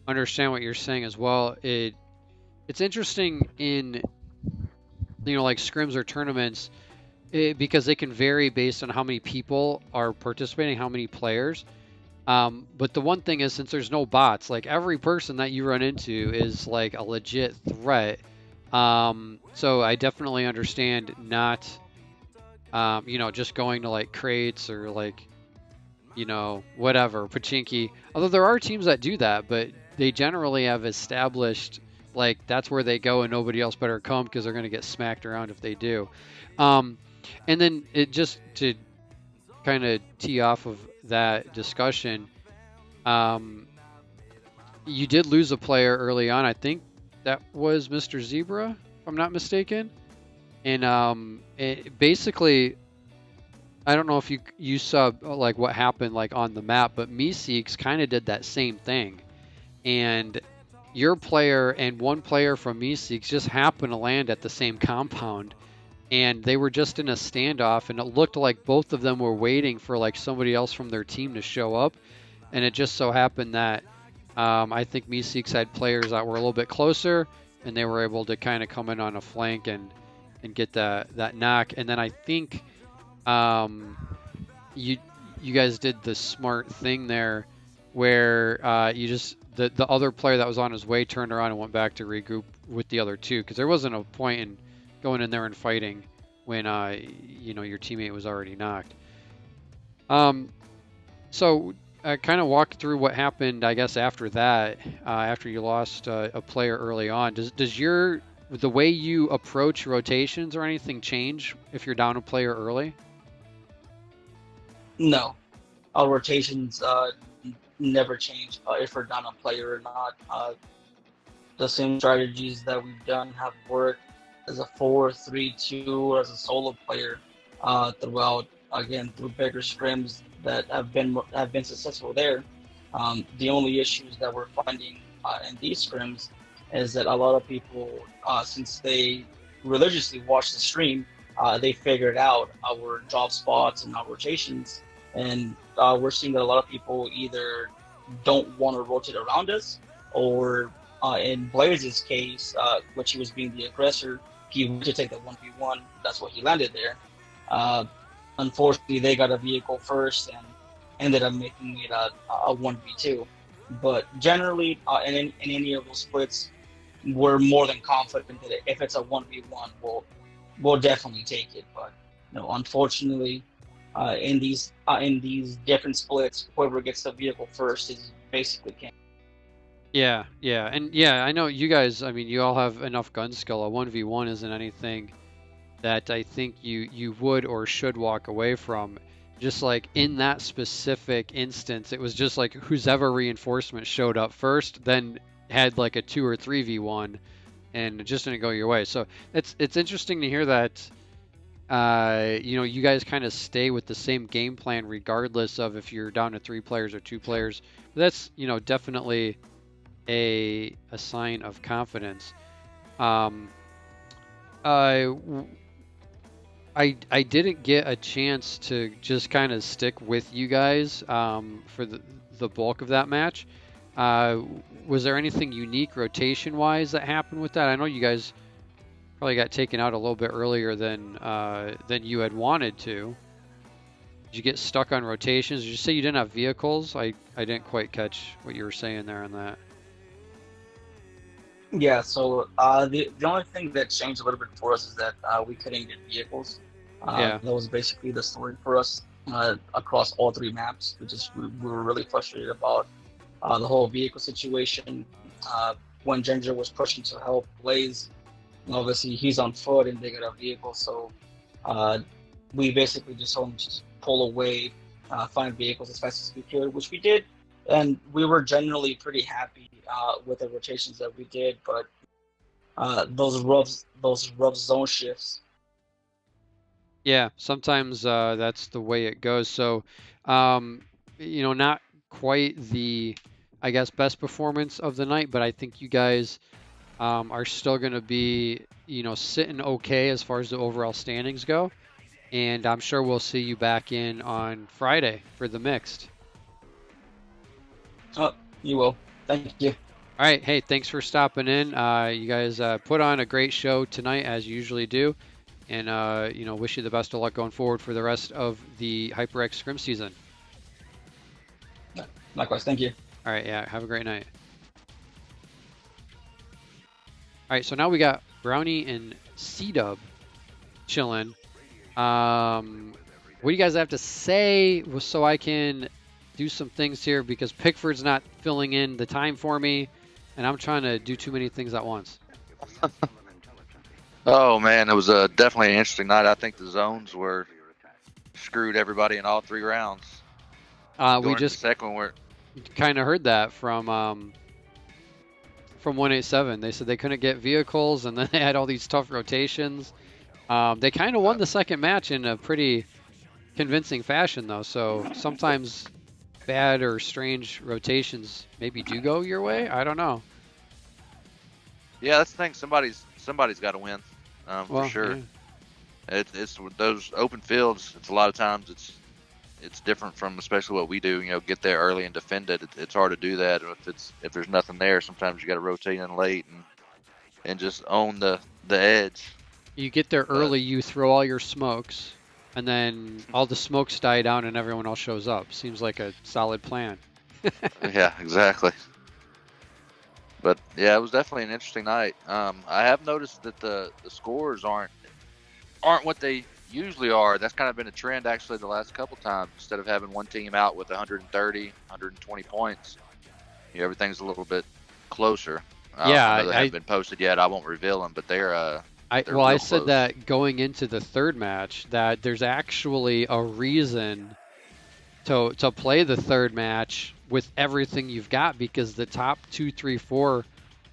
understand what you're saying as well. It's interesting in, like scrims or tournaments, because they can vary based on how many people are participating, how many players. But the one thing is, since there's no bots, like every person that you run into is like a legit threat. So I definitely understand not, just going to like crates or like, whatever, Pachinki. Although there are teams that do that, but they generally have established like that's where they go and nobody else better come because they're going to get smacked around if they do. And then it just to kind of tee off of that discussion, you did lose a player early on. I think that was Mr. Zebra, if I'm not mistaken. And basically, I don't know if you saw like what happened like on the map, but Meeseeks kind of did that same thing. And your player and one player from Meeseeks just happened to land at the same compound. And they were just in a standoff, and it looked like both of them were waiting for like somebody else from their team to show up. And it just so happened that I think Meeseeks had players that were a little bit closer, and they were able to kind of come in on a flank and get that knock. And then I think you guys did the smart thing there, where you just the other player that was on his way turned around and went back to regroup with the other two, because there wasn't a point in going in there and fighting when your teammate was already knocked. So I kind of walked through what happened, I guess, after that, after you lost a player early on. Does the way you approach rotations or anything change if you're down a player early? No, our rotations never change if we're down a player or not. The same strategies that we've done have worked as a 4-3-2 or as a solo player throughout, again, through bigger scrims that have been successful there. The only issues that we're finding in these scrims is that a lot of people, since they religiously watch the stream, they figured out our drop spots and our rotations, and we're seeing that a lot of people either don't want to rotate around us, or in Blaze's case, which he was being the aggressor, he wanted to take the 1v1. That's what he landed there. Unfortunately, they got a vehicle first and ended up making it a 1v2. But generally, in any of those splits, we're more than confident that if it's a 1v1, we'll definitely take it. But unfortunately, in these different splits, whoever gets the vehicle first is basically king. Yeah, yeah, and yeah, I know you guys. I mean, you all have enough gun skill. A 1v1 isn't anything that I think you would or should walk away from. Just like in that specific instance, it was just like whose ever reinforcement showed up first, then had like a 2 or 3v1, and it just didn't go your way. So it's interesting to hear that. You guys kind of stay with the same game plan regardless of if you're down to 3 players or 2 players. But that's definitely a sign of confidence. Um, I I didn't get a chance to just kind of stick with you guys for the bulk of that match. Uh, was there anything unique rotation wise that happened with that? I know you guys probably got taken out a little bit earlier than you had wanted to. Did you get stuck on rotations? Did you say you didn't have vehicles? I didn't quite catch what you were saying there on that. Yeah, so the only thing that changed a little bit for us is that we couldn't get vehicles. Yeah. That was basically the story for us across all 3 maps. We were really frustrated about the whole vehicle situation. When Ginger was pushing to help Blaze, obviously he's on foot and they got a vehicle, so we basically just told him to just pull away, find vehicles as fast as we could, which we did, and we were generally pretty happy with the rotations that we did. But those rough zone shifts. Yeah, sometimes that's the way it goes. So, not quite the, I guess, best performance of the night, but I think you guys are still going to be, sitting okay as far as the overall standings go. And I'm sure we'll see you back in on Friday for the mixed. Oh, you will. Thank you. All right. Hey, thanks for stopping in. You guys put on a great show tonight, as you usually do. And, wish you the best of luck going forward for the rest of the HyperX Scrim season. Likewise. Thank you. All right. Yeah. Have a great night. All right. So now we got Brownie and C-Dub chilling. What do you guys have to say so I can do some things here, because Pickford's not filling in the time for me and I'm trying to do too many things at once. Oh man, it was definitely an interesting night. I think the zones were screwed everybody in all 3 rounds. We just the second one kind of heard that from 187. They said they couldn't get vehicles, and then they had all these tough rotations. They kind of won the second match in a pretty convincing fashion, though. So sometimes bad or strange rotations maybe do go your way. I don't know. Yeah, that's the thing. Somebody's got to win, for sure. Yeah. It's those open fields. It's a lot of times it's different from especially what we do. Get there early and defend it. It's hard to do that. If there's nothing there, sometimes you got to rotate in late and just own the edge. You get there early, you throw all your smokes, and then all the smokes die down and everyone else shows up. Seems like a solid plan. Yeah, exactly. But yeah, it was definitely an interesting night. I have noticed that the scores aren't what they usually are. That's kind of been a trend actually the last couple times. Instead of having one team out with 130, 120 points, everything's a little bit closer. Yeah, I know they haven't been posted yet. I won't reveal them, but they're I said close. that going into the third match, that there's actually a reason to play the third match with everything you've got, because the top 2, 3, 4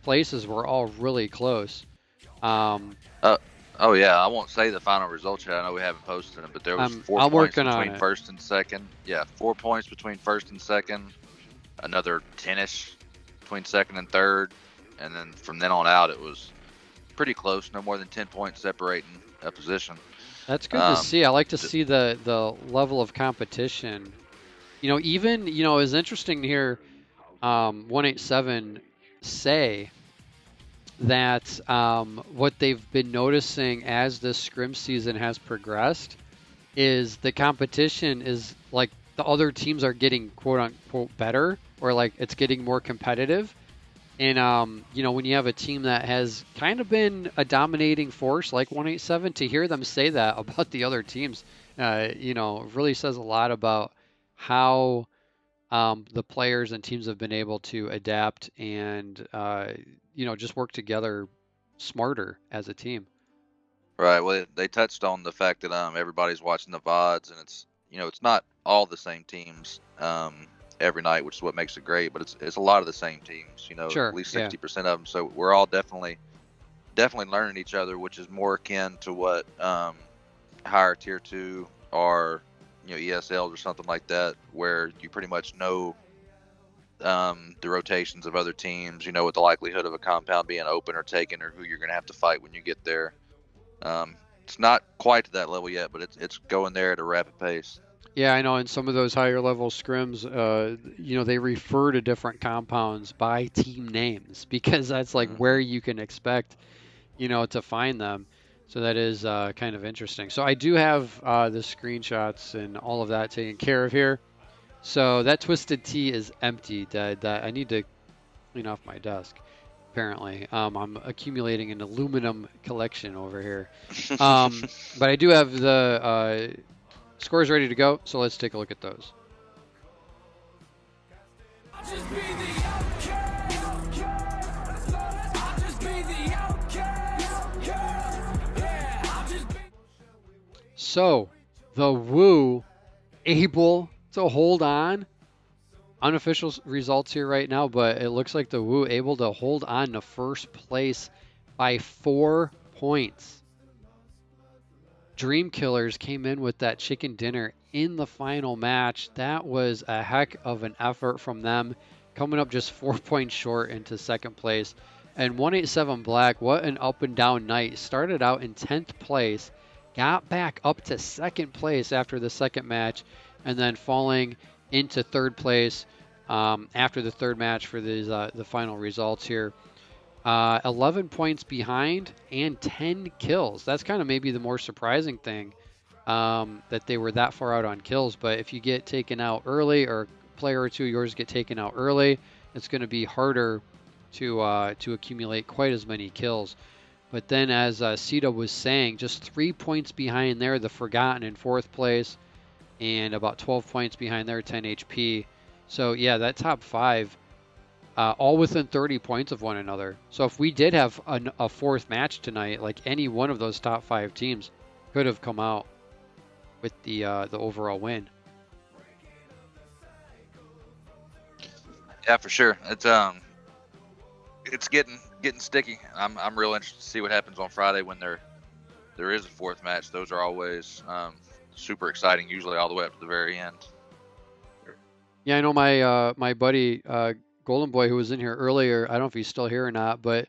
places were all really close. Oh yeah, I won't say the final results yet. I know we haven't posted them, but there was 4 points between first and second. Yeah, 4 points between first and second. Another 10-ish between second and third, and then from then on out, it was pretty close. No more than 10 points separating a position. That's good to see. I like to see the level of competition. Even it was interesting to hear 187 say that what they've been noticing as this scrim season has progressed is the competition is like the other teams are getting quote unquote better, or like it's getting more competitive. And when you have a team that has kind of been a dominating force like 187, to hear them say that about the other teams, really says a lot about how the players and teams have been able to adapt and just work together smarter as a team. Right. Well, they touched on the fact that everybody's watching the VODs, and it's not all the same teams every night, which is what makes it great. But it's a lot of the same teams. Sure, at least yeah. 60% of them. So we're all definitely learning each other, which is more akin to what higher tier 2 or ESLs or something like that, where you pretty much know the rotations of other teams. With the likelihood of a compound being open or taken, or who you're going to have to fight when you get there. It's not quite to that level yet, but it's going there at a rapid pace. Yeah, I know. In some of those higher level scrims, they refer to different compounds by team names because that's like where you can expect, to find them. So that is kind of interesting. So I do have the screenshots and all of that taken care of here. So that Twisted Tea is empty. That I need to clean off my desk. Apparently, I'm accumulating an aluminum collection over here. But I do have the scores ready to go, so let's take a look at those. So, the Woo able to hold on. Unofficial results here right now, but it looks like the Woo able to hold on to first place by 4 points. Dream Killers came in with that chicken dinner in the final match. That was a heck of an effort from them, coming up just 4 points short into second place. And 187 Black, what an up and down night. Started out in 10th place, got back up to second place after the second match, and then falling into third place after the third match for the final results here. 11 points behind and 10 kills. That's kind of maybe the more surprising thing, that they were that far out on kills. But if you get taken out early, or a player or two of yours get taken out early, it's going to be harder to accumulate quite as many kills. But then, as Sita was saying, just 3 points behind there, the Forgotten in fourth place, and about 12 points behind there, 10 HP. So yeah, that top 5, all within 30 points of one another. So if we did have a fourth match tonight, like any one of those top 5 teams could have come out with the overall win. Yeah, for sure. It's getting sticky. I'm real interested to see what happens on Friday when there is a fourth match. Those are always super exciting, usually all the way up to the very end. Yeah, I know my buddy Golden Boy, who was in here earlier, I don't know if he's still here or not, but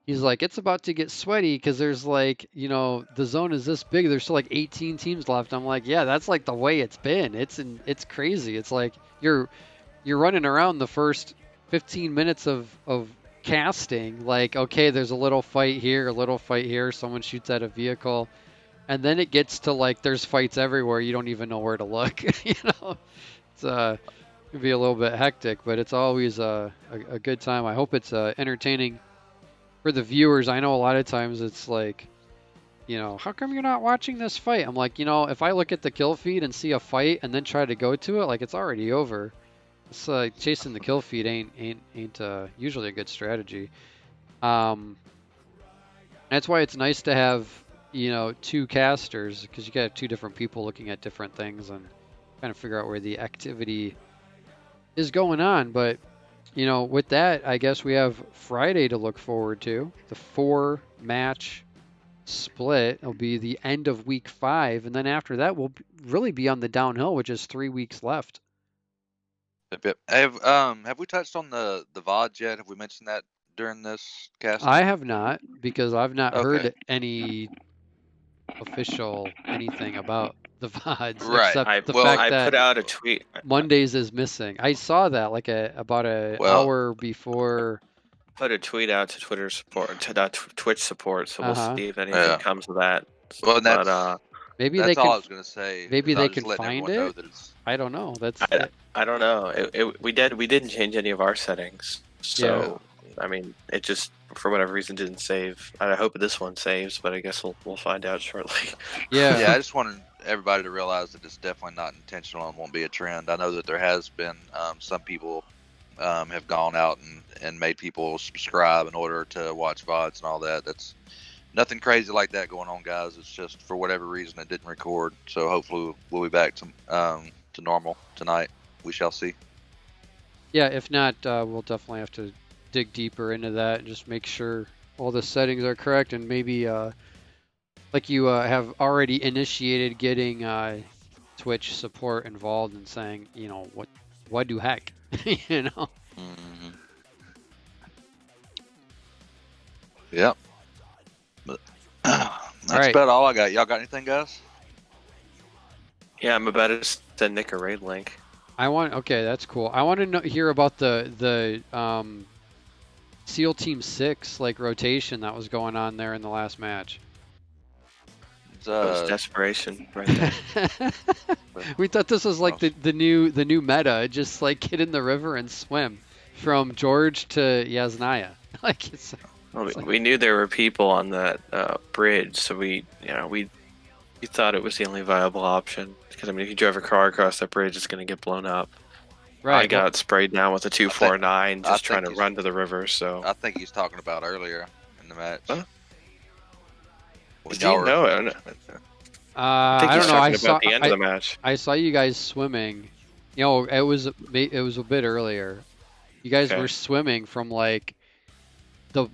he's like, it's about to get sweaty because there's like, the zone is this big. There's still like 18 teams left. I'm like, yeah, that's like the way it's been. It's crazy. It's like you're running around the first 15 minutes of casting. Like, okay, there's a little fight here, a little fight here. Someone shoots at a vehicle. And then it gets to like there's fights everywhere. You don't even know where to look. It's it can be a little bit hectic, but it's always a good time. I hope it's entertaining for the viewers. I know a lot of times it's like, how come you're not watching this fight? I'm like, if I look at the kill feed and see a fight and then try to go to it, like it's already over. It's like chasing the kill feed ain't usually a good strategy. That's why it's nice to have 2 casters, because you got 2 different people looking at different things and kind of figure out where the activity is going on. But with that, I guess we have Friday to look forward to. The 4-match split. It'll be the end of week 5, and then after that we'll really be on the downhill, which is 3 weeks left. Yep. Have we touched on the VODs yet? Have we mentioned that during this cast? I have not, because I've not heard any official anything about the VODs, right. except the fact that I put out a tweet. Mondays is missing. I saw that like about an hour before. Put a tweet out to Twitter support, to Twitch support, so we'll see if anything comes of that. Well, maybe that's all I was gonna say. Maybe they can find it. I don't know. I don't know. We didn't change any of our settings, so I mean, it just for whatever reason didn't save. I hope this one saves, but I guess we'll find out shortly. Yeah. Yeah, I just wanted everybody to realize that it's definitely not intentional and won't be a trend. I know that there has been some people have gone out and made people subscribe in order to watch VODs and all that. That's nothing crazy like that going on, guys. It's just for whatever reason it didn't record. So hopefully we'll be back to normal tonight. We shall see. Yeah, if not, we'll definitely have to dig deeper into that and just make sure all the settings are correct, and maybe like you have already initiated getting Twitch support involved and saying, you know, what do heck, you know? Mm-hmm. Yep. But that's about all I got. Y'all got anything, guys? Yeah, I'm about to send Nick a raid link. Okay, that's cool. I want to hear about the SEAL Team 6 like rotation that was going on there in the last match. That was desperation right there. We thought this was like the new meta, just like get in the river and swim from George to Yasnaya. Like we knew there were people on that bridge, so we thought it was the only viable option. Because I mean, if you drove a car across that bridge, it's going to get blown up. Right. I got sprayed down with a 249 just trying to run to the river. So I think he's talking about earlier in the match. Huh? When Do you know? I think he's talking about the end of the match. I saw you guys swimming. You know, it was a bit earlier. You guys were swimming from like the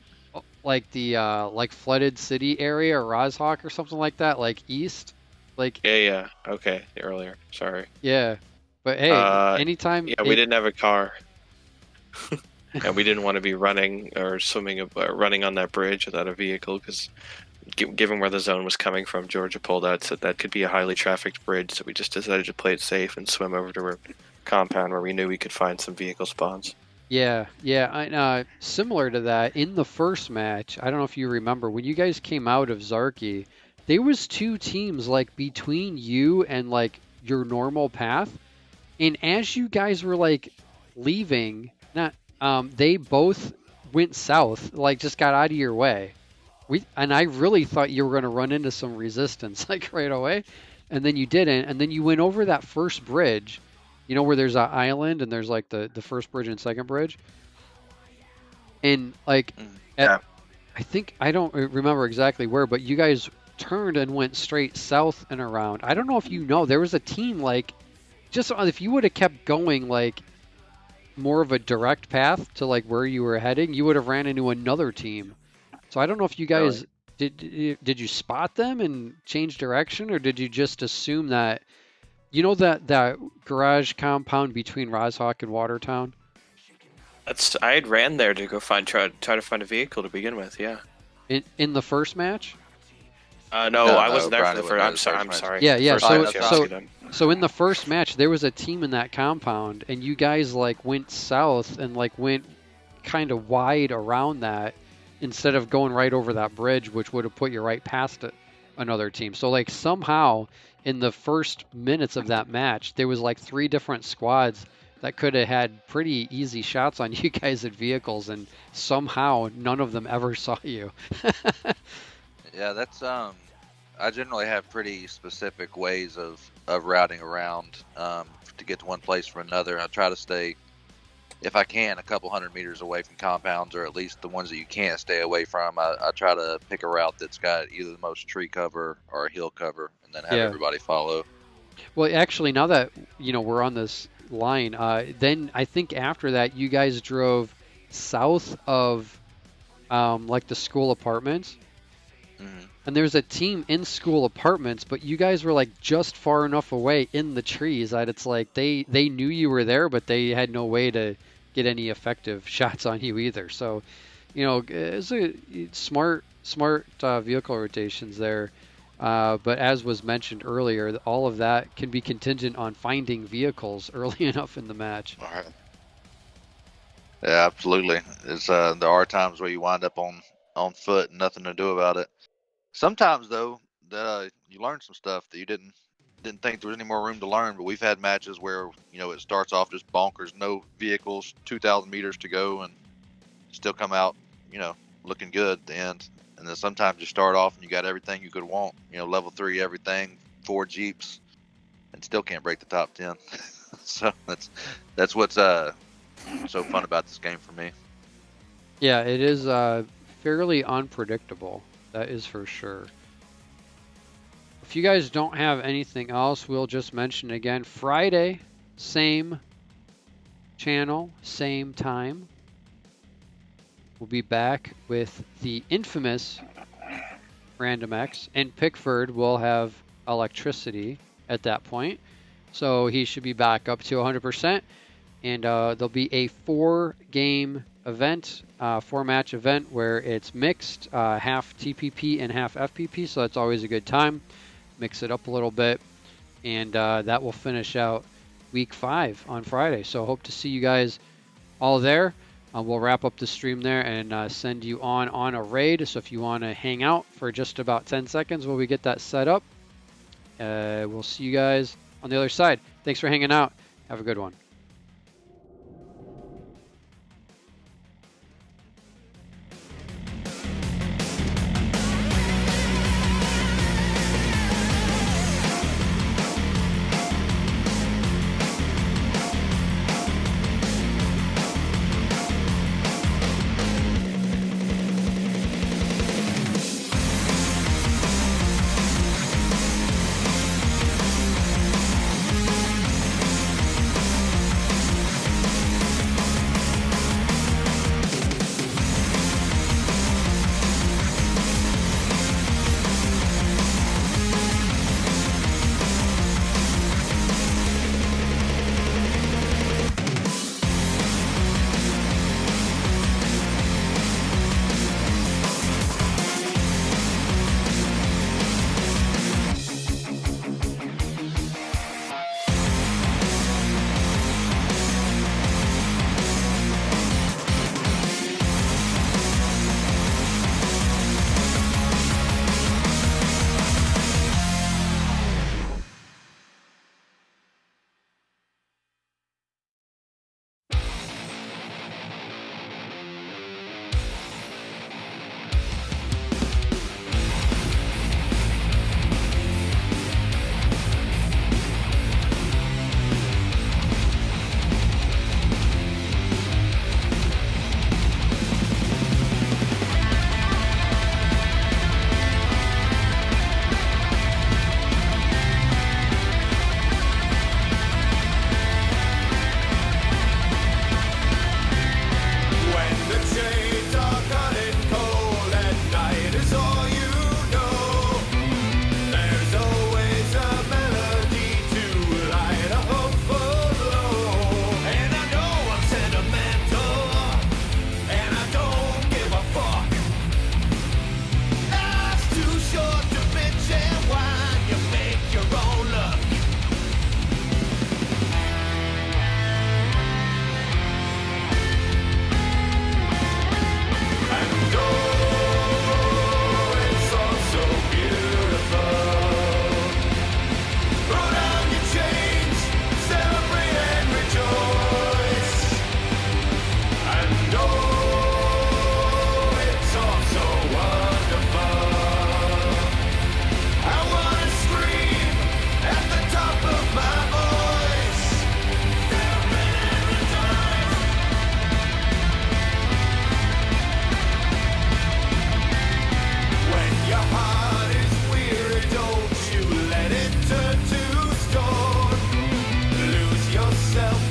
flooded city area or Rozhawk or something like that, like east. Like Yeah. Okay, earlier. Sorry. Yeah, but hey, anytime. Yeah, we didn't have a car. And we didn't want to be running or swimming or running on that bridge without a vehicle because, given where the zone was coming from, Georgia pulled out said that could be a highly trafficked bridge, so we just decided to play it safe and swim over to a compound where we knew we could find some vehicle spawns. Yeah. Similar to that, in the first match, I don't know if you remember, when you guys came out of Zarki, there was two teams like between you and like your normal path, and as you guys were like leaving, they both went south, like just got out of your way. And I really thought you were going to run into some resistance like right away, and then you didn't, and then you went over that first bridge, you know, where there's an island and there's like the first bridge and second bridge, and like I think, I don't remember exactly where, but you guys turned and went straight south and around. I don't know if you know, there was a team like, just if you would have kept going like more of a direct path to like where you were heading, you would have ran into another team. So I don't know if you guys did you spot them and change direction, or did you just assume that, you know, that garage compound between Rozhawk and Watertown? I had ran there to go try to find a vehicle to begin with. Yeah. In the first match? No, I wasn't there for the first. I'm sorry. Yeah. So in the first match, there was a team in that compound, and you guys like went south and like went kind of wide around that instead of going right over that bridge, which would have put you right past another team. So like somehow in the first minutes of that match, there was like 3 different squads that could have had pretty easy shots on you guys at vehicles, and somehow none of them ever saw you. Yeah, that's I generally have pretty specific ways of routing around to get to one place from another. I try to stay, if I can, a couple 100 meters away from compounds, or at least the ones that you can't stay away from. I try to pick a route that's got either the most tree cover or hill cover, and then have everybody follow. Well, actually, now that, you know, we're on this line, then I think after that you guys drove south of like the school apartments. Mm-hmm. And there's a team in school apartments, but you guys were like just far enough away in the trees that it's like they knew you were there, but they had no way to get any effective shots on you either. So, you know, it's a smart vehicle rotations there. But as was mentioned earlier, all of that can be contingent on finding vehicles early enough in the match. All right. Yeah, absolutely. There are times where you wind up on foot and nothing to do about it. Sometimes though, you learn some stuff that you didn't think there was any more room to learn. But we've had matches where, you know, it starts off just bonkers, no vehicles, 2,000 meters to go, and still come out, you know, looking good at the end. And then sometimes you start off and you got everything you could want, you know, level 3 everything, 4 Jeeps and still can't break the top 10. So that's what's so fun about this game for me. Yeah, it is fairly unpredictable. That is for sure. If you guys don't have anything else, we'll just mention again, Friday, same channel, same time. We'll be back with the infamous Random X, and Pickford will have electricity at that point. So he should be back up to 100%. And there'll be a 4-game event, 4-match event where it's mixed, half TPP and half FPP. So that's always a good time. Mix it up a little bit. And that will finish out week 5 on Friday. So hope to see you guys all there. We'll wrap up the stream there and send you on a raid. So if you want to hang out for just about 10 seconds while we get that set up, we'll see you guys on the other side. Thanks for hanging out. Have a good one.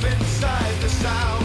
Inside the sound